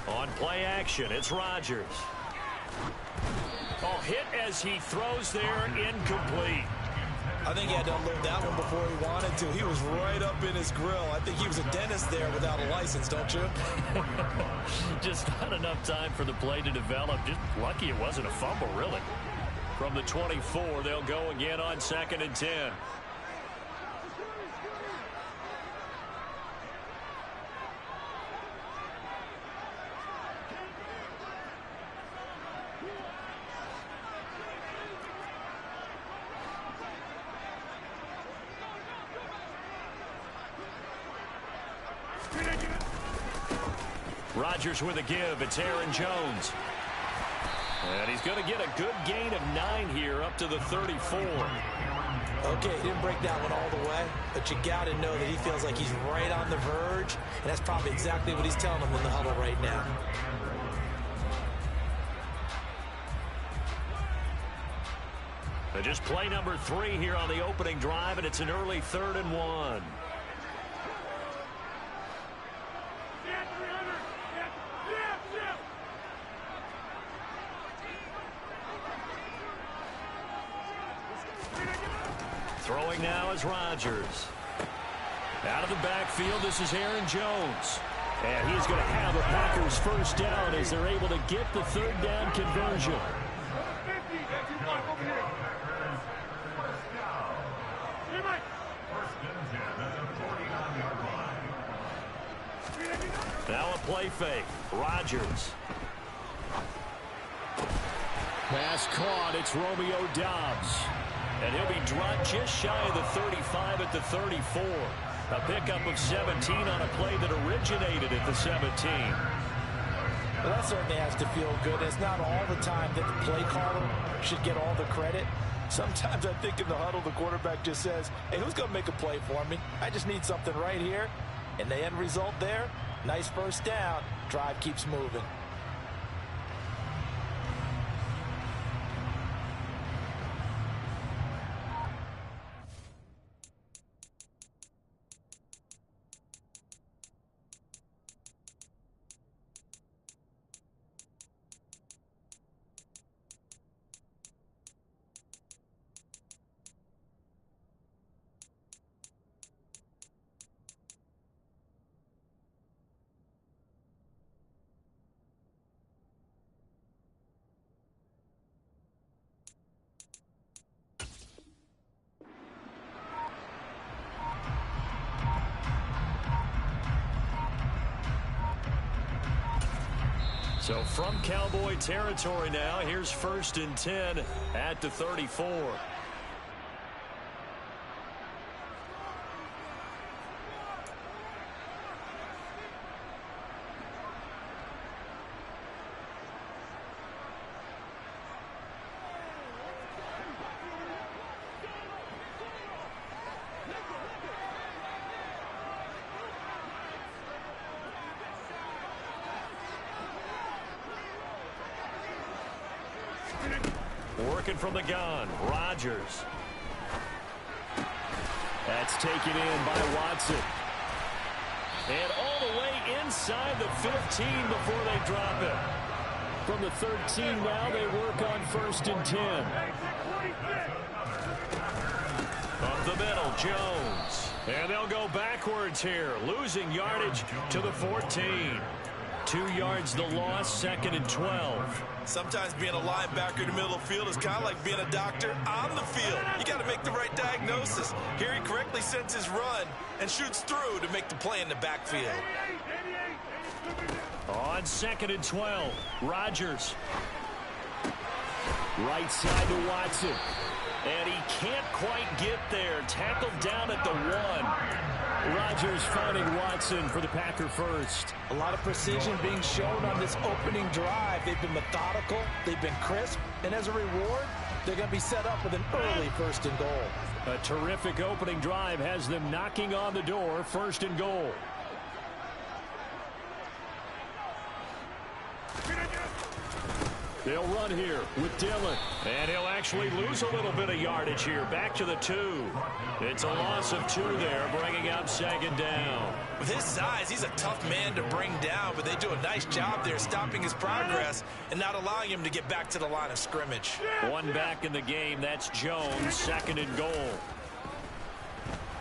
On play action, it's Rodgers. Oh, hit as he throws there, incomplete. I think he had to unload that one before he wanted to. He was right up in his grill. I think he was a dentist there without a license, don't you? Just not enough time for the play to develop. Just lucky it wasn't a fumble, really. From the 24, they'll go again on 2nd and 10. Rodgers with a give. It's Aaron Jones. And he's going to get a good gain of 9 here up to the 34. Okay, he didn't break that one all the way, but you got to know that he feels like he's right on the verge, and that's probably exactly what he's telling them in the huddle right now. Just play number 3 here on the opening drive, and it's an early 3rd and 1. Throwing now is Rodgers. Out of the backfield, this is Aaron Jones. And he's going to have a Packers first down as they're able to get the 3rd down conversion. Now a play fake. Rodgers. Pass caught. It's Romeo Doubs. And he'll be dropped just shy of the 35 at the 34. A pickup of 17 on a play that originated at the 17. Well, that certainly has to feel good. It's not all the time that the play caller should get all the credit. Sometimes I think in the huddle, the quarterback just says, hey, who's going to make a play for me? I just need something right here. And the end result there, nice first down. Drive keeps moving. So from Cowboy territory now, here's 1st and 10 at the 34. Working from the gun, Rodgers. That's taken in by Watson. And all the way inside the 15 before they drop it. From the 13 now, they work on 1st and 10. Up the middle, Jones. And they'll go backwards here, losing yardage to the 14. 2 yards the loss, 2nd and 12. Sometimes being a linebacker in the middle of the field is kind of like being a doctor on the field. You got to make the right diagnosis. Here he correctly sends his run and shoots through to make the play in the backfield. On 2nd and 12, Rodgers. Right side to Watson. And he can't quite get there. Tackled down at the 1. Rodgers finding Watson for the Packer first. A lot of precision being shown on this opening drive. They've been methodical. They've been crisp. And as a reward, they're going to be set up with an early 1st and goal. A terrific opening drive has them knocking on the door, 1st and goal. They'll run here with Dillon. And he'll actually lose a little bit of yardage here. Back to the 2. It's a loss of 2 there, bringing up 2nd down. With his size, he's a tough man to bring down, but they do a nice job there stopping his progress and not allowing him to get back to the line of scrimmage. 1 back in the game. That's Jones, 2nd and goal.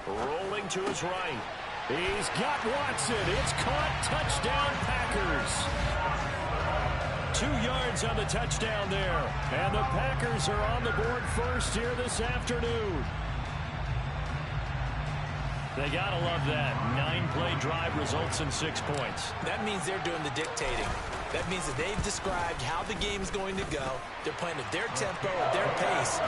Rolling to his right. He's got Watson. It's caught. Touchdown, Packers. 2 yards on the touchdown there. And the Packers are on the board first here this afternoon. They got to love that. 9-play drive results in 6 points. That means they're doing the dictating. That means that they've described how the game's going to go. They're playing at their tempo, at their pace.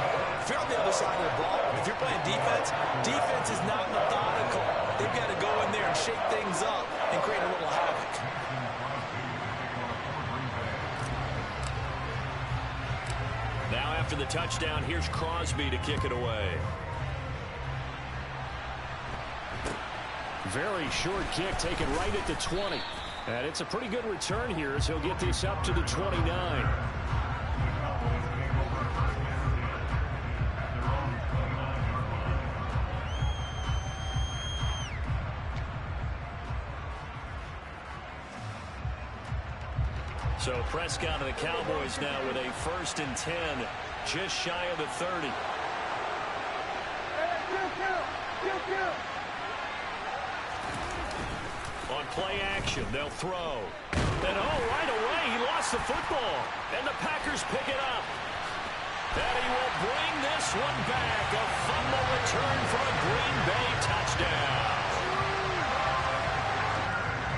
If you're on the other side of the ball, if you're playing defense, defense is not methodical. They've got to go in there and shake things up and create a little havoc. Now after the touchdown, here's Crosby to kick it away. Very short kick taken right at the 20. And it's a pretty good return here as he'll get this up to the 29. So Prescott and the Cowboys now with a 1st and 10, just shy of the 30. On play action, they'll throw. And right away, he lost the football. And the Packers pick it up. And he will bring this one back. A fumble return for a Green Bay touchdown.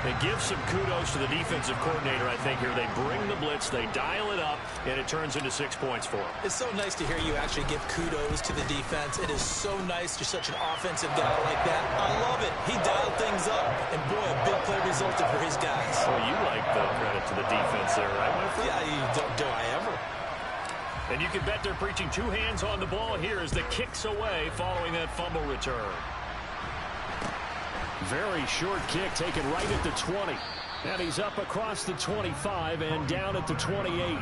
And give some kudos to the defensive coordinator, I think, here. They bring the blitz, they dial it up, and it turns into 6 points for them. It's so nice to hear you actually give kudos to the defense. It is so nice you're such an offensive guy like that. I love it. He dialed things up, and boy, a big play resulted for his guys. Well, you like the credit to the defense there, right, Winfrey? Yeah, do I ever? And you can bet they're preaching 2 hands on the ball here as the kick's away following that fumble return. Very short kick taken right at the 20. And he's up across the 25 and down at the 28.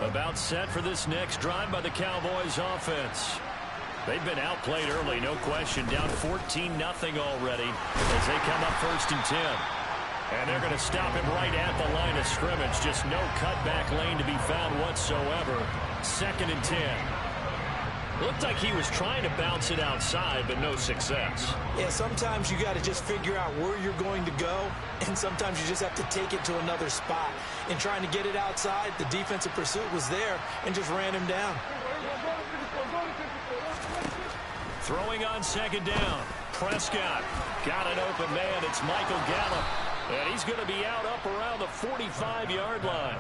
About set for this next drive by the Cowboys offense. They've been outplayed early, no question. Down 14-0 already as they come up 1st and 10. And they're going to stop him right at the line of scrimmage. Just no cutback lane to be found whatsoever. 2nd and 10. Looked like he was trying to bounce it outside, but no success. Yeah, sometimes you got to just figure out where you're going to go, and sometimes you just have to take it to another spot. In trying to get it outside, the defensive pursuit was there and just ran him down. Throwing on 2nd down. Prescott got an open man. It's Michael Gallup. And he's going to be out up around the 45-yard line.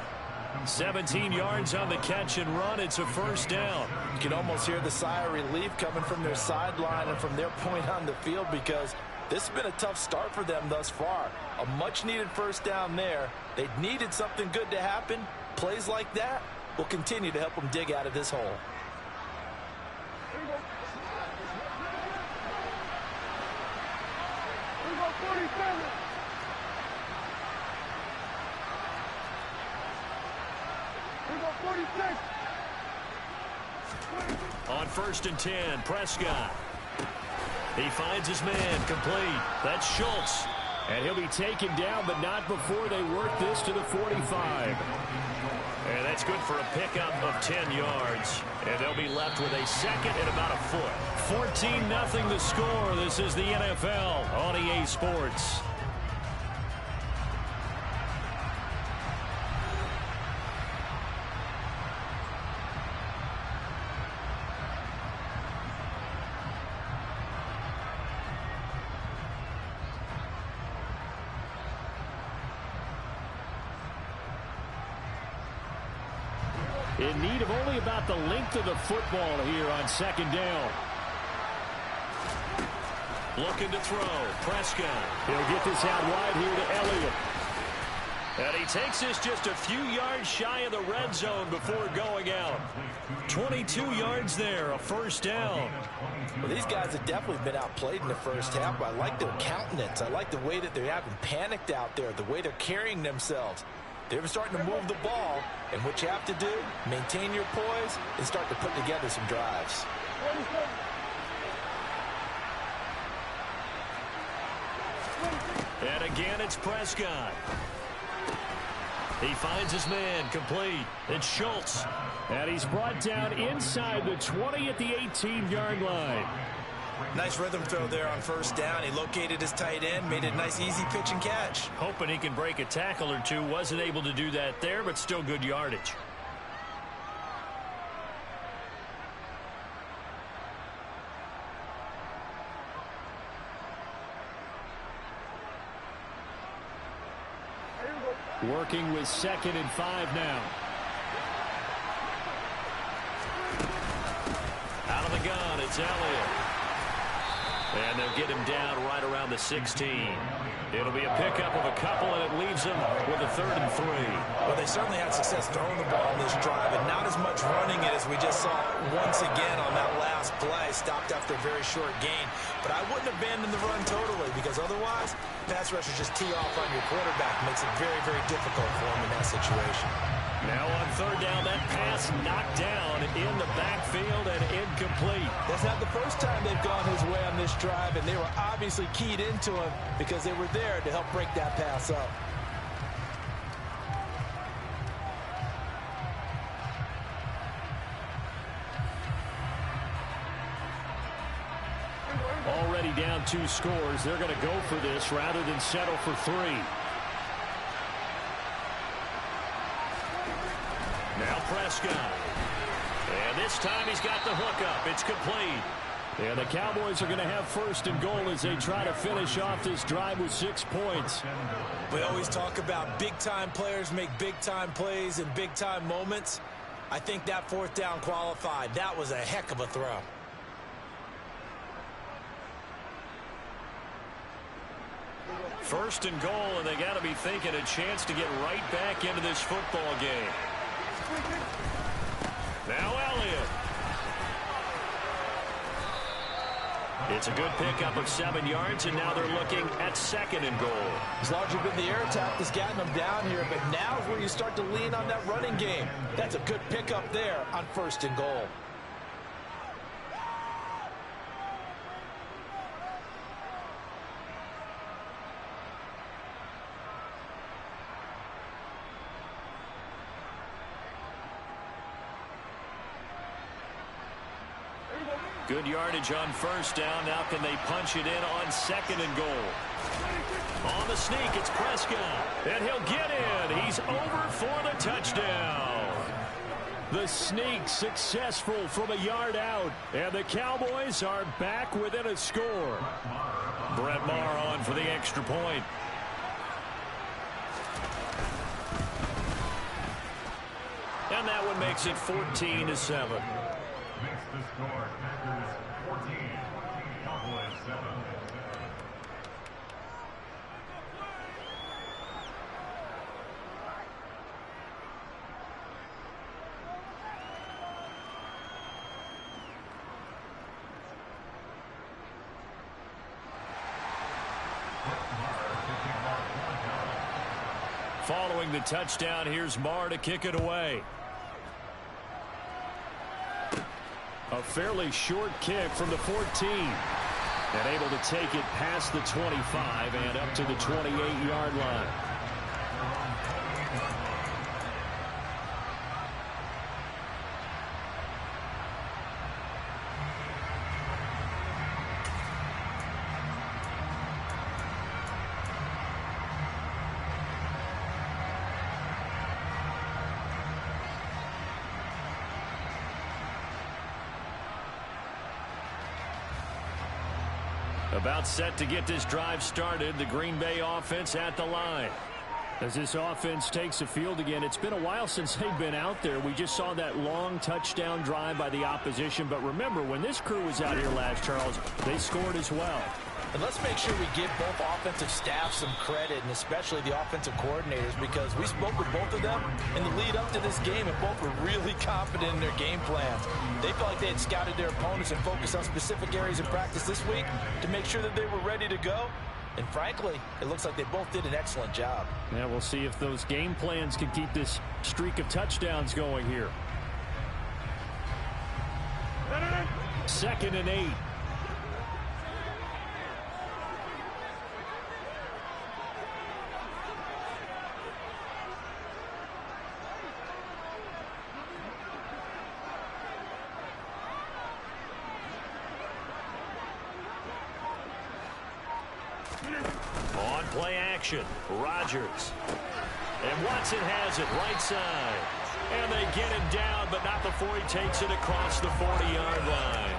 17 yards on the catch and run. It's a 1st down. You can almost hear the sigh of relief coming from their sideline and from their point on the field because this has been a tough start for them thus far. A much-needed 1st down there. They needed something good to happen. Plays like that will continue to help them dig out of this hole. On 1st and 10, Prescott. He finds his man complete. That's Schultz. And he'll be taken down, but not before they work this to the 45. And that's good for a pickup of 10 yards. And they'll be left with a 2nd and about a foot. 14-0 the score. This is the NFL on EA Sports. In need of only about the length of the football here on 2nd down. Looking to throw. Prescott. He'll get this out wide here to Elliott. And he takes this just a few yards shy of the red zone before going out. 22 yards there, a 1st down. Well, these guys have definitely been outplayed in the 1st half. I like their countenance. I like the way that they haven't panicked out there, the way they're carrying themselves. They're starting to move the ball, and what you have to do, maintain your poise and start to put together some drives. And again, it's Prescott. He finds his man complete. It's Schultz. And he's brought down inside the 20 at the 18-yard line. Nice rhythm throw there on 1st down. He located his tight end, made it a nice easy pitch and catch. Hoping he can break a tackle or two. Wasn't able to do that there, but still good yardage. Working with 2nd and 5 now. Out of the gun, it's Elliott. And they'll get him down right around the 16. It'll be a pickup of a couple, and it leaves them with a 3rd and 3. Well, they certainly had success throwing the ball in this drive, and not as much running it as we just saw once again on that last play. Stopped after a very short gain. But I wouldn't abandon the run totally, because otherwise, pass rushers just tee off on your quarterback. Makes it very, very difficult for him in that situation. Now on 3rd down, that pass knocked down in the backfield and incomplete. That's not the first time they've gone his way on this drive, and they were obviously keyed into him because they were there to help break that pass up. Already down 2 scores. They're going to go for this rather than settle for 3. Now Prescott. And this time he's got the hook up. It's complete. And the Cowboys are going to have first and goal as they try to finish off this drive with 6 points. We always talk about big-time players make big-time plays in big-time moments. I think that fourth down qualified. That was a heck of a throw. First and goal, and they got to be thinking a chance to get right back into this football game. Now Elliott. It's a good pickup of 7 yards, and now they're looking at second and goal. It's largely been the air attack that's gotten them down here, but now is where you start to lean on that running game. That's a good pickup there on first and goal. Good yardage on first down. Now can they punch it in on second and goal? On the sneak, it's Prescott. And he'll get in. He's over for the touchdown. The sneak successful from a yard out. And the Cowboys are back within a score. Brett Maher on for the extra point. And that one makes it 14-7. Makes the score Packers 14, Cowboys 7. Following the touchdown, here's Maher to kick it away. A fairly short kick from the 14. And able to take it past the 25 and up to the 28-yard line. About set to get this drive started. The Green Bay offense at the line. As this offense takes the field again, it's been a while since they've been out there. We just saw that long touchdown drive by the opposition. But remember, when this crew was out here last, Charles, they scored as well. And let's make sure we give both offensive staff some credit, and especially the offensive coordinators, because we spoke with both of them in the lead up to this game, and both were really confident in their game plans. They felt like they had scouted their opponents and focused on specific areas of practice this week to make sure that they were ready to go. And frankly, it looks like they both did an excellent job. Yeah, we'll see if those game plans can keep this streak of touchdowns going here. 2nd and 8. On play action, Rodgers. And Watson has it right side. And they get him down, but not before he takes it across the 40-yard line.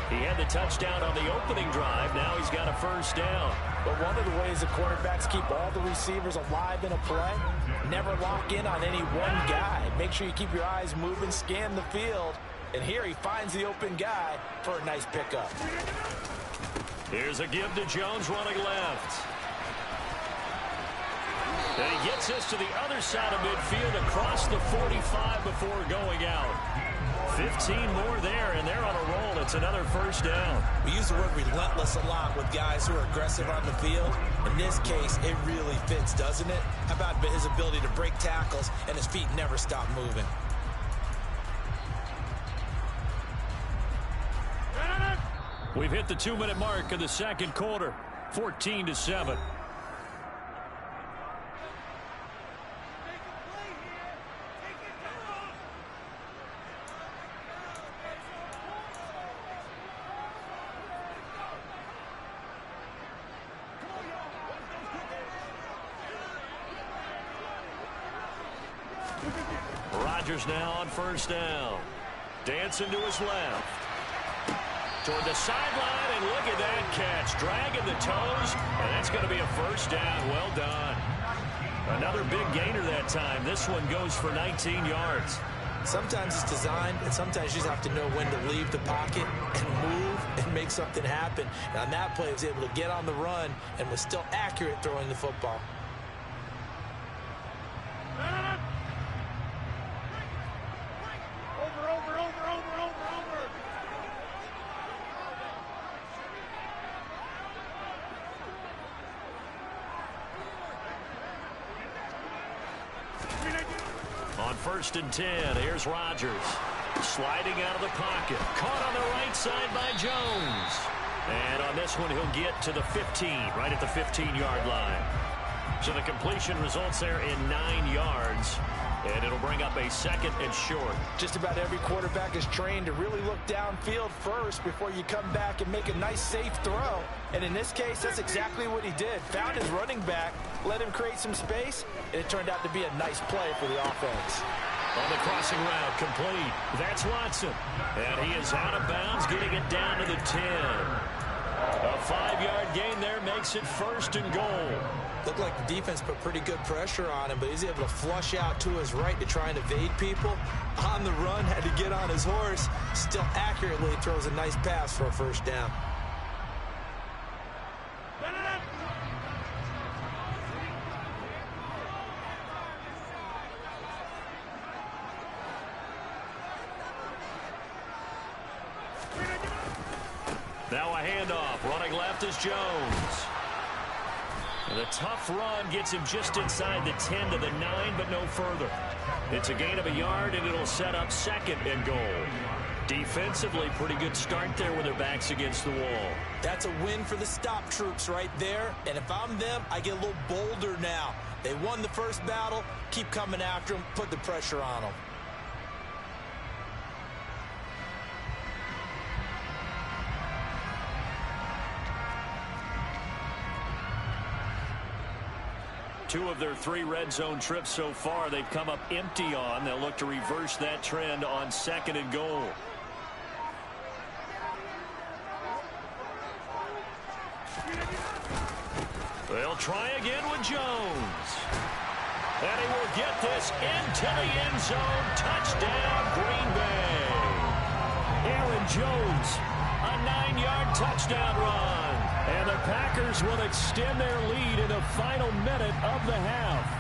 He had the touchdown on the opening drive. Now he's got a first down. But one of the ways the quarterbacks keep all the receivers alive in a play, never lock in on any one guy. Make sure you keep your eyes moving, scan the field. And here he finds the open guy for a nice pickup. Here's a give to Jones running left. And he gets us to the other side of midfield across the 45 before going out. 15 more there, and they're on a roll. It's another first down. We use the word relentless a lot with guys who are aggressive on the field. In this case, it really fits, doesn't it? How about his ability to break tackles and his feet never stop moving? We've hit the 2-minute mark of the second quarter. 14-7. Rodgers now on first down. Dancing to his left. Toward the sideline, and look at that catch. Dragging the toes, and that's going to be a first down. Well done. Another big gainer that time. This one goes for 19 yards. Sometimes it's designed, and sometimes you just have to know when to leave the pocket and move and make something happen. And on that play, he was able to get on the run and was still accurate throwing the football. On 1st and 10, here's Rodgers. Sliding out of the pocket. Caught on the right side by Jones. And on this one, he'll get to the 15, right at the 15-yard line. So the completion results there in 9 yards. And it'll bring up a 2nd and short. Just about every quarterback is trained to really look downfield first before you come back and make a nice, safe throw. And in this case, that's exactly what he did. Found his running back, let him create some space, and it turned out to be a nice play for the offense. On the crossing route, complete. That's Watson. And he is out of bounds, getting it down to the 10. A 5-yard gain there makes it 1st and goal. Looked like the defense put pretty good pressure on him, but he's able to flush out to his right to try and evade people. On the run, had to get on his horse. Still accurately throws a nice pass for a first down. Now a handoff. Running left is Jones. And the tough run gets him just inside the 10 to the 9, but no further. It's a gain of a yard, and it'll set up 2nd and goal. Defensively, pretty good start there with their backs against the wall. That's a win for the stop troops right there. And if I'm them, I get a little bolder now. They won the first battle. Keep coming after them. Put the pressure on them. Two of their 3 red zone trips so far, they've come up empty on. They'll look to reverse that trend on 2nd and goal. They'll try again with Jones. And he will get this into the end zone. Touchdown, Green Bay. Aaron Jones, a 9-yard touchdown run. And the Packers will extend their lead in the final minute of the half.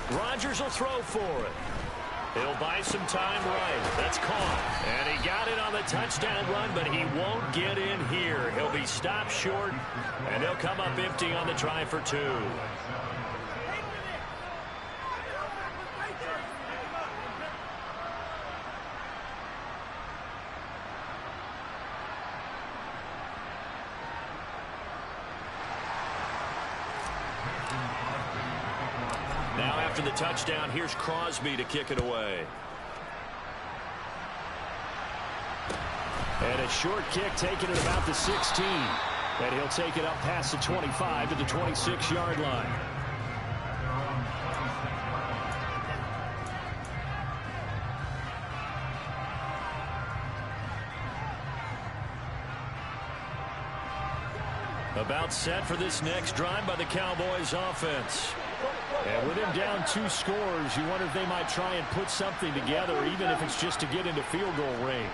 Rodgers will throw for it. He'll buy some time right. That's caught. And he got it on the touchdown run, but he won't get in here. He'll be stopped short, and he'll come up empty on the try for 2. Now after the touchdown, here's Crosby to kick it away. And a short kick taken at about the 16. And he'll take it up past the 25 to the 26-yard line. About set for this next drive by the Cowboys offense. And with him down 2 scores, you wonder if they might try and put something together, even if it's just to get into field goal range.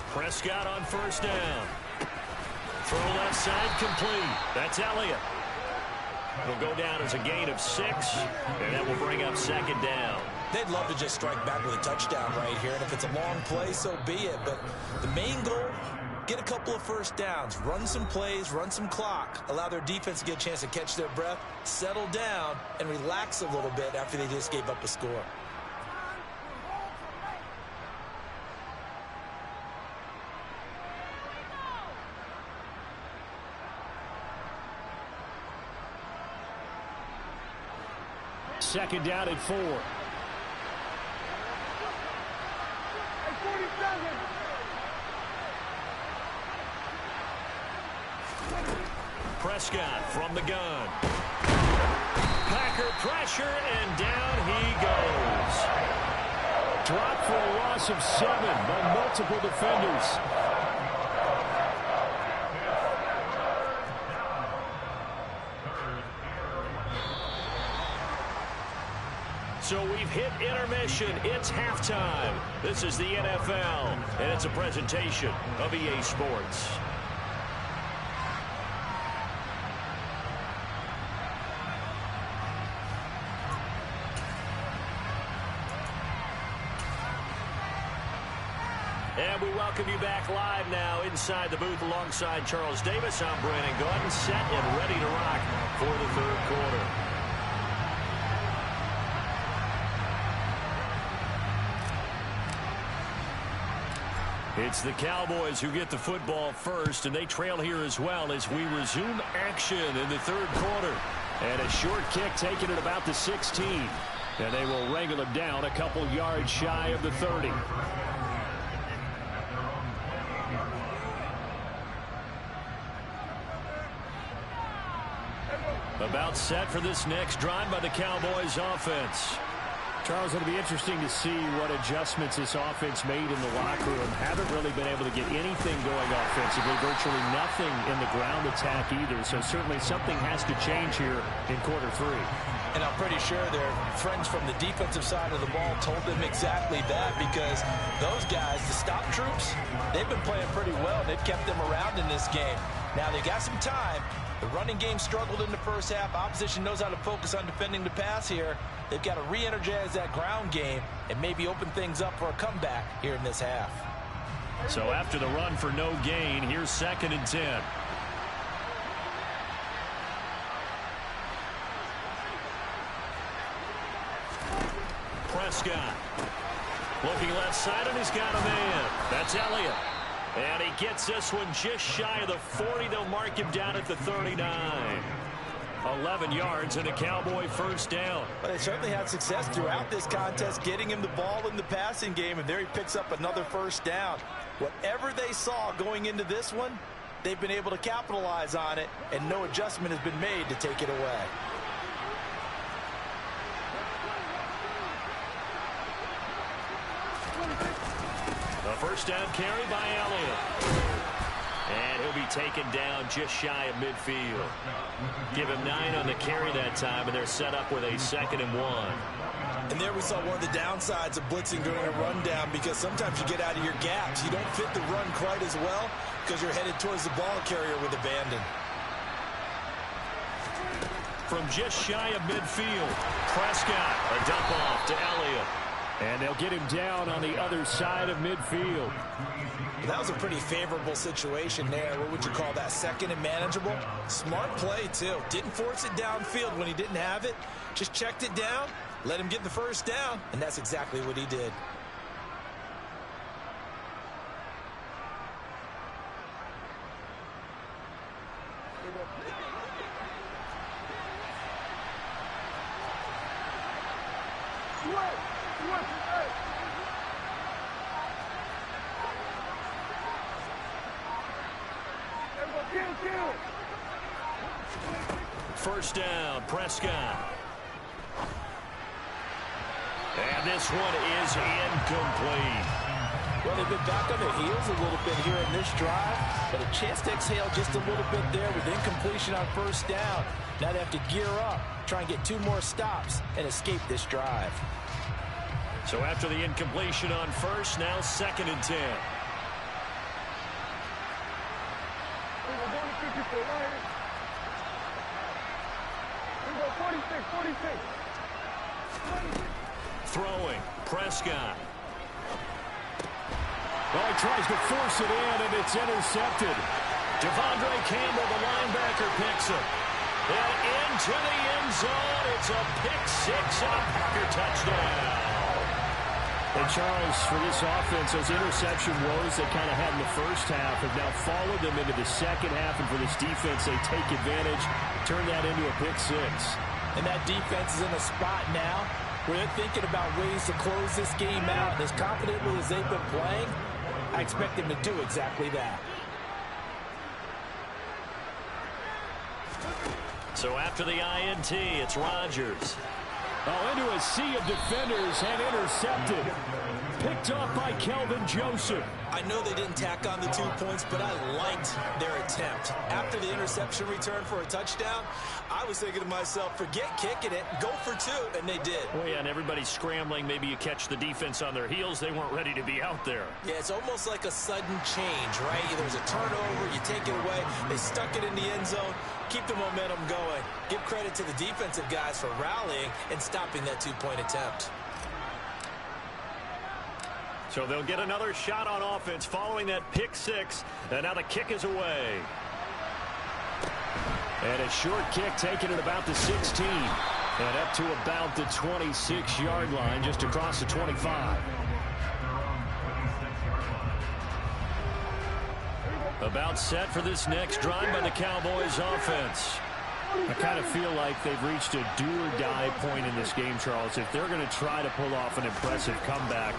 Prescott on 1st down. Throw left side complete. That's Elliott. He'll go down as a gain of 6, and that will bring up 2nd down. They'd love to just strike back with a touchdown right here, and if it's a long play, so be it. But the main goal, get a couple of first downs, run some plays, run some clock, allow their defense to get a chance to catch their breath, settle down, and relax a little bit after they just gave up a score. Second down at 4. Prescott from the gun. Packer pressure, and down he goes. Dropped for a loss of 7 by multiple defenders. So we've hit intermission. It's halftime. This is the NFL, and it's a presentation of EA Sports. And we welcome you back live now inside the booth alongside Charles Davis. I'm Brandon Gaudin, set and ready to rock for the third quarter. It's the Cowboys who get the football first, and they trail here as well as we resume action in the third quarter. And a short kick taken at about the 16. And they will wrangle him down a couple yards shy of the 30. About set for this next drive by the Cowboys offense. Charles, it'll be interesting to see what adjustments this offense made in the locker room. Haven't really been able to get anything going offensively. Virtually nothing in the ground attack either. So certainly something has to change here in quarter 3. And I'm pretty sure their friends from the defensive side of the ball told them exactly that, because those guys, the stop troops, they've been playing pretty well. They've kept them around in this game. Now they got some time. The running game struggled in the first half. Opposition knows how to focus on defending the pass here. They've got to re-energize that ground game and maybe open things up for a comeback here in this half. So after the run for no gain, here's 2nd and 10. Prescott looking left side, and he's got a man. That's Elliott. And he gets this one just shy of the 40. They'll mark him down at the 39. 11 yards and a Cowboy first down. But they certainly had success throughout this contest, getting him the ball in the passing game, and there he picks up another first down. Whatever they saw going into this one, they've been able to capitalize on it, and no adjustment has been made to take it away. A first down carry by Elliott. And he'll be taken down just shy of midfield. Give him 9 on the carry that time, and they're set up with a 2nd and 1. And there we saw one of the downsides of blitzing during a rundown, because sometimes you get out of your gaps. You don't fit the run quite as well because you're headed towards the ball carrier with abandon. From just shy of midfield, Prescott, a dump off to Elliott. And they'll get him down on the other side of midfield. That was a pretty favorable situation there. What would you call that? 2nd and manageable? Smart play, too. Didn't force it downfield when he didn't have it. Just checked it down, let him get the first down, and that's exactly what he did. First down, Prescott. And this one is incomplete. Well, they've been back on their heels a little bit here in this drive, but a chance to exhale just a little bit there with incompletion on first down. Now they have to gear up, try and get 2 more stops, and escape this drive. So after the incompletion on first, now 2nd and 10. Throwing, Prescott. Oh, he tries to force it in, and it's intercepted. Devondre Campbell, the linebacker, picks it. And into the end zone. It's a pick six and a Packer touchdown. And Charles, for this offense, those interception woes they kind of had in the first half have now followed them into the second half. And for this defense, they take advantage, turn that into a pick six. And that defense is in a spot now where they're thinking about ways to close this game out. And as confidently as they've been playing, I expect them to do exactly that. So after the INT, it's Rodgers. Oh, into a sea of defenders and intercepted. Picked off by Kelvin Joseph. I know they didn't tack on the 2 points, but I liked their attempt. After the interception return for a touchdown, I was thinking to myself, forget kicking it, go for two, and they did. Oh, yeah, and everybody's scrambling. Maybe you catch the defense on their heels. They weren't ready to be out there. Yeah, it's almost like a sudden change, right? There's a turnover, you take it away, they stuck it in the end zone. Keep the momentum going. Give credit to the defensive guys for rallying and stopping that 2-point attempt. So they'll get another shot on offense following that pick six. And now the kick is away. And a short kick taken at about the 16. And up to about the 26-yard line, just across the 25. About set for this next drive by the Cowboys offense. I kind of feel like they've reached a do-or-die point in this game, Charles. If they're going to try to pull off an impressive comeback,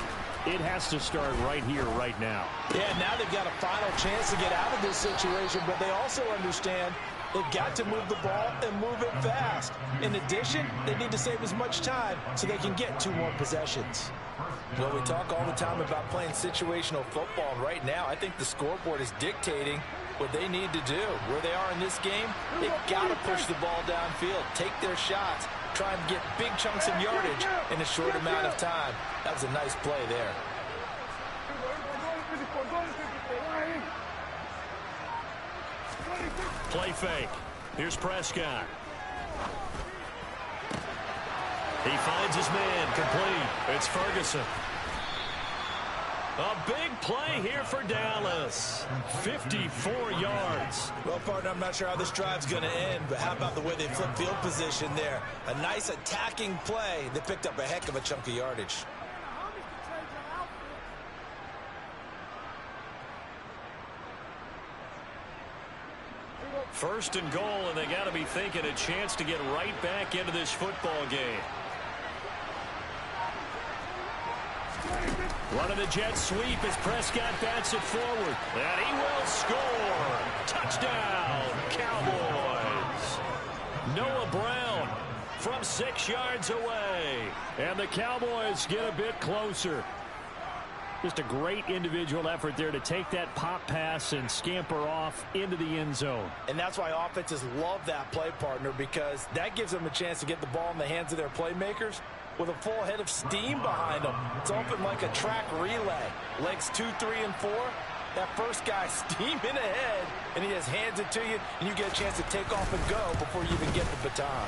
it has to start right here, right now. Yeah, now they've got a final chance to get out of this situation, but they also understand they've got to move the ball and move it fast. In addition, they need to save as much time so they can get 2 more possessions. Well, we talk all the time about playing situational football, and right now I think the scoreboard is dictating what they need to do. Where they are in this game, they've got to push the ball downfield, take their shots, try and get big chunks of yardage in a short amount of time. That was a nice play there. Play fake. Here's Prescott. He finds his man, complete. It's Ferguson. A big play here for Dallas. 54 yards. Well, partner, I'm not sure how this drive's going to end, but how about the way they flip field position there? A nice attacking play that picked up a heck of a chunk of yardage. First and goal, and they got to be thinking a chance to get right back into this football game. Running the jet sweep as Prescott bats it forward. And he will score. Touchdown, Cowboys. Noah Brown from 6 yards away. And the Cowboys get a bit closer. Just a great individual effort there to take that pop pass and scamper off into the end zone. And that's why offenses love that play, partner, because that gives them a chance to get the ball in the hands of their playmakers with a full head of steam behind them. It's often like a track relay. Legs 2, 3, and 4. That first guy steaming ahead, and he just hands it to you, and you get a chance to take off and go before you even get the baton.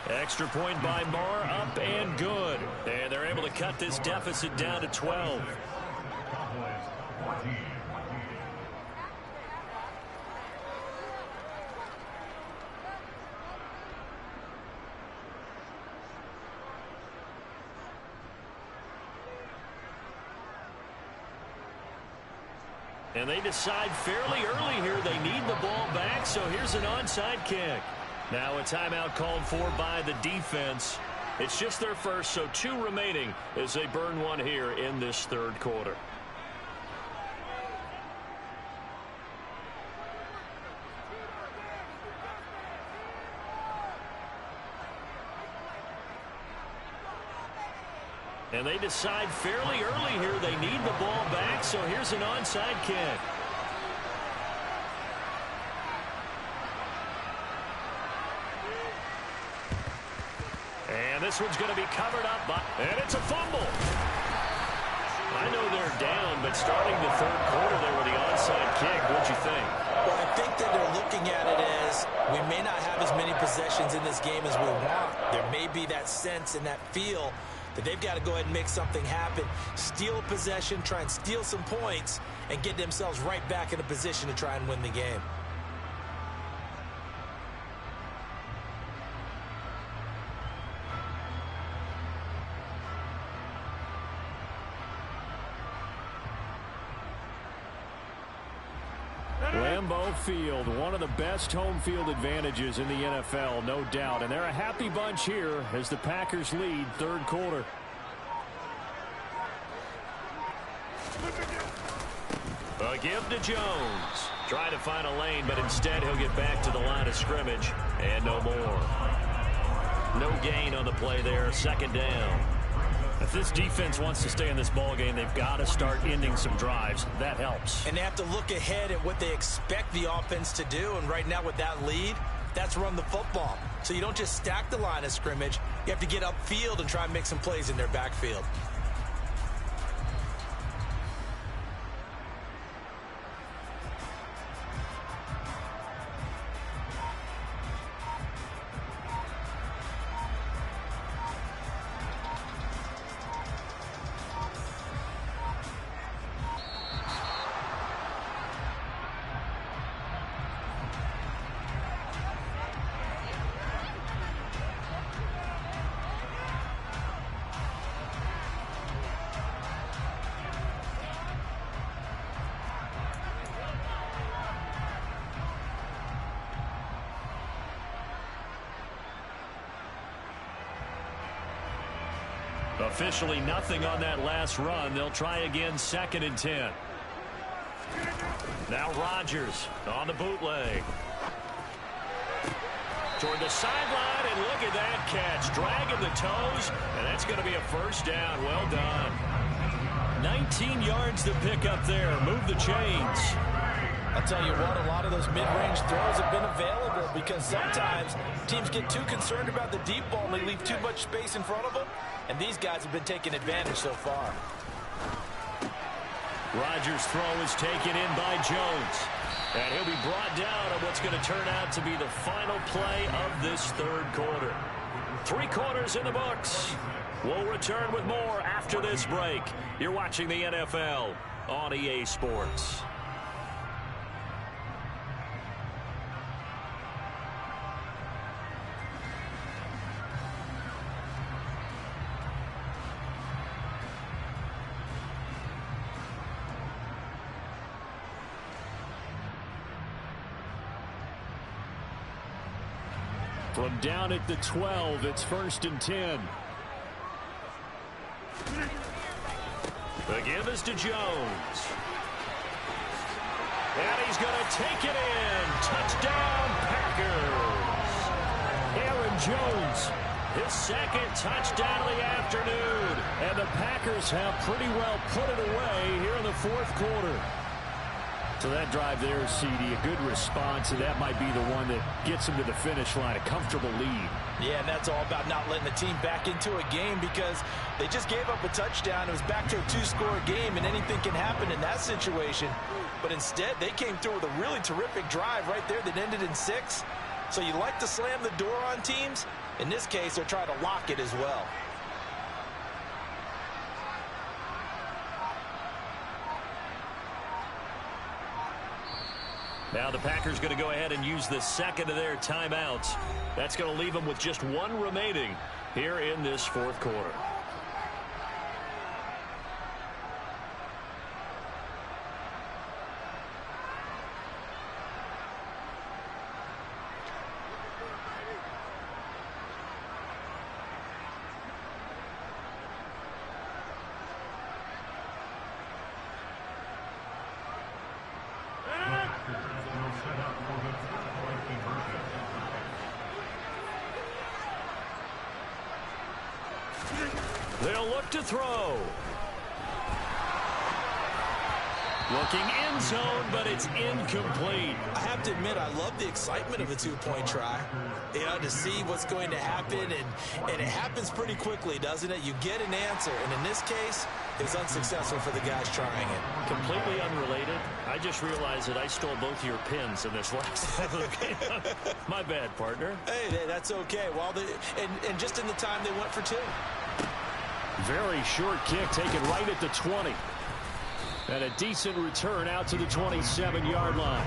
Extra point by Marr, up and good. And they're able to cut this deficit down to 12. And they decide fairly early here they need the ball back, so here's an onside kick. Now a timeout called for by the defense. It's just their first, so 2 remaining as they burn one here in this third quarter. And they decide fairly early here they need the ball back, so here's an onside kick. And this one's going to be covered up, and it's a fumble. I know they're down, but starting the third quarter there with the onside kick, what'd you think? Well, I think that they're looking at it as we may not have as many possessions in this game as we want. There may be that sense and that feel that they've got to go ahead and make something happen, steal a possession, try and steal some points, and get themselves right back in a position to try and win the game. Lambeau Field, one of the best home field advantages in the NFL, no doubt. And they're a happy bunch here as the Packers lead third quarter. A give to Jones. Trying to find a lane, but instead he'll get back to the line of scrimmage. And no more. No gain on the play there. Second down. If this defense wants to stay in this ballgame, they've got to start ending some drives. That helps. And they have to look ahead at what they expect the offense to do. And right now with that lead, that's run the football. So you don't just stack the line of scrimmage. You have to get upfield and try and make some plays in their backfield. Officially nothing on that last run. They'll try again, 2nd and 10. Now Rodgers on the bootleg. Toward the sideline, and look at that catch. Dragging the toes, and that's going to be a first down. Well done. 19 yards to pick up there. Move the chains. I'll tell you what, a lot of those mid-range throws have been available because sometimes teams get too concerned about the deep ball and they leave too much space in front of them, and these guys have been taking advantage so far. Rodgers' throw is taken in by Jones. And he'll be brought down on what's going to turn out to be the final play of this third quarter. 3 quarters in the books. We'll return with more after this break. You're watching the NFL on EA Sports. From down at the 12, it's 1st and 10. The give is to Jones. And he's going to take it in. Touchdown, Packers. Aaron Jones, His 2nd touchdown of the afternoon. and the Packers have pretty well put it away here in the 4th quarter. So that drive there, CD, a good response, and that might be the one that gets them to the finish line, a comfortable lead. Yeah, and that's all about not letting the team back into a game because they just gave up a touchdown. It was back to a 2-score game, and anything can happen in that situation. But instead, they came through with a really terrific drive right there that ended in 6. So you like to slam the door on teams. In this case, they're trying to lock it as well. Now the Packers going to go ahead and use the 2nd of their timeouts. That's going to leave them with just 1 remaining here in this 4th quarter. They'll look to throw. Looking end zone, but it's incomplete. I have to admit, I love the excitement of a 2-point try. You know, to see what's going to happen, and it happens pretty quickly, doesn't it? You get an answer, and in this case, it was unsuccessful for the guys trying it. Completely unrelated. I just realized that I stole both of your pins in this last game. My bad, partner. Hey, that's okay. Well, and just in the time they went for 2. Very short kick taken right at the 20. And a decent return out to the 27-yard line.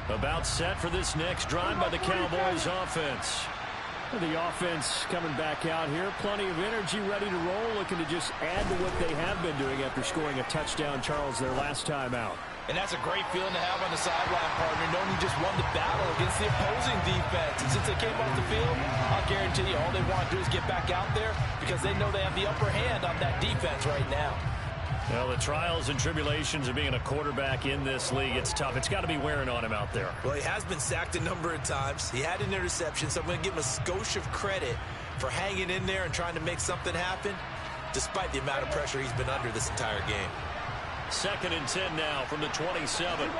About set for this next drive by the Cowboys offense. The offense coming back out here. Plenty of energy, ready to roll, looking to just add to what they have been doing after scoring a touchdown, Charles, their last time out. And that's a great feeling to have on the sideline, partner, knowing you just won the battle against the opposing defense. And since they came off the field, I'll guarantee you all they want to do is get back out there because they know they have the upper hand on that defense right now. Well, the trials and tribulations of being a quarterback in this league, it's tough. It's got to be wearing on him out there. Well, he has been sacked a number of times. He had an interception, so I'm going to give him a skosh of credit for hanging in there and trying to make something happen, despite the amount of pressure he's been under this entire game. 2nd and 10 now from the 27.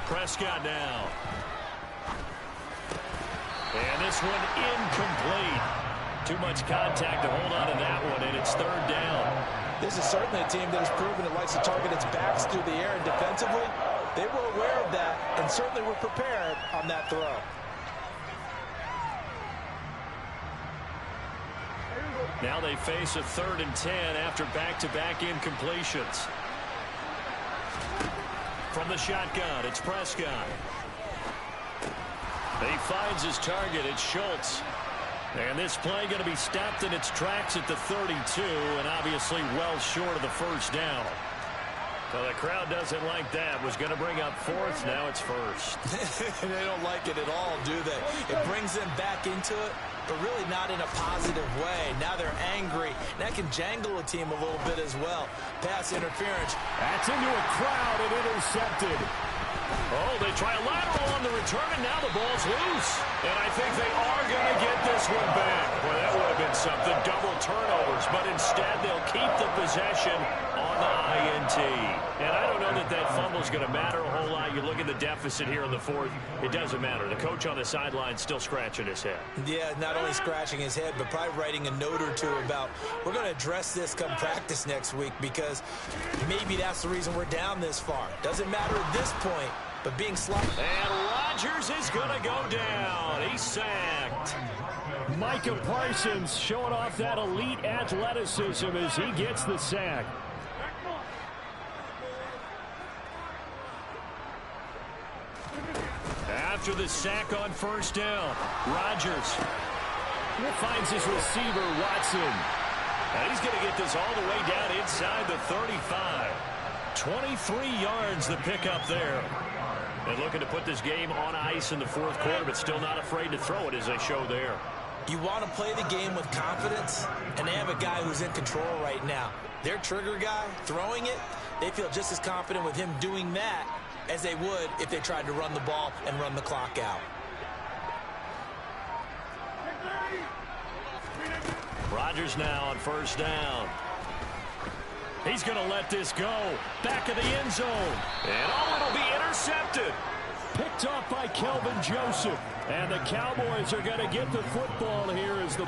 Prescott now. And this one incomplete. Too much contact to hold on to that one, and it's 3rd down. This is certainly a team that has proven it likes to target its backs through the air, and defensively, they were aware of that and certainly were prepared on that throw. Now they face a 3rd and 10 after back-to-back incompletions. From the shotgun, it's Prescott. He finds his target. It's Schultz. And this play going to be stopped in its tracks at the 32, and obviously well short of the 1st down. So the crowd doesn't like that. Was going to bring up 4th. Now it's 1st. They don't like it at all, do they? It brings them back into it, but really not in a positive way. Now they're angry. That can jangle a team a little bit as well. Pass interference. That's into a crowd and intercepted. Oh, they try a lateral on the return, and now the ball's loose. And I think they are going to get this one back. Boy, that would have been something. Double turnovers, but instead they'll keep the possession on the INT. And I don't know that that fumble's going to matter a whole lot. You look at the deficit here in the 4th. It doesn't matter. The coach on the sideline still scratching his head. Yeah, not only scratching his head, but probably writing a note or two about, we're going to address this come practice next week because maybe that's the reason we're down this far. Doesn't matter at this point, but being sloppy. And Rodgers is going to go down. He's sacked. Micah Parsons showing off that elite athleticism as he gets the sack. After the sack on 1st down, Rodgers finds his receiver, Watson. And he's going to get this all the way down inside the 35. 23 yards the pickup there. And looking to put this game on ice in the 4th quarter, but still not afraid to throw it as they show there. You want to play the game with confidence, and they have a guy who's in control right now. Their trigger guy throwing it, they feel just as confident with him doing that as they would if they tried to run the ball and run the clock out. Rodgers now on 1st down. He's going to let this go. Back of the end zone. And it'll be intercepted. Picked off by Kelvin Joseph. And the Cowboys are going to get the football here as the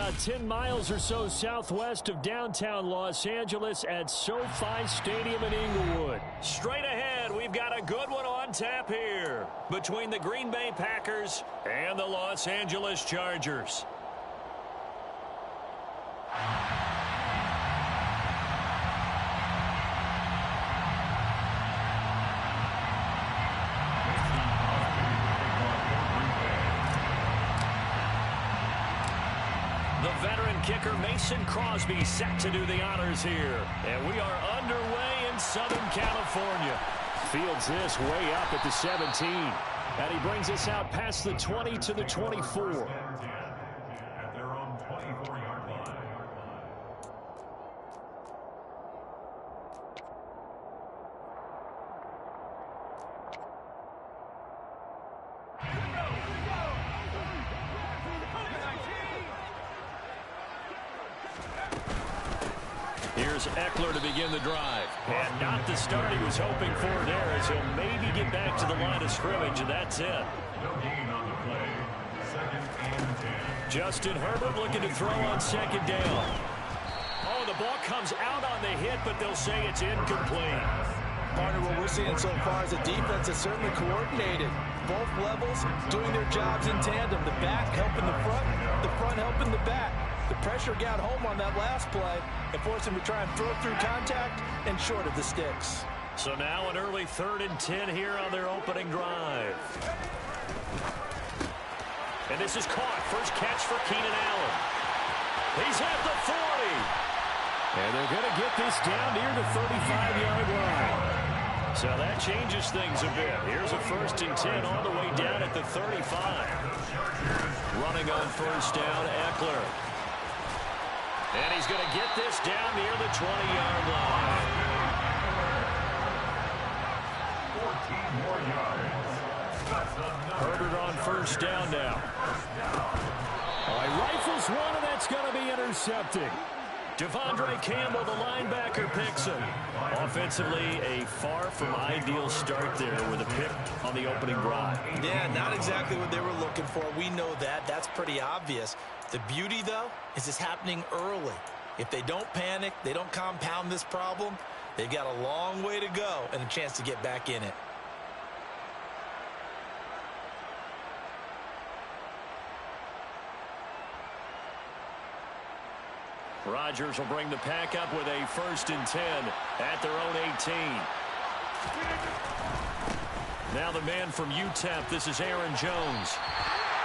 about 10 miles or so southwest of downtown Los Angeles at SoFi Stadium in Inglewood. Straight ahead, we've got a good one on tap here between the Green Bay Packers and the Los Angeles Chargers. The veteran kicker Mason Crosby set to do the honors here. And we are underway in Southern California. Fields this way up at the 17. And he brings us out past the 20 to the 24. At their own 24-yard line. Here's Eckler to begin the drive. And not the start he was hoping for there, as he'll maybe get back to the line of scrimmage, and that's it. No gain on the play. 2nd and 10. Justin Herbert looking to throw on 2nd down. Oh, the ball comes out on the hit, but they'll say it's incomplete. Partner, what we're seeing so far is a defense that's certainly coordinated. Both levels doing their jobs in tandem. The back helping the front helping the back. The pressure got home on that last play and forced him to try and throw through contact and short of the sticks. So now an early 3rd and 10 here on their opening drive. And this is caught. First catch for Keenan Allen. He's at the 40. And they're going to get this down near the 35-yard line. So that changes things a bit. Here's a 1st and 10 all the way down at the 35. Running on 1st down, Eckler. And he's going to get this down near the 20-yard line. 14 more yards. That's enough. Herbert on 1st down now. All right, rifles one, and that's going to be intercepted. Devondre Campbell, the linebacker, picks him. Offensively, a far from ideal start there with a pick on the opening drive. Yeah, not exactly what they were looking for. We know that. That's pretty obvious. The beauty, though, is it's happening early. If they don't panic, they don't compound this problem, they've got a long way to go and a chance to get back in it. Rodgers will bring the pack up with a 1st and 10 at their own 18. Now the man from UTEP, this is Aaron Jones.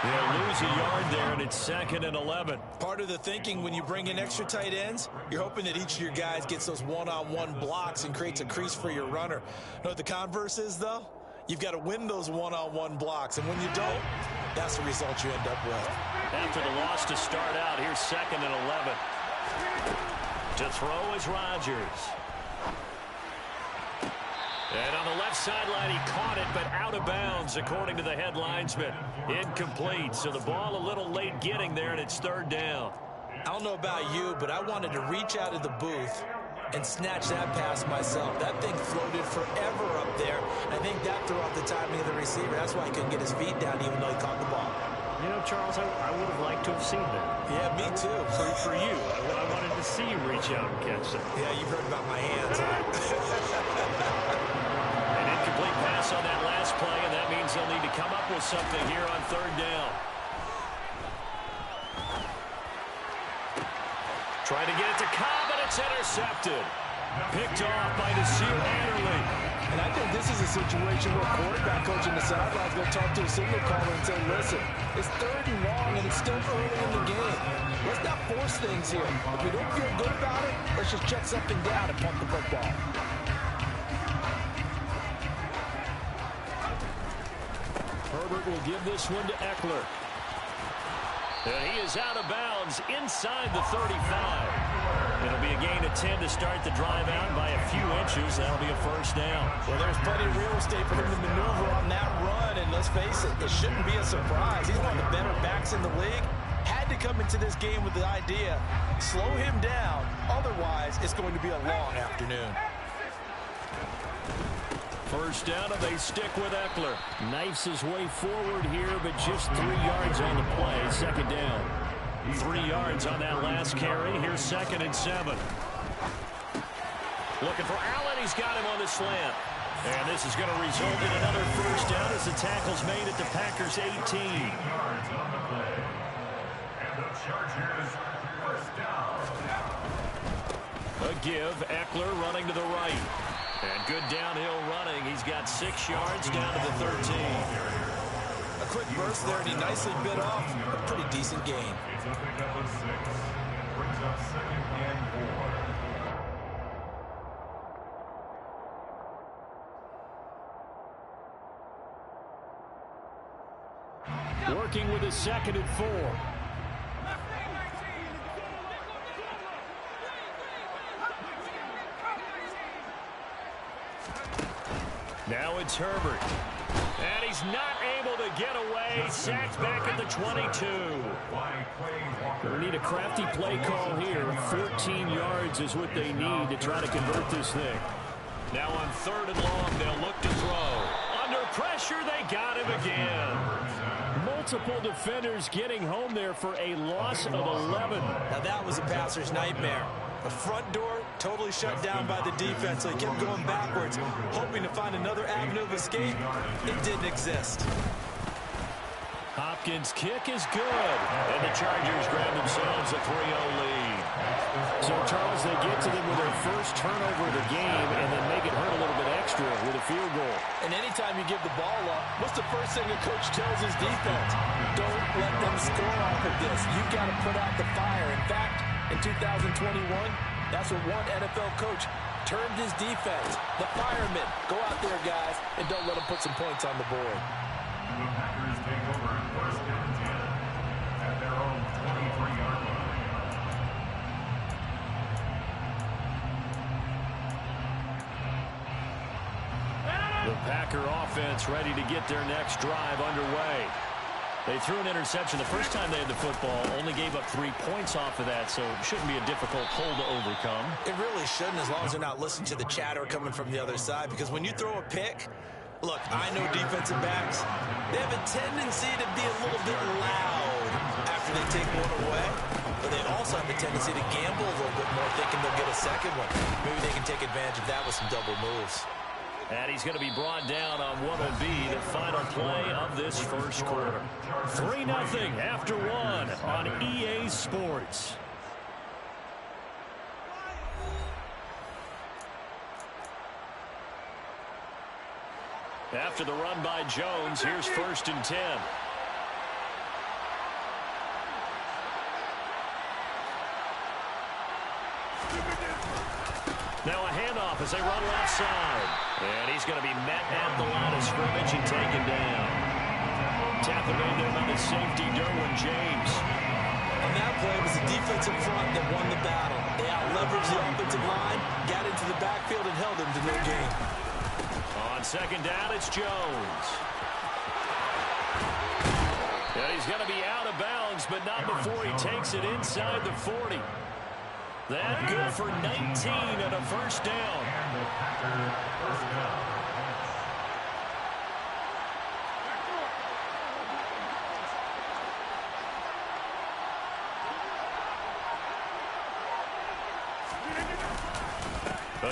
They'll lose a yard there, and it's 2nd and 11. Part of the thinking when you bring in extra tight ends, you're hoping that each of your guys gets those one-on-one blocks and creates a crease for your runner. You know what the converse is, though? You've got to win those one-on-one blocks, and when you don't, that's the result you end up with. After the loss to start out, here's 2nd and 11. To throw is Rodgers. And on the left sideline, he caught it, but out of bounds, according to the head linesman. Incomplete, so the ball a little late getting there, and it's 3rd down. I don't know about you, but I wanted to reach out of the booth and snatch that pass myself. That thing floated forever up there. I think that threw off the timing of the receiver. That's why he couldn't get his feet down, even though he caught the ball. You know, Charles, I would have liked to have seen that. Yeah, me too. For you, I wanted to see you reach out and catch it. Yeah, you've heard about my hands. An incomplete pass on that last play, and that means they'll need to come up with something here on 3rd down. Trying to get it to Cobb, and it's intercepted. Picked off by Nasir Adderley. And I think this is a situation where quarterback coach in the sideline is going to talk to a signal caller and say, listen, it's 3rd and long, and it's still early in the game. Let's not force things here. If we don't feel good about it, let's just check something down and punt the football. Herbert will give this one to Eckler. And he is out of bounds inside the 35. It'll be a gain of 10 to start the drive out by a few inches. That'll be a 1st down. Well, there's plenty of real estate for him to maneuver on that run, and let's face it, it shouldn't be a surprise. He's one of the better backs in the league. Had to come into this game with the idea, slow him down, otherwise it's going to be a long afternoon. 1st down, and they stick with Eckler. Knifes his way forward here, but just 3 yards on the play. 2nd down. 3 yards on that last carry. Here's 2nd and 7. Looking for Allen. He's got him on the slant. And this is going to result in another first down as the tackle's made at the Packers' 18. 8 yards on the play. And the Chargers first down. A give. Eckler running to the right. And good downhill running. He's got 6 yards down to the 13. A quick burst there, and he nicely bit off a pretty decent gain. It's a pickup of 6. Brings up 2nd and 4. Working with his 2nd and 4. Now it's Herbert. And he's not able to get away. Sacked back at the 22. We need a crafty play call here. 14 yards is what they need to try to convert this thing. Now on 3rd and long, they'll look to throw. Under pressure, they got him again. Multiple defenders getting home there for a loss of 11. Now that was a passer's nightmare. The front door totally shut down by the defense, so he kept going backwards, hoping to find another avenue of escape. It didn't exist. Hopkins' kick is good. And the Chargers grab themselves a 3-0 lead. So, Charles, they get to them with their first turnover of the game and then make it hurt a little bit extra with a field goal. And anytime you give the ball up, what's the first thing a coach tells his defense? Don't let them score off of this. You've got to put out the fire. In fact, in 2021, that's what one NFL coach termed his defense. The firemen. Go out there, guys, and don't let them put some points on the board. The Packers take over 1st and 10 at their own 23-yard line. The Packer offense ready to get their next drive underway. They threw an interception the first time they had the football, only gave up 3 points off of that, so it shouldn't be a difficult hole to overcome. It really shouldn't, as long as they're not listening to the chatter coming from the other side, because when you throw a pick, look, I know defensive backs, they have a tendency to be a little bit loud after they take one away, but they also have a tendency to gamble a little bit more, thinking they'll get a second one. Maybe they can take advantage of that with some double moves. And he's going to be brought down on what will be the final play of this first quarter. 3-0 after 1 on EA Sports. After the run by Jones, here's 1st and 10. Now a handoff as they run left side. And he's going to be met at the line of scrimmage and taken down. Tapping in there by the safety, Derwin James. On that play, it was the defensive front that won the battle. They out-leveraged the offensive line, got into the backfield, and held him to no gain. On 2nd down, it's Jones. And he's going to be out of bounds, but not before he takes it inside the 40. That good for 19 and a first down. And the Packers first down.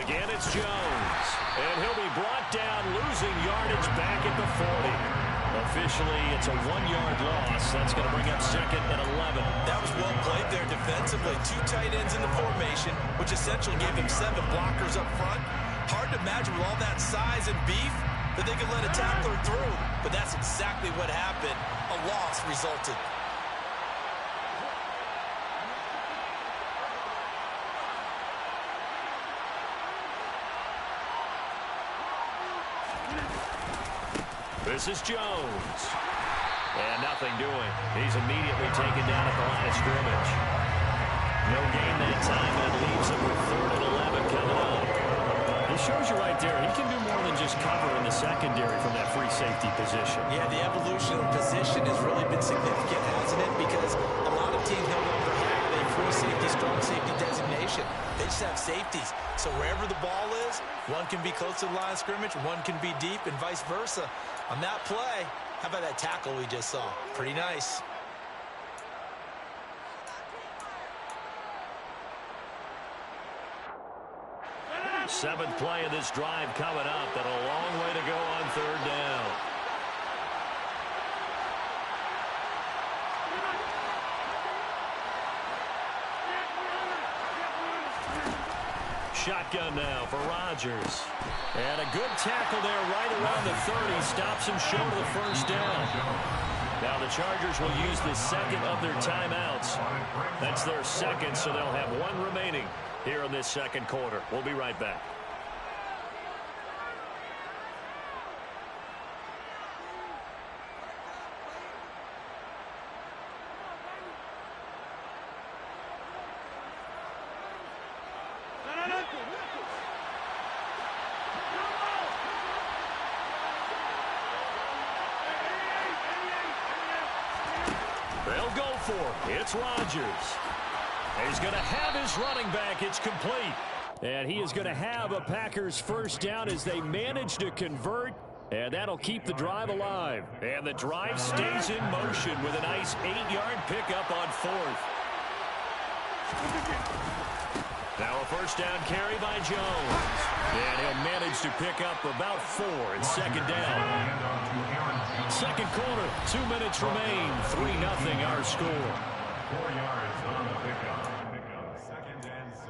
Again, it's Jones. And he'll be brought down, losing yardage back at the 40. Officially, it's a 1-yard loss. That's going to bring up 2nd and 11. That was well played there defensively. 2 tight ends in the formation, which essentially gave him 7 blockers up front. Hard to imagine with all that size and beef that they could let a tackler through. But that's exactly what happened. A loss resulted. This is Jones. And nothing doing. He's immediately taken down at the line of scrimmage. No gain that time, and it leaves him with 3rd and 11 coming up. It shows you right there, he can do more than just cover in the secondary from that free safety position. Yeah, the evolution of position has really been significant, hasn't it? Because a lot of teams no longer have a free safety, strong safety designation. They just have safeties. So wherever the ball is, one can be close to the line of scrimmage, one can be deep, and vice versa. On that play, how about that tackle we just saw? Pretty nice. Seventh play of this drive coming up, and a long way to go on third down. Shotgun now for Rodgers. And a good tackle there right around the 30. Stops him short of the first down. Now the Chargers will use the second of their timeouts. That's their second, so they'll have one remaining here in this second quarter. We'll be right back. They'll go for it. It's Rodgers. He's going to have his running back. It's complete. And he is going to have a Packers first down as they manage to convert. And that'll keep the drive alive. And the drive stays in motion with a nice 8-yard pickup on fourth. Now a first down carry by Jones. And he'll manage to pick up about 4 in second down. Second quarter, 2 minutes remain. 3-0 our score. 4 yards on the pickup. Second and 6.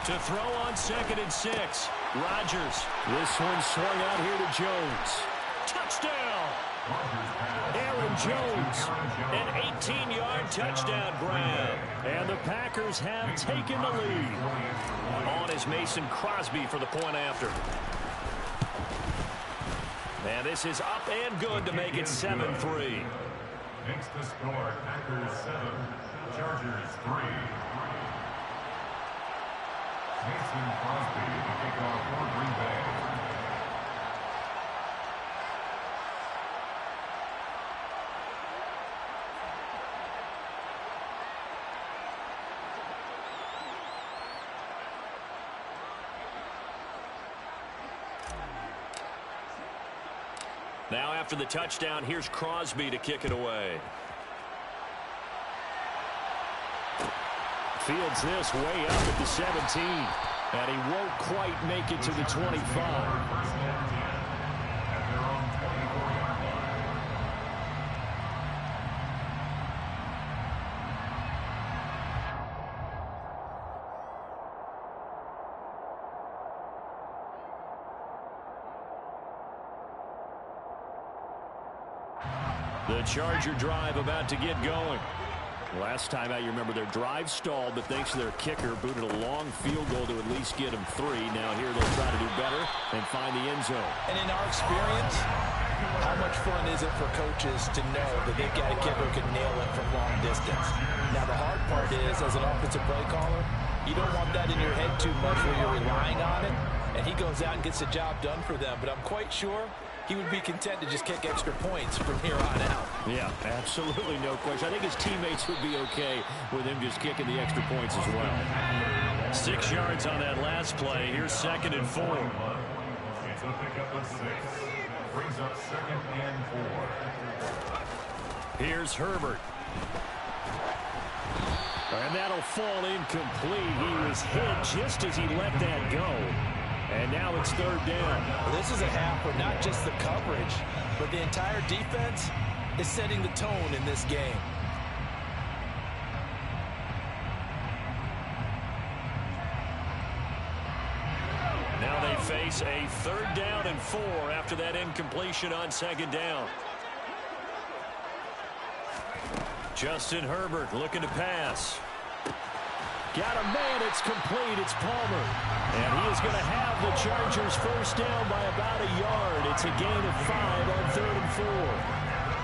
To throw on second and 6. Rodgers. This one swung out here to Jones. Touchdown! Aaron Jones. An 18-yard touchdown grab. And the Packers have taken the lead. On is Mason Crosby for the point after. And this is up and good to make it 7-3. Makes the score Packers 7, Chargers 3. Mason Crosby to kick off for Green Bay. Now after the touchdown, here's Crosby to kick it away. Fields this way up at the 17. And he won't quite make it to the 25. First and 10 at their own 24-yard line. The Charger drive about to get going. Last time out, you remember their drive stalled, but thanks to their kicker, booted a long field goal to at least get them 3. Now here they'll try to do better and find the end zone. And in our experience, how much fun is it for coaches to know that they've got a kicker who can nail it from long distance? Now the hard part is, as an offensive play caller, you don't want that in your head too much where you're relying on it, and he goes out and gets the job done for them. But I'm quite sure he would be content to just kick extra points from here on out. Yeah, absolutely no question. I think his teammates would be okay with him just kicking the extra points as well. 6 yards on that last play. Here's second and 4. It's a pickup of 6. Brings up second and 4. Here's Herbert. And that'll fall incomplete. He was hit just as he let that go. And now it's third down. This is a half where not just the coverage, but the entire defense is setting the tone in this game. Now they face a third down and 4 after that incompletion on second down. Justin Herbert looking to pass. Got a man, it's complete, it's Palmer. And he is going to have the Chargers first down by about a yard. It's a gain of 5 on third and 4.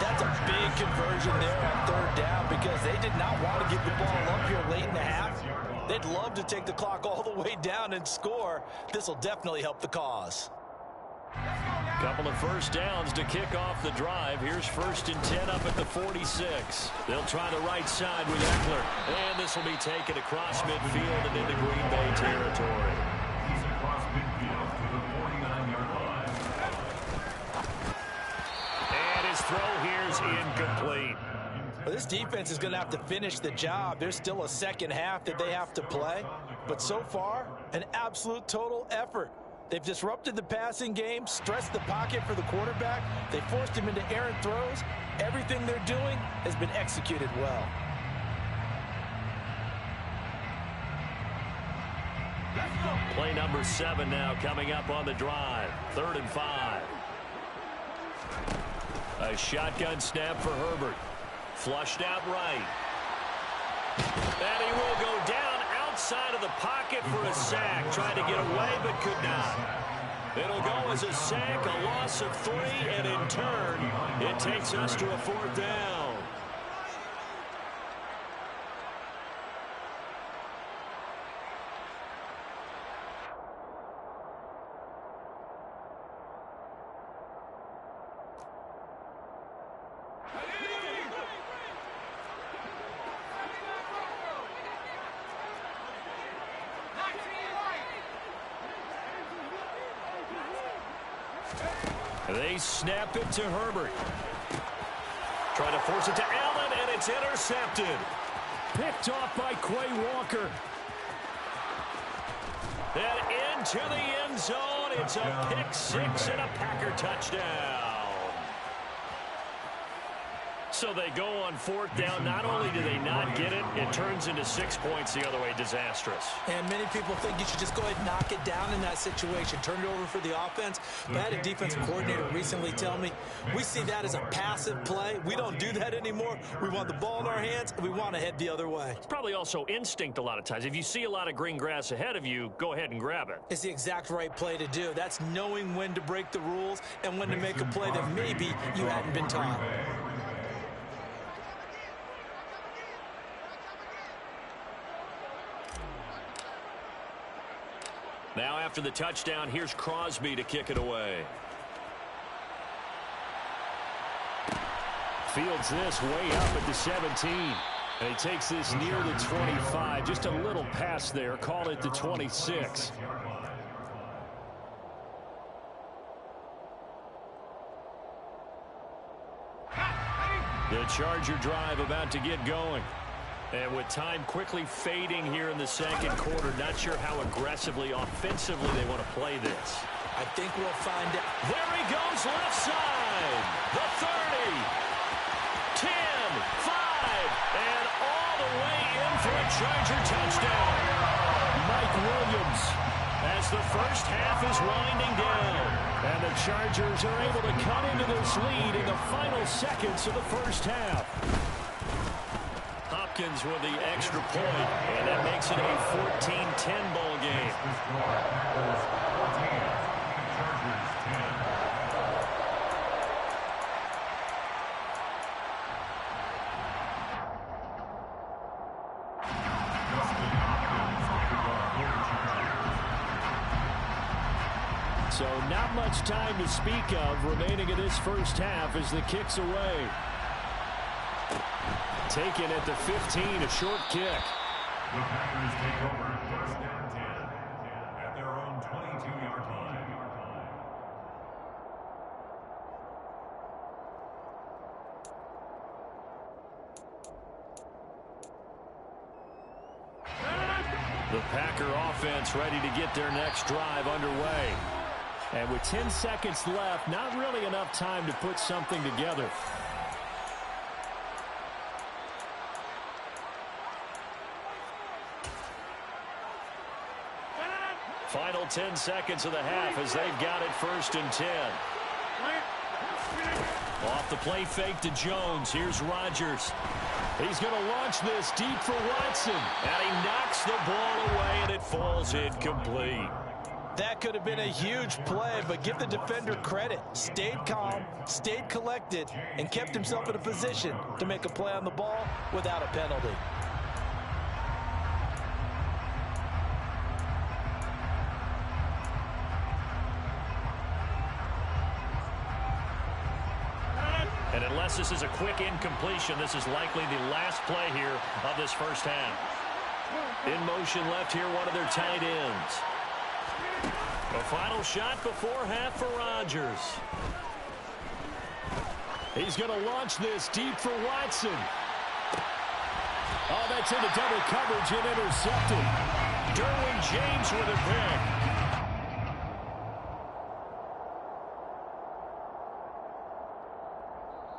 That's a big conversion there on third down because they did not want to get the ball up here late in the half. They'd love to take the clock all the way down and score. This will definitely help the cause. Couple of first downs to kick off the drive. Here's 1st and 10 up at the 46. They'll try the right side with Eckler. And this will be taken across midfield and into Green Bay territory. He's across midfield to the 49-yard line. And his throw here's incomplete. Well, this defense is going to have to finish the job. There's still a second half that they have to play. But so far, an absolute total effort. They've disrupted the passing game, stressed the pocket for the quarterback. They forced him into errant throws. Everything they're doing has been executed well. Play number 7 now coming up on the drive. 3rd and 5. A shotgun snap for Herbert. Flushed out right. And he will go down outside of the pocket for a sack. Tried to get away but could not. It'll go as a sack, a loss of 3, and in turn, it takes us to a 4th down. They snap it to Herbert. Trying to force it to Allen, and it's intercepted. Picked off by Quay Walker. And into the end zone. It's a pick-6 and a Packer touchdown. So they go on 4th down. Not only do they not get it, it turns into 6 points the other way. Disastrous. And many people think you should just go ahead and knock it down in that situation. Turn it over for the offense. But I had a defensive coordinator recently tell me, we see that as a passive play. We don't do that anymore. We want the ball in our hands, and we want to head the other way. It's probably also instinct a lot of times. If you see a lot of green grass ahead of you, go ahead and grab it. It's the exact right play to do. That's knowing when to break the rules and when to make a play that maybe you hadn't been taught. Now after the touchdown, here's Crosby to kick it away. Fields this way up at the 17. And he takes this near the 25. Just a little pass there. Call it the 26. The Charger drive about to get going. And with time quickly fading here in the second quarter, not sure how aggressively, offensively they want to play this. I think we'll find it. There he goes, left side. The 30, 10, 5, and all the way in for a Charger touchdown. Mike Williams. As the first half is winding down. And the Chargers are able to cut into this lead in the final seconds of the first half. Hopkins with the extra point, and that makes it a 14-10 ball game. So not much time to speak of remaining in this first half as the kick's away. Taken at the 15, a short kick. The Packers take over 1st and 10 at their own 22-yard line. The Packer offense ready to get their next drive underway. And with 10 seconds left, not really enough time to put something together. Final 10 seconds of the half as they've got it 1st and 10. Off the play fake to Jones. Here's Rodgers. He's going to launch this deep for Watson. And he knocks the ball away, and it falls incomplete. That could have been a huge play, but give the defender credit. Stayed calm, stayed collected, and kept himself in a position to make a play on the ball without a penalty. And unless this is a quick incompletion, this is likely the last play here of this first half. In motion left here, one of their tight ends. A final shot before half for Rodgers. He's going to launch this deep for Watson. Oh, that's into double coverage and intercepted. Derwin James with a pick.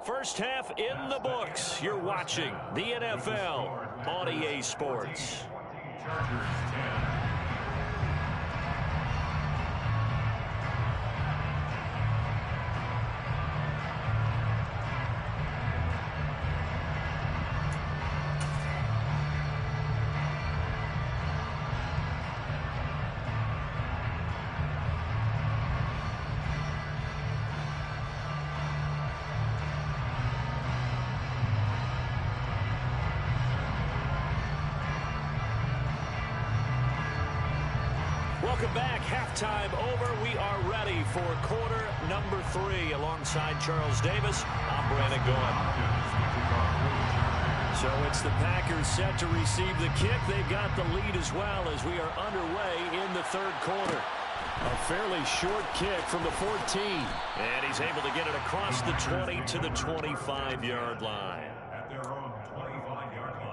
First half in the books. You're watching the NFL on EA Sports. Chargers 10. Welcome back. Halftime over. We are ready for quarter number 3. Alongside Charles Davis, I'm Brandon Gaudin. So it's the Packers set to receive the kick. They've got the lead as well as we are underway in the third quarter. A fairly short kick from the 14. And he's able to get it across the 20 to the 25-yard line. At their own 25-yard line.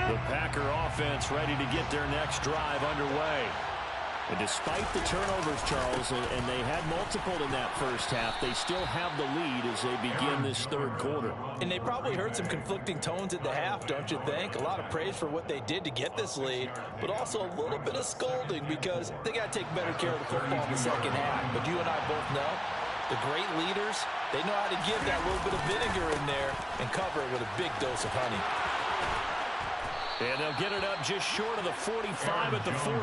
The Packer offense ready to get their next drive underway. And despite the turnovers, Charles, and they had multiple in that first half, they still have the lead as they begin this third quarter. And they probably heard some conflicting tones at the half, don't you think? A lot of praise for what they did to get this lead, but also a little bit of scolding because they got to take better care of the football in the second half. But you and I both know the great leaders, they know how to give that little bit of vinegar in there and cover it with a big dose of honey. And they'll get it up just short of the 45 at the 44.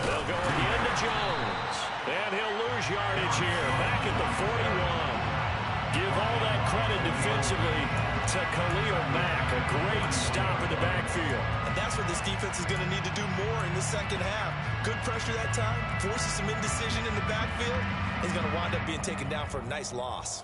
They'll go again to Jones. And he'll lose yardage here. Back at the 41. Give all that credit defensively to Khalil Mack. A great stop in the backfield. And that's what this defense is going to need to do more in the second half. Good pressure that time. Forces some indecision in the backfield. He's going to wind up being taken down for a nice loss.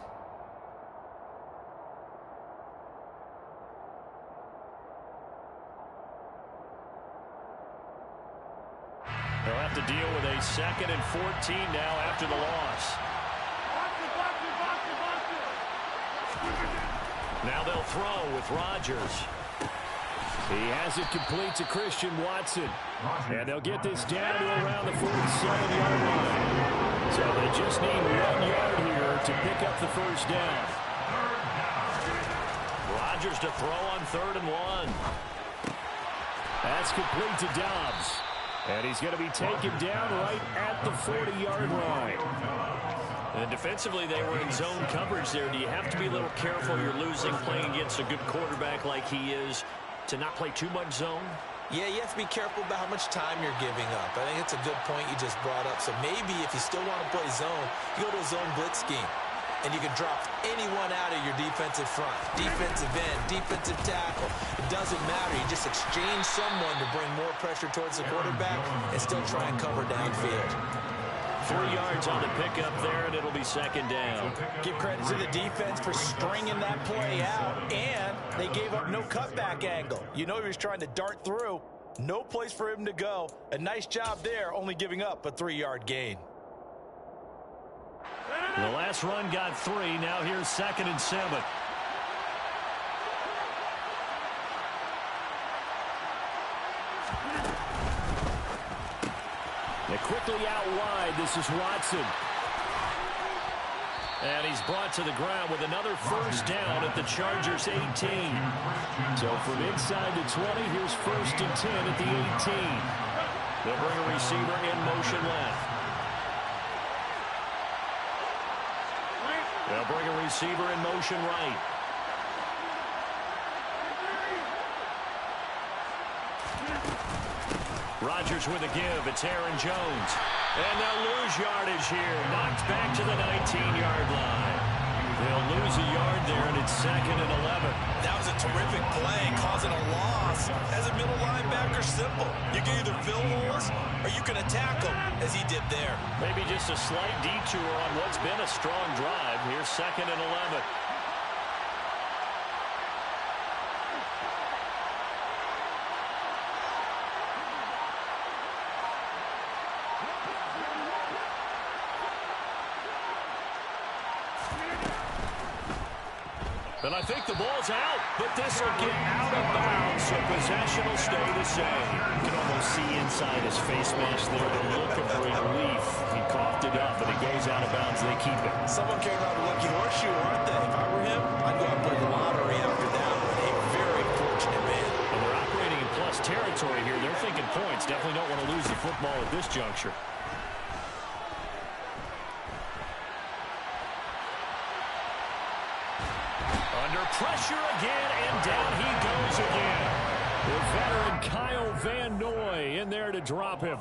They'll have to deal with a 2nd and 14 now after the loss. Now they'll throw with Rodgers. He has it complete to Christian Watson. And they'll get this down to around the 47-yard line. So they just need 1 yard here to pick up the first down. Rodgers to throw on 3rd and 1. That's complete to Dobbs. And he's going to be taken down right at the 40-yard line. And defensively, they were in zone coverage there. Do you have to be a little careful? You're losing playing against a good quarterback like he is to not play too much zone? Yeah, you have to be careful about how much time you're giving up. I think it's a good point you just brought up. So maybe if you still want to play zone, you go to a zone blitz scheme. And you can drop anyone out of your defensive front. Defensive end, defensive tackle. It doesn't matter. You just exchange someone to bring more pressure towards the quarterback and still try and cover downfield. 3 yards on the pickup there, and it'll be 2nd down. Give credit to the defense for stringing that play out, and they gave up no cutback angle. You know he was trying to dart through. No place for him to go. A nice job there, only giving up a 3-yard gain. The last run got 3. Now here's 2nd and 7. They're quickly out wide. This is Watson. And he's brought to the ground with another first down at the Chargers' 18. So from inside the 20, here's 1st and 10 at the 18. They'll bring a receiver in motion left. They'll bring a receiver in motion right. Rodgers with a give. It's Aaron Jones. And they'll lose yardage here. Knocked back to the 19-yard line. They'll lose a yard there, and it's 2nd and 11. That was a terrific play, causing a loss. As a middle linebacker, simple. You can either fill holes or you can attack them, as he did there. Maybe just a slight detour on what's been a strong drive. Here's 2nd and 11. And I think the ball's out, but this will get out of bounds, so possession will stay the same. You can almost see inside his face mask there the look of relief. He coughed it up, but it goes out of bounds. They keep it. Someone came out a lucky horseshoe, aren't they? If I were him, I'd go out and play the lottery after that one. A very fortunate man. And they're operating in plus territory here. They're thinking points. Definitely don't want to lose the football at this juncture. Pressure again, and down he goes again. The veteran Kyle Van Noy in there to drop him.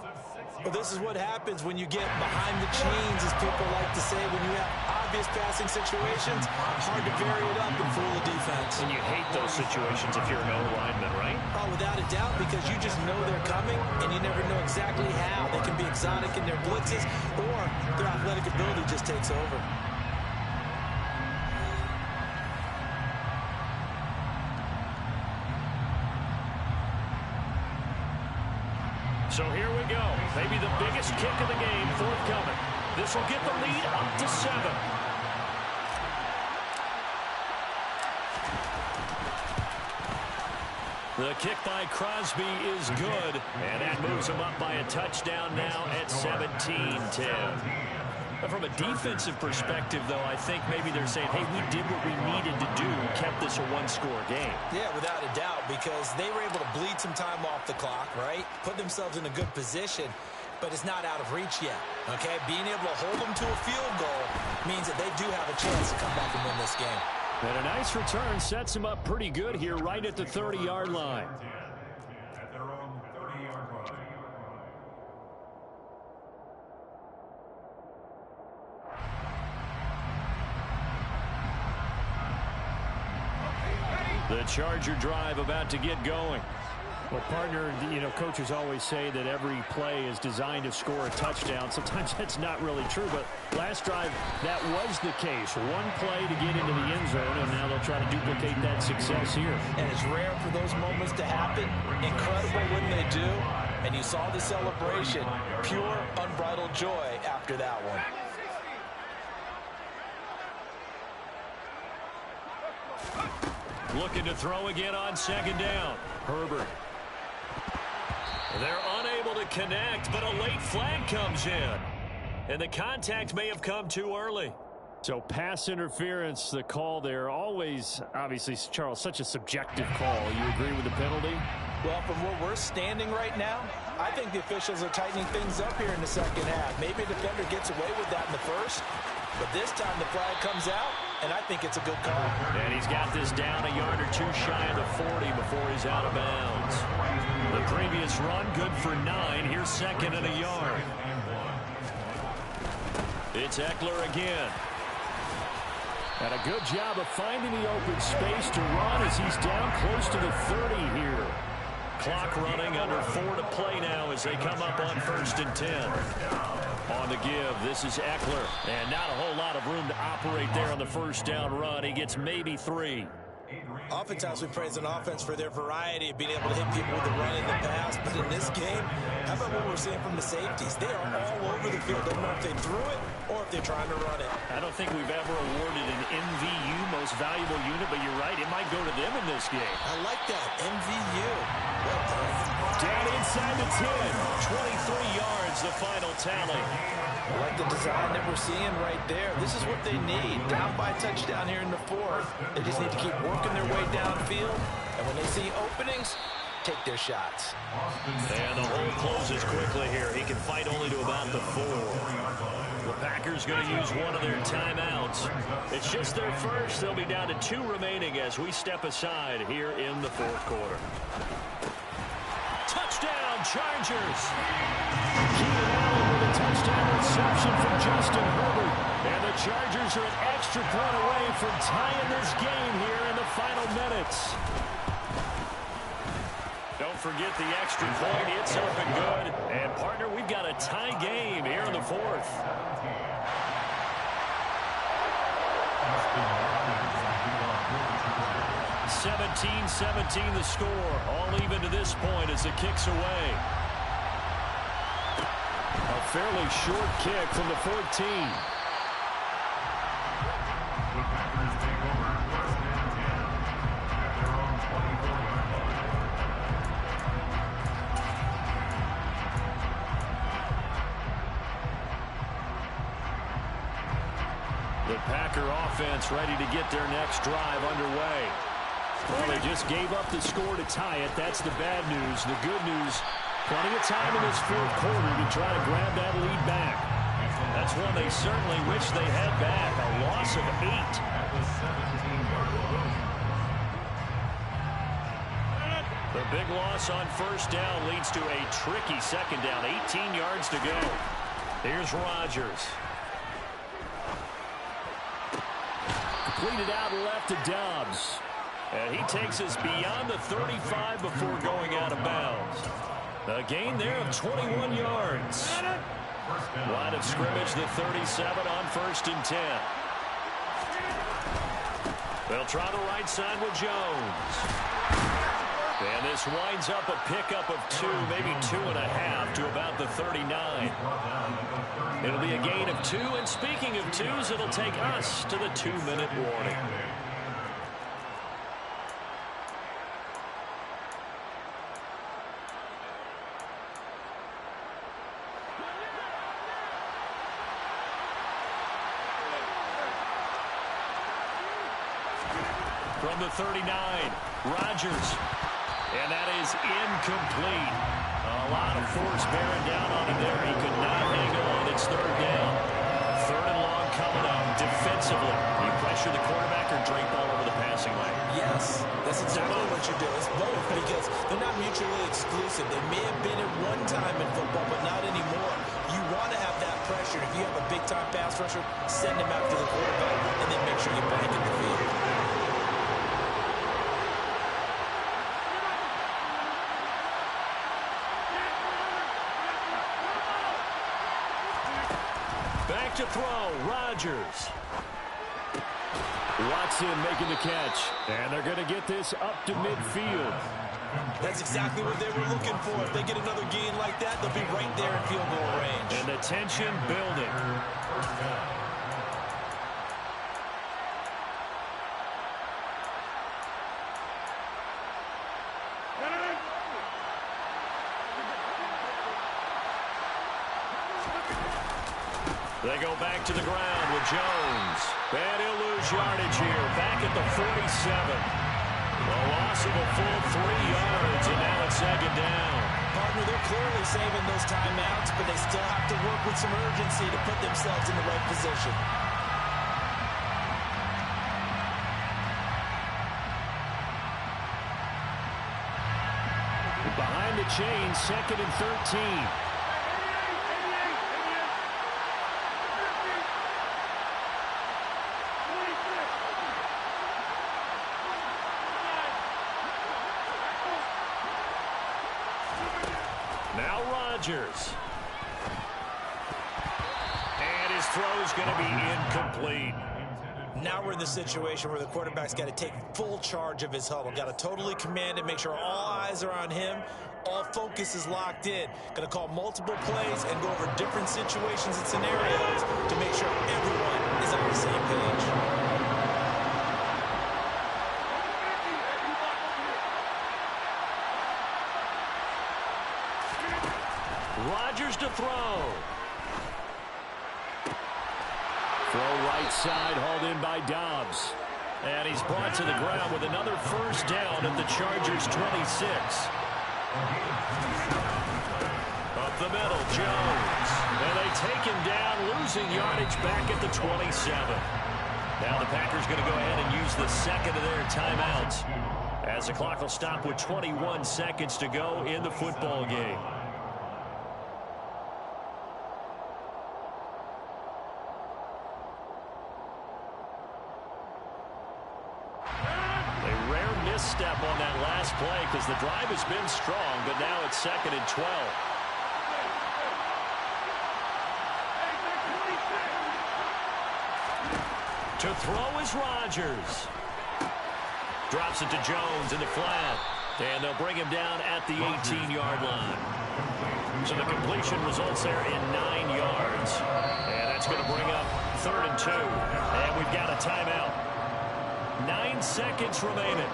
Well, this is what happens when you get behind the chains, as people like to say. When you have obvious passing situations, hard to vary it up and fool the defense. And you hate those situations if you're an O-lineman, right? Oh, without a doubt, because you just know they're coming, and you never know exactly how. They can be exotic in their blitzes, or their athletic ability just takes over. So here we go. Maybe the biggest kick of the game forthcoming. This will get the lead up to 7. The kick by Crosby is good, and that moves him up by a touchdown now at 17-10. From a defensive perspective, though, I think maybe they're saying, hey, we did what we needed to do, kept this a one-score game. Yeah, without a doubt, because they were able to bleed some time off the clock, right? Put themselves in a good position, but it's not out of reach yet, okay? Being able to hold them to a field goal means that they do have a chance to come back and win this game. And a nice return sets him up pretty good here right at the 30-yard line. At their own 30-yard line. The Charger drive about to get going. Well, partner, coaches always say that every play is designed to score a touchdown. Sometimes that's not really true, but last drive, that was the case. One play to get into the end zone, and now they'll try to duplicate that success here. And it's rare for those moments to happen. Incredible when they do. And you saw the celebration. Pure, unbridled joy after that one. Looking to throw again on 2nd down. Herbert. They're unable to connect, but a late flag comes in. And the contact may have come too early. So pass interference, the call there. Always, obviously, Charles, such a subjective call. You agree with the penalty? Well, from where we're standing right now, I think the officials are tightening things up here in the second half. Maybe a defender gets away with that in the first, but this time the flag comes out, and I think it's a good call. And he's got this down a yard or two shy of the 40 before he's out of bounds. The previous run, good for 9. Here's 2nd and a yard. It's Eckler again. And a good job of finding the open space to run as he's down close to the 30 here. Clock running, under 4 to play now as they come up on 1st and 10. On the give, this is Eckler. And not a whole lot of room to operate there on the first down run. He gets maybe 3. Oftentimes we praise an offense for their variety of being able to hit people with the run in the pass. But in this game, how about what we're seeing from the safeties? They are all over the field. Don't know if they threw it or if they're trying to run it. I don't think we've ever awarded an MVU, most valuable unit, but you're right, it might go to them in this game. I like that, MVU. Well done. Down inside the 10, 23 yards, the final tally. I like the design that we're seeing right there. This is what they need. Down by a touchdown here in the 4th. They just need to keep working their way downfield. And when they see openings, take their shots. And the hole closes quickly here. He can fight only to about the 4. The Packers going to use one of their timeouts. It's just their first. They'll be down to 2 remaining as we step aside here in the 4th quarter. Touchdown, Chargers! Keenan Allen with a touchdown. touchdown reception from Justin Herbert. And the Chargers are an extra point away from tying this game here in the final minutes. Don't forget the extra point. It's up and good. And, partner, we've got a tie game here in the fourth. 17-17 the score. All even to this point as the kick's away. A fairly short kick from the 14. The Packer offense ready to get their next drive underway. Well, they just gave up the score to tie it. That's the bad news. The good news, plenty of time in this fourth quarter to try to grab that lead back. That's one they certainly wish they had back. A loss of 8. The big loss on first down leads to a tricky second down. 18 yards to go. Here's Rodgers. Completed out left to Dobbs. And he takes us beyond the 35 before going out of bounds. A gain there of 21 yards. Line of scrimmage, the 37 on 1st and 10. They'll try the right side with Jones. And this winds up a pickup of 2, maybe 2.5 to about the 39. It'll be a gain of 2, and speaking of 2s, it'll take us to the 2-minute warning. From the 39, Rodgers. And that is incomplete. A lot of force bearing down on him there. He could not hang on. It's 3rd down. 3rd and long coming up. Defensively, you pressure the quarterback or drape all over the passing lane? Yes, that's exactly what you do. It's both because they're not mutually exclusive. They may have been at one time in football, but not anymore. You want to have that pressure. If you have a big-time pass rusher, send him after the quarterback and then make sure you bank in the field. Back to throw, Rodgers. Watson making the catch. And they're going to get this up to midfield. That's exactly what they were looking for. If they get another gain like that, they'll be right there in field goal range. And the tension building. They go back to the ground with Jones. And he'll lose yardage here. Back at the 47. A loss of a full 3 yards, and now it's 2nd down. Partner, they're clearly saving those timeouts, but they still have to work with some urgency to put themselves in the right position. Behind the chain, 2nd and 13. Now Rodgers. And his throw's going to be incomplete. Now we're in the situation where the quarterback's got to take full charge of his huddle. Got to totally command it, make sure all eyes are on him. All focus is locked in. Going to call multiple plays and go over different situations and scenarios to make sure everyone is on the same page. Rodgers to throw. Throw right side, hauled in by Dobbs. And he's brought to the ground with another 1st down at the Chargers' 26. Up the middle, Jones. And they take him down, losing yardage back at the 27. Now the Packers going to go ahead and use the 2nd of their timeouts, as the clock will stop with 21 seconds to go in the football game. misstep on that last play because the drive has been strong, but now it's 2nd and 12. To throw is Rodgers. Drops it to Jones in the flat. And they'll bring him down at the 18-yard line. So the completion results there in 9 yards. And that's going to bring up 3rd and 2. And we've got a timeout. 9 seconds remaining.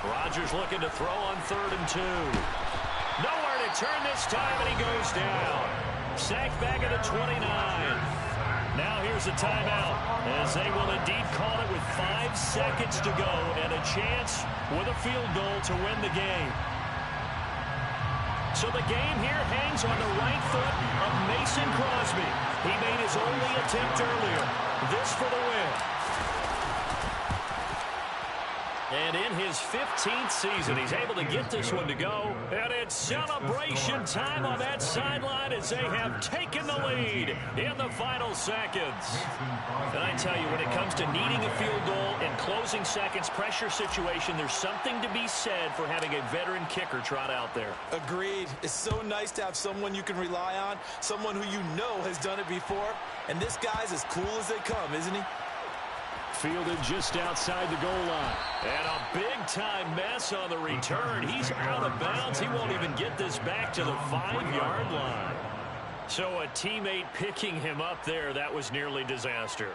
Rodgers looking to throw on 3rd and 2. Nowhere to turn this time, and he goes down. Sacked back at the 29. Now here's a timeout, as they will indeed call it with 5 seconds to go and a chance with a field goal to win the game. So the game here hangs on the right foot of Mason Crosby. He made his only attempt earlier. This for the win. And in his 15th season, he's able to get this one to go. And it's celebration time on that sideline as they have taken the lead in the final seconds. And I tell you, when it comes to needing a field goal in closing seconds, pressure situation, there's something to be said for having a veteran kicker trot out there. Agreed. It's so nice to have someone you can rely on, someone who you know has done it before. And this guy's as cool as they come, isn't he? Fielded just outside the goal line. And a big-time mess on the return. He's out of bounds. He won't even get this back to the 5-yard line. So a teammate picking him up there, that was nearly disaster.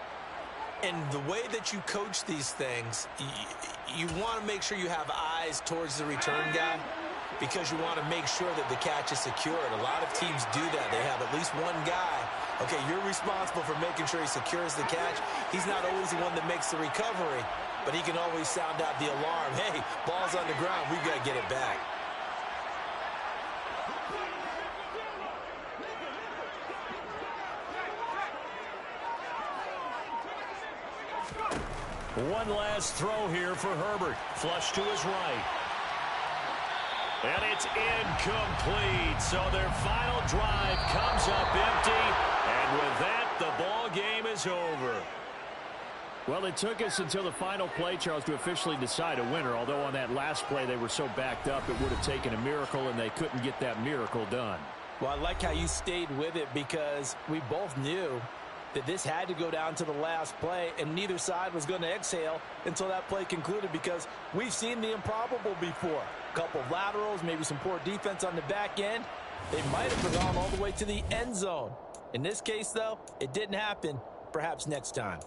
And the way that you coach these things, you want to make sure you have eyes towards the return guy because you want to make sure that the catch is secured. A lot of teams do that. They have at least one guy. Okay, you're responsible for making sure he secures the catch. He's not always the one that makes the recovery, but he can always sound out the alarm. Hey, ball's on the ground. We've got to get it back. One last throw here for Herbert. Flush to his right. And it's incomplete. So their final drive comes up empty. And with that, the ball game is over. Well, it took us until the final play, Charles, to officially decide a winner. Although on that last play they were so backed up, it would have taken a miracle, and they couldn't get that miracle done. Well, I like how you stayed with it because we both knew that this had to go down to the last play, and neither side was going to exhale until that play concluded because we've seen the improbable before. A couple of laterals, maybe some poor defense on the back end. They might have gone all the way to the end zone. In this case, though, it didn't happen. Perhaps next time.